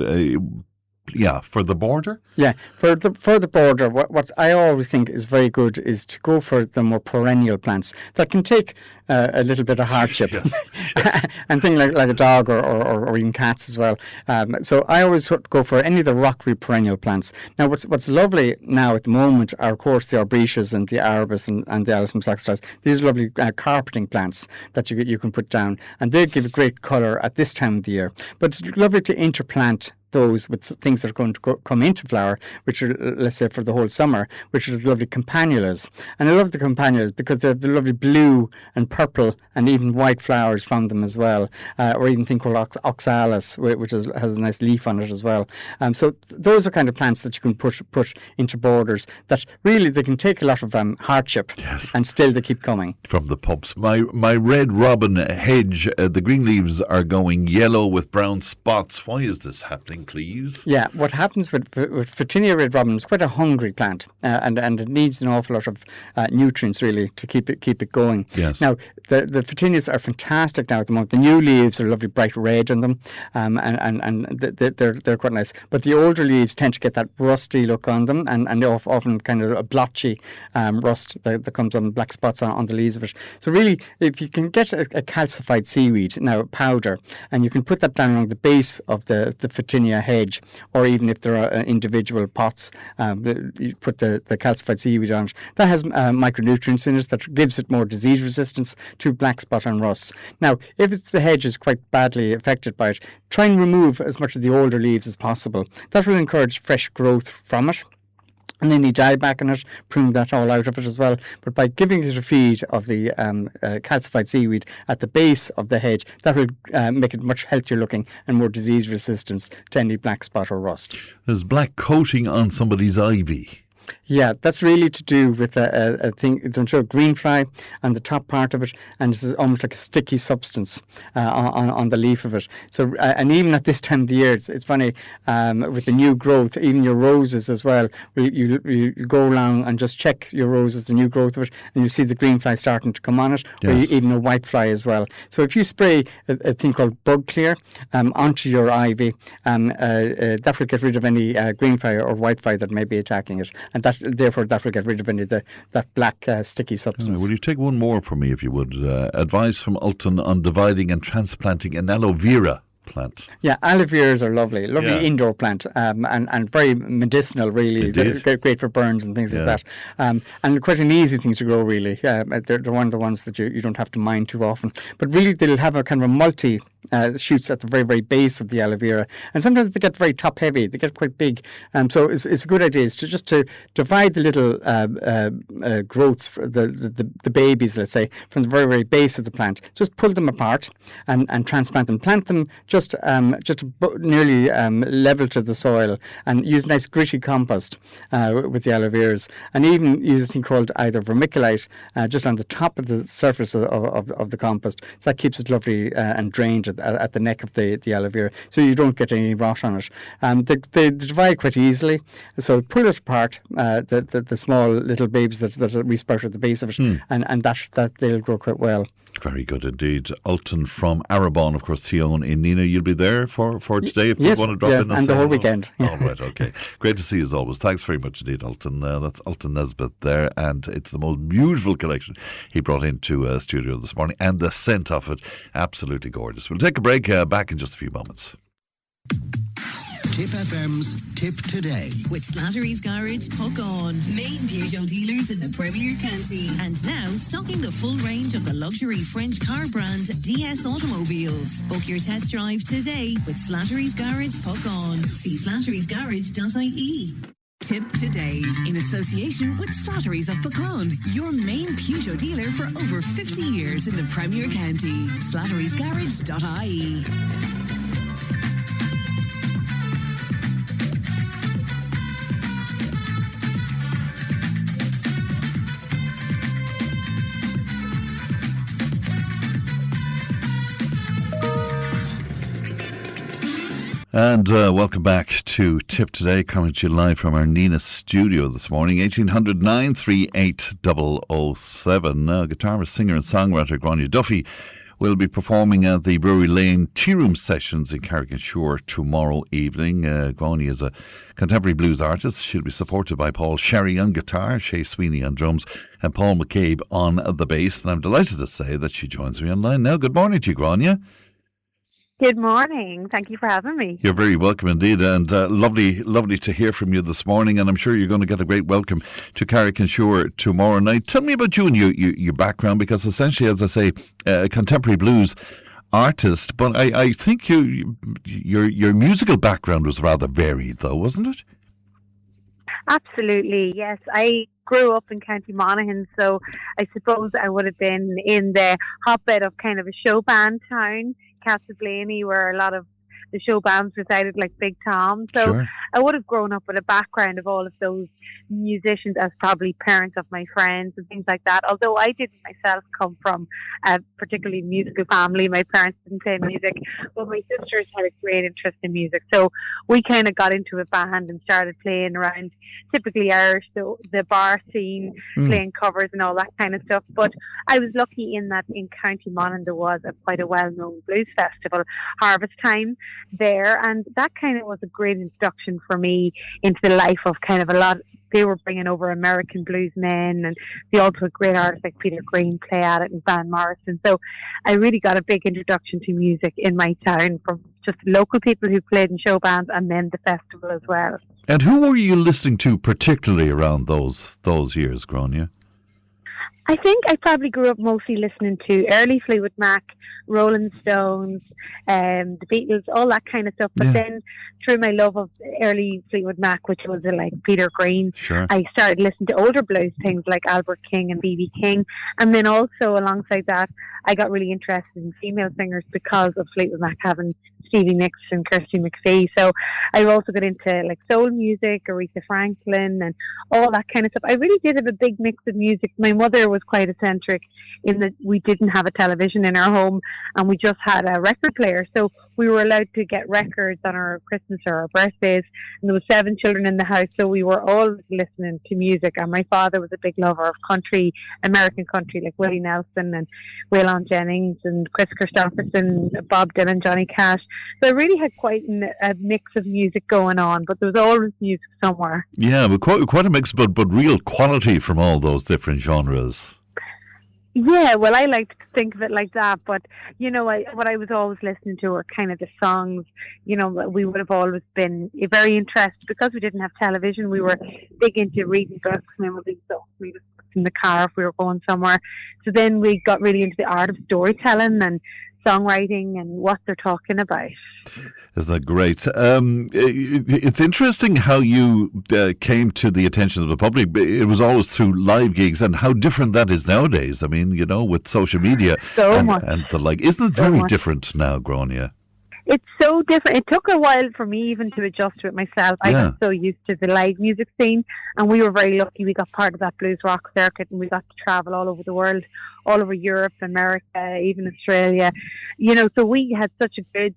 S2: yeah, for the border?
S11: Yeah, for the border, what I always think is very good is to go for the more perennial plants that can take a little bit of hardship. Yes. And things like a dog or even cats as well. So I always go for any of the rockery perennial plants. Now, what's lovely now at the moment are, of course, the arborescias and the arabis and the Alisum saxatilis. These are lovely carpeting plants that you can put down, and they give a great colour at this time of the year. But it's lovely to interplant those with things that are going to come into flower, which are, let's say, for the whole summer, which are the lovely campanulas. And I love the campanulas because they have the lovely blue and purple and even white flowers from them as well, or even think called oxalis, which has a nice leaf on it as well. So those are kind of plants that you can put into borders that really they can take a lot of hardship, yes, and still they keep coming.
S2: From the pups. My red robin hedge, the green leaves are going yellow with brown spots. Why is this happening, please?
S11: Yeah, what happens with Photinia red robin is quite a hungry plant, and it needs an awful lot of nutrients really to keep it going.
S2: Yes.
S11: Now the Photinias are fantastic now at the moment. The new leaves are lovely bright red on them, and they're quite nice. But the older leaves tend to get that rusty look on them, and often kind of a blotchy rust that comes on, black spots on the leaves of it. So really, if you can get a calcified seaweed, now powder, and you can put that down along the base of the Photinia hedge, or even if there are individual pots, you put the calcified seaweed on it. That has micronutrients in it that gives it more disease resistance to black spot and rust. Now, if the hedge is quite badly affected by it, try and remove as much of the older leaves as possible. That will encourage fresh growth from it. and any dieback in it, prune that all out of it as well. But by giving it a feed of the calcified seaweed at the base of the hedge, that will make it much healthier looking and more disease resistant to any black spot or rust.
S2: There's black coating on somebody's ivy.
S11: Yeah, that's really to do with a thing, don't show green fly on the top part of it, and it's almost like a sticky substance on the leaf of it. So, and even at this time of the year, it's funny, with the new growth, even your roses as well, you go along and just check your roses, the new growth of it, and you see the green fly starting to come on it,
S2: yes.
S11: or even a white fly as well. So if you spray a thing called bug clear onto your ivy, that will get rid of any green fly or white fly that may be attacking it. And therefore that will get rid of any of that black sticky substance.
S2: Will you take one more for me, if you would? Advice from Ultan on dividing and transplanting an aloe vera plant.
S11: Yeah, aloe veras are lovely indoor plant, and very medicinal, really. Great for burns and things like that. And quite an easy thing to grow, really. They're one of the ones that you don't have to mind too often. But really, they'll have a kind of a multi shoots at the very, very base of the aloe vera, and sometimes they get very top heavy. They get quite big, so it's a good idea is to divide the little growths, for the babies, let's say, from the very, very base of the plant. Just pull them apart and transplant them. Plant them just nearly level to the soil, and use nice gritty compost with the aloe veras, and even use a thing called either vermiculite just on the top of the surface of the compost. So that keeps it lovely and drained at the neck of the aloe vera, so you don't get any rot on it. They divide quite easily, so pull it apart, the small little babies that we sprout at the base of it, and that they'll grow quite well.
S2: Very good indeed. Ultan from Arabon, of course, Tion in Nina. You'll be there for today if you want to drop in.
S11: And the whole weekend.
S2: All right, okay. Great to see you as always. Thanks very much indeed, Ultan. That's Ultan Nesbitt there, and it's the most beautiful collection he brought into studio this morning, and the scent of it, absolutely gorgeous. We'll take a break, back in just a few moments.
S4: Tipp FM's Tip Today.
S1: With Slattery's Garage, Puck On. Main Peugeot dealers in the Premier County. And now stocking the full range of the luxury French car brand DS Automobiles. Book your test drive today with Slattery's Garage, Puck On. See slatterysgarage.ie. Tip Today, in association with Slattery's of Puckon, your main Peugeot dealer for over 50 years in the Premier County. slatterysgarage.ie.
S2: And welcome back to Tip Today, coming to you live from our Nina studio this morning. 1800 938 007. Guitarist, singer and songwriter Grania Duffy will be performing at the Brewery Lane Tea Room Sessions in Carrick-on-Shore tomorrow evening. Grania is a contemporary blues artist. She'll be supported by Paul Sherry on guitar, Shay Sweeney on drums, and Paul McCabe on the bass. And I'm delighted to say that she joins me online now. Good morning to you, Grania.
S12: Good morning. Thank you for having me.
S2: You're very welcome indeed, and lovely to hear from you this morning, and I'm sure you're going to get a great welcome to Carrick-on-Shore tomorrow night. Tell me about you and your background, because essentially, as I say, a contemporary blues artist, but I think your musical background was rather varied though, wasn't it?
S12: Absolutely, yes. I grew up in County Monaghan, so I suppose I would have been in the hotbed of kind of a show band town, Castleblaney, where a lot of the show bands resided, like Big Tom. So sure. I would have grown up with a background of all of those musicians as probably parents of my friends and things like that. Although I didn't myself come from a particularly musical family. My parents didn't play music, but my sisters had a great interest in music. So we kind of got into a band and started playing around, typically Irish, the bar scene, playing covers and all that kind of stuff. But I was lucky in that in County Monaghan there was quite a well-known blues festival, Harvest Time, there, and that kind of was a great introduction for me into the life of kind of a lot. They were bringing over American bluesmen, and they also had great artists like Peter Green play at it and Van Morrison. So I really got a big introduction to music in my town from just local people who played in show bands and then the festival as well.
S2: And who were you listening to particularly around those years, Grania?
S12: I think I probably grew up mostly listening to early Fleetwood Mac, Rolling Stones, the Beatles, all that kind of stuff. But then through my love of early Fleetwood Mac, which was like Peter Green, I started listening to older blues things like Albert King and B.B. King. And then also alongside that, I got really interested in female singers because of Fleetwood Mac having Stevie Nicks and Kirsty McPhee. So I also got into like soul music, Aretha Franklin, and all that kind of stuff. I really did have a big mix of music. My mother was quite eccentric in that we didn't have a television in our home and we just had a record player. So we were allowed to get records on our Christmas or our birthdays, and there was 7 children in the house, so we were all listening to music. And my father was a big lover of country, American country, like Willie Nelson and Waylon Jennings and Chris Christopherson, Bob Dylan, Johnny Cash. So I really had quite a mix of music going on, but there was always music somewhere.
S2: Yeah, but quite a mix, but real quality from all those different genres.
S12: Yeah, well, I like to think of it like that, but, you know, what I was always listening to were kind of the songs. You know, we would have always been very interested, because we didn't have television, we were big into reading books, memories, so read books in the car if we were going somewhere. So then we got really into the art of storytelling and songwriting and what they're talking about.
S2: Isn't that great? It's interesting how you came to the attention of the public. It was always through live gigs, and how different that is nowadays. I mean, you know, with social media and the like. Isn't it very different now, Gráinne?
S12: It's so different. It took a while for me even to adjust to it myself. I got so used to the live music scene, and we were very lucky. We got part of that blues rock circuit, and we got to travel all over the world, all over Europe, America, even Australia. You know, so we had such a good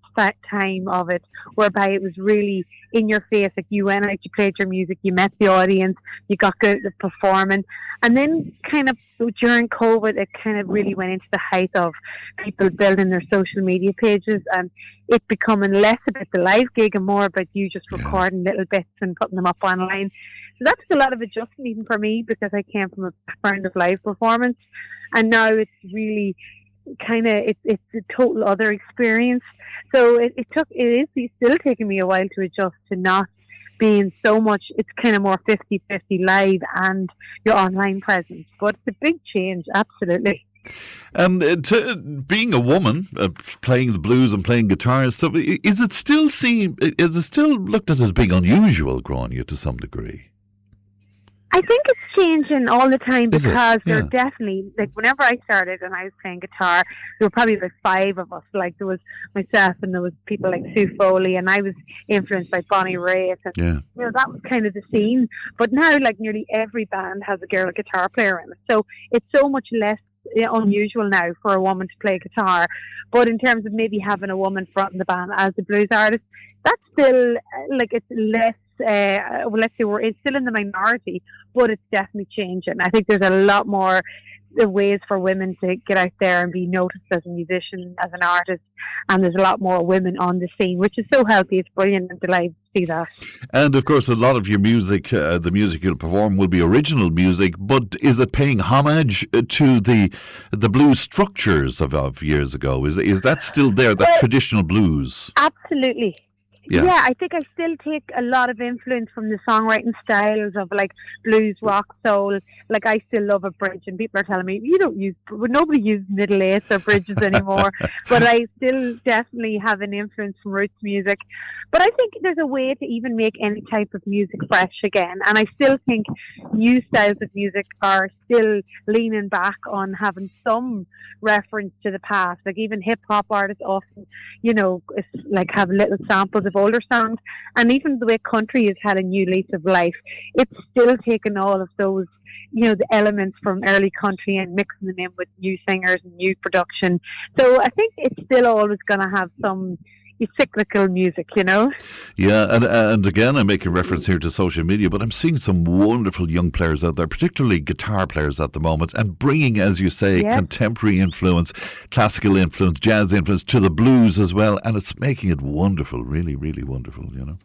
S12: time of it, whereby it was really in your face. Like, you went out, you played your music, you met the audience, you got good at performing. And then kind of during COVID, it kind of really went into the height of people building their social media pages, and it becoming less about the live gig and more about you just recording little bits and putting them up online. So that's a lot of adjustment even for me, because I came from a background of live performance, and now it's really kind of it's a total other experience. So it is still taking me a while to adjust to not being so much. It's kind of more 50-50 live and your online presence, but it's a big change, absolutely.
S2: To being a woman, playing the blues and playing guitar and stuff, is it still looked at as being unusual, Gráinne, to some degree?
S12: I think it's changing all the time, because there are definitely, like, whenever I started and I was playing guitar, there were probably about 5 of us. Like, there was myself and there was people like Sue Foley, and I was influenced by Bonnie Raitt, and you know, that was kind of the scene. But now, like, nearly every band has a girl guitar player in it, so it's so much less unusual now for a woman to play guitar. But in terms of maybe having a woman fronting the band as a blues artist, that's still like, it's less. Let's say it's still in the minority, but it's definitely changing. I think there's a lot more ways for women to get out there and be noticed as a musician, as an artist, and there's a lot more women on the scene, which is so healthy. It's brilliant, and delighted to see that. And of course, a lot of your music, the music you'll perform, will be original music, but is it paying homage to the blues structures of years ago? Is that still there, that traditional blues? Absolutely. Yeah, I think I still take a lot of influence from the songwriting styles of like blues, rock, soul. Like, I still love a bridge, and people are telling me nobody uses middle eighths or bridges anymore. But I still definitely have an influence from roots music. But I think there's a way to even make any type of music fresh again. And I still think new styles of music are still leaning back on having some reference to the past. Like, even hip hop artists often, you know, like have little samples of older songs. And even the way country has had a new lease of life, it's still taken all of those, you know, the elements from early country and mixing them in with new singers and new production. So I think it's still always going to have some cyclical music, you know. Yeah, and again, I'm making reference here to social media, but I'm seeing some wonderful young players out there, particularly guitar players at the moment, and bringing, as you say, contemporary influence, classical influence, jazz influence to the blues as well, and it's making it wonderful, really, really wonderful, you know.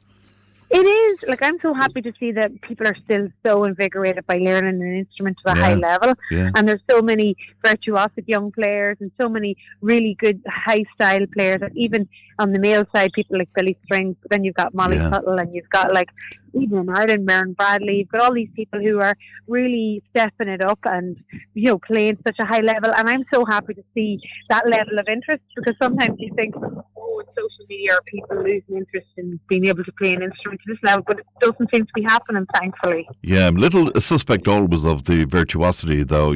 S12: It is. Like, I'm so happy to see that people are still so invigorated by learning an instrument to a high level. Yeah. And there's so many virtuosic young players and so many really good high-style players. And even on the male side, people like Billy Strings. But then you've got Molly Tuttle, and you've got, like, even in Ireland, Maren Bradley, you've got all these people who are really stepping it up and, playing such a high level. And I'm so happy to see that level of interest, because sometimes you think, with social media, are people losing interest in being able to play an instrument to this level? But it doesn't seem to be happening, thankfully.
S2: Yeah, I'm a little suspect always of the virtuosity, though.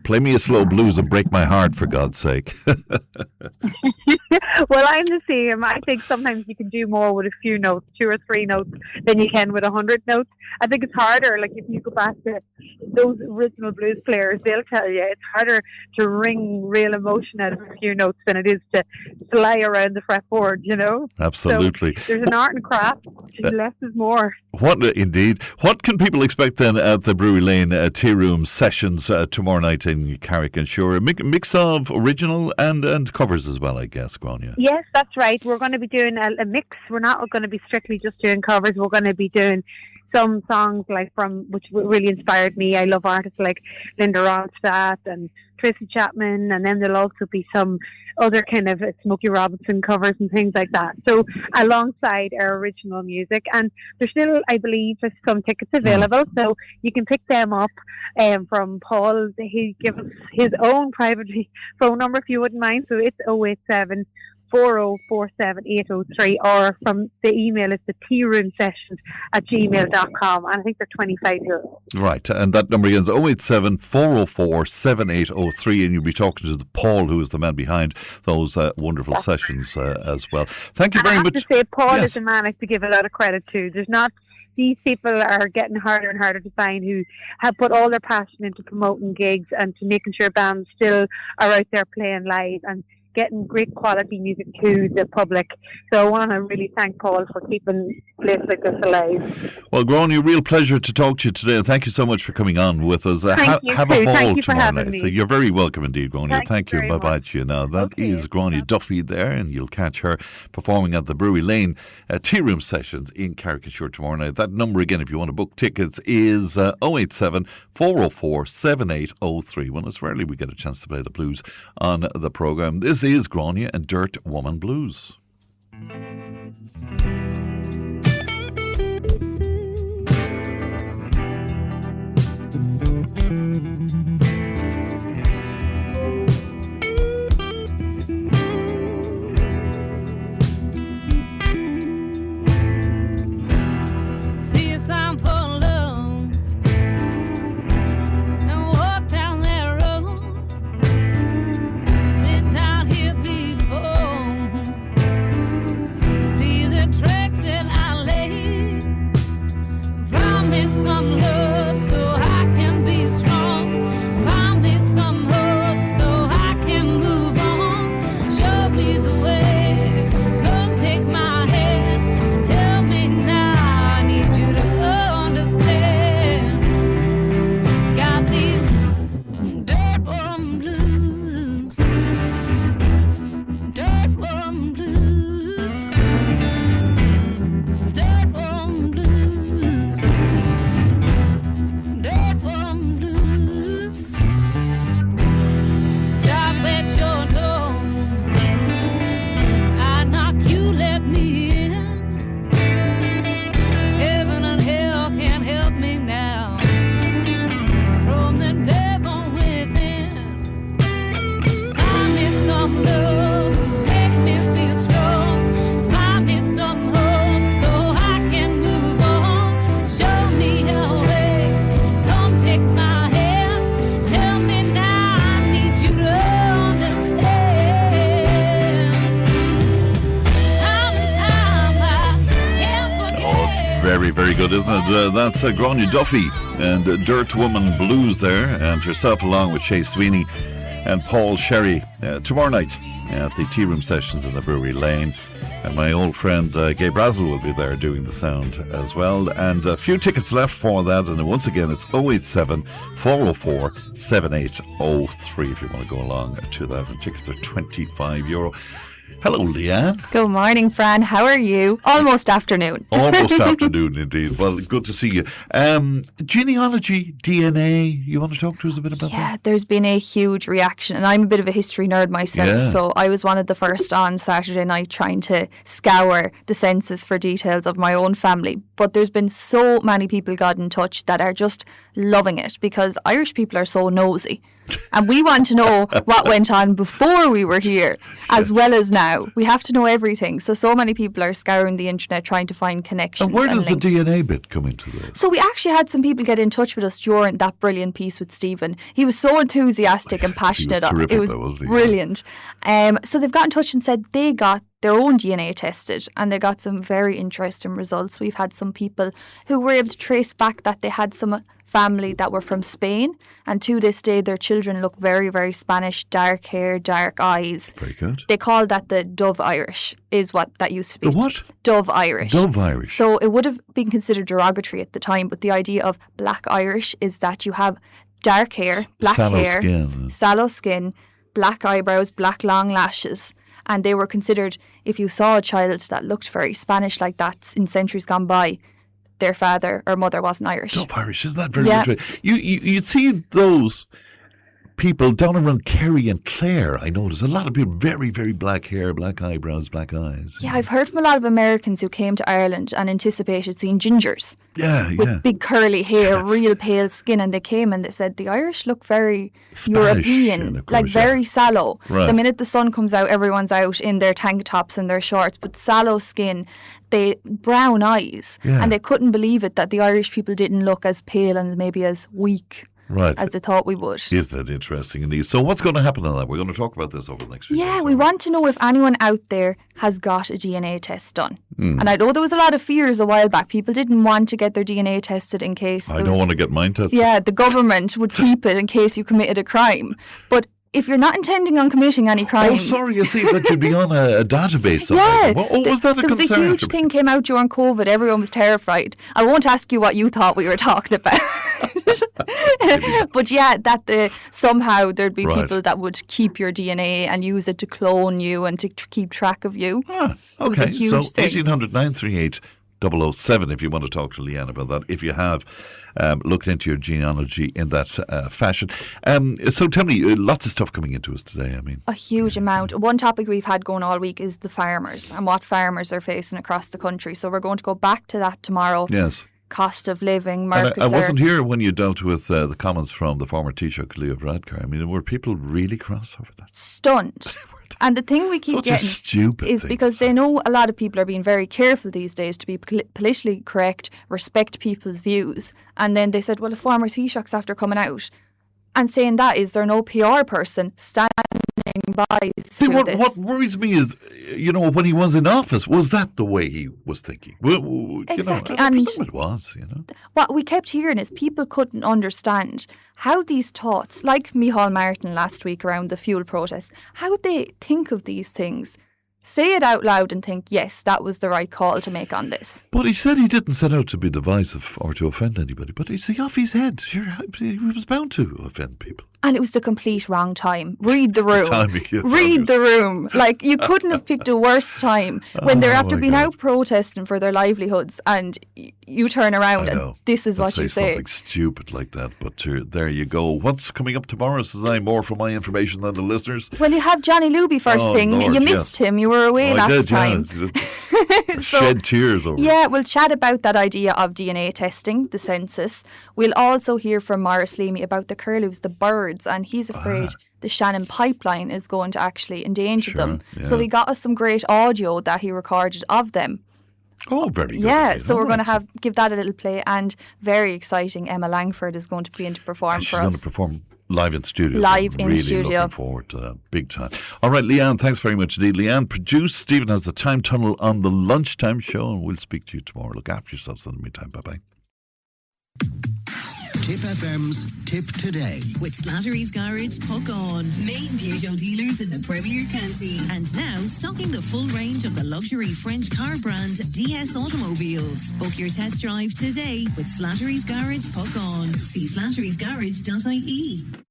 S2: Play me a slow blues and break my heart, for God's sake.
S12: Well, I'm the same. I think sometimes you can do more with a few notes, 2 or 3 notes, than you can with 100 notes. I think it's harder. Like, if you go back to those original blues players, they'll tell you it's harder to wring real emotion out of a few notes than it is to fly around the fretboard,
S2: Absolutely.
S12: So there's an art and craft. Less is more.
S2: Indeed. What can people expect then at the Brewery Lane Tea Room sessions tomorrow night in Carrick-on-Shore? A mix of original and covers as well, I guess, Grania.
S12: Yes, that's right. We're going to be doing a mix. We're not going to be strictly just doing covers. We're going to be doing some songs which really inspired me. I love artists like Linda Ronstadt and Tracy Chapman, and then there'll also be some other kind of Smokey Robinson covers and things like that. So alongside our original music, and there's still, I believe, there's some tickets available, so you can pick them up from Paul. He gives us his own private phone number if you wouldn't mind. So it's 087 4047 or from the email is the tearoomsessions@gmail.com, and I think they're €25.
S2: Right, and that number again is 087 404 7803, and you'll be talking to Paul, who is the man behind those wonderful sessions as well. Thank you very much.
S12: I have to say, Paul is a man I have to give a lot of credit to. These people are getting harder and harder to find, who have put all their passion into promoting gigs and to making sure bands still are out there playing live and getting great quality music to the public. So I want to really thank Paul for keeping a place like this alive.
S2: Well, Grania, real pleasure to talk to you today, and thank you so much for coming on with us.
S12: Thank you
S2: have
S12: too.
S2: a ball
S12: Thank you for
S2: tomorrow
S12: having
S2: night.
S12: me.
S2: You're very welcome indeed, Grania. Thank you.
S12: very
S2: Bye-bye to you. Now, that is Grania Duffy there, and you'll catch her performing at the Brewery Lane Tea Room Sessions in Carrick-on-Shore tomorrow night. That number again, if you want to book tickets, is 087 404 7803. Well, it's rarely we get a chance to play the blues on the programme. This is Grania and Dirt Woman Blues. Very good, isn't it? That's Grania Duffy and Dirt Woman Blues there, and herself along with Shay Sweeney and Paul Sherry tomorrow night at the Tea Room Sessions in the Brewery Lane. And my old friend Gay Brazel will be there doing the sound as well. And a few tickets left for that. And once again, it's 087 404 7803 if you want to go along to that. And tickets are €25. Hello, Leanne.
S13: Good morning, Fran. How are you? Almost afternoon.
S2: Almost afternoon, indeed. Well, good to see you. Genealogy, DNA, you want to talk to us a bit about that?
S13: Yeah, there's been a huge reaction, and I'm a bit of a history nerd myself, so I was one of the first on Saturday night trying to scour the census for details of my own family. But there's been so many people got in touch that are just loving it, because Irish people are so nosy. And we want to know what went on before we were here, as well as now. We have to know everything. So many people are scouring the internet trying to find connections.
S2: And where does
S13: links.
S2: the DNA bit come into this?
S13: So we actually had some people get in touch with us during that brilliant piece with Stephen. He was so enthusiastic and passionate.
S2: It
S13: was brilliant. So they've got in touch and said they got their own DNA tested, and they got some very interesting results. We've had some people who were able to trace back that they had some family that were from Spain, and to this day their children look very, very Spanish, dark hair, dark eyes.
S2: Very good.
S13: They call that the Dove Irish, is what that used to be.
S2: The what?
S13: Dove Irish.
S2: Dove Irish.
S13: So it would have been considered derogatory at the time, but the idea of black Irish is that you have dark hair, black hair, sallow skin, black eyebrows, black long lashes. And they were considered, if you saw a child that looked very Spanish like that in centuries gone by, their father or mother wasn't Irish.
S2: Dove Irish, isn't that very interesting? You'd see those people down around Kerry and Clare. I noticed a lot of people, very, very black hair, black eyebrows, black eyes.
S13: Yeah, I've heard from a lot of Americans who came to Ireland and anticipated seeing gingers. With big curly hair, real pale skin, and they came and they said the Irish look very
S2: Spanish,
S13: European, like very sallow.
S2: Right.
S13: The minute the sun comes out, everyone's out in their tank tops and their shorts, but sallow skin, they brown eyes, and they couldn't believe it that the Irish people didn't look as pale and maybe as weak.
S2: Right.
S13: As they thought we would.
S2: Is that interesting indeed? So what's going to happen on that? We're going to talk about this over the next few days.
S13: Yeah, we want to know if anyone out there has got a DNA test done. And I know there was a lot of fears a while back. People didn't want to get their DNA tested in case...
S2: I don't want to get mine tested.
S13: Yeah, the government would keep it in case you committed a crime. But if you're not intending on committing any crimes...
S2: Oh, sorry, you see, that should be on a database somewhere.
S13: Yeah.
S2: Was that a concern?
S13: There was a huge thing came out during COVID. Everyone was terrified. I won't ask you what you thought we were talking about. But yeah, that somehow there'd be people that would keep your DNA and use it to clone you and to keep track of you.
S2: Okay,
S13: it was a huge thing.
S2: 1800 938 007 if you want to talk to Leanne about that, if you have looked into your genealogy in that fashion. So tell me, lots of stuff coming into us today, I mean.
S13: A huge amount. One topic we've had going all week is the farmers and what farmers are facing across the country. So we're going to go back to that tomorrow.
S2: Yes.
S13: Cost of living,
S2: markets. I wasn't here when you dealt with the comments from the former Taoiseach, Leo Varadkar. I mean, were people really cross over that?
S13: Stunned. And the thing we keep getting is because they know a lot of people are being very careful these days to be politically correct, respect people's views. And then they said, well, the former Taoiseach's after coming out and saying that, is there no PR person standing by to this?
S2: What worries me is, when he was in office, was that the way he was thinking?
S13: Exactly.
S2: I presume it was,
S13: What we kept hearing is people couldn't understand how these thoughts, like Micheál Martin last week around the fuel protest, how they think of these things. Say it out loud and think, yes, that was the right call to make on this.
S2: But he said he didn't set out to be divisive or to offend anybody. But is he off his head? He was bound to offend people.
S13: And it was the complete wrong time. Read the room.
S2: Read
S13: the room. Like, you couldn't have picked a worse time when they're after being out protesting for their livelihoods, and you turn around and this is what you say.
S2: Something stupid like that, but there you go. What's coming up tomorrow, Suzanne? More for my information than the listeners.
S13: Well, you have Johnny Luby first thing.
S2: Lord,
S13: you missed him. You were away last time.
S2: Shed tears over it.
S13: Yeah, we'll chat about that idea of DNA testing, the census. We'll also hear from Maurice Leamy about the curlews, the birds, and he's afraid the Shannon pipeline is going to actually endanger them. Yeah. So he got us some great audio that he recorded of them.
S2: Oh, very good.
S13: Yeah, so we're going to give that a little play, and very exciting, Emma Langford is going to be in to perform for us.
S2: She's going to perform live in studio.
S13: Studio.
S2: Looking forward to that big time. All right, Leanne, thanks very much indeed. Leanne produced. Stephen has the Time Tunnel on the Lunchtime Show, and we'll speak to you tomorrow. Look after yourselves in the meantime. Bye-bye.
S4: Tipp FM's Tip Today.
S1: With Slattery's Garage, Puck On. Main Peugeot dealers in the Premier County. And now stocking the full range of the luxury French car brand DS Automobiles. Book your test drive today with Slattery's Garage, Puck On. See slatterysgarage.ie.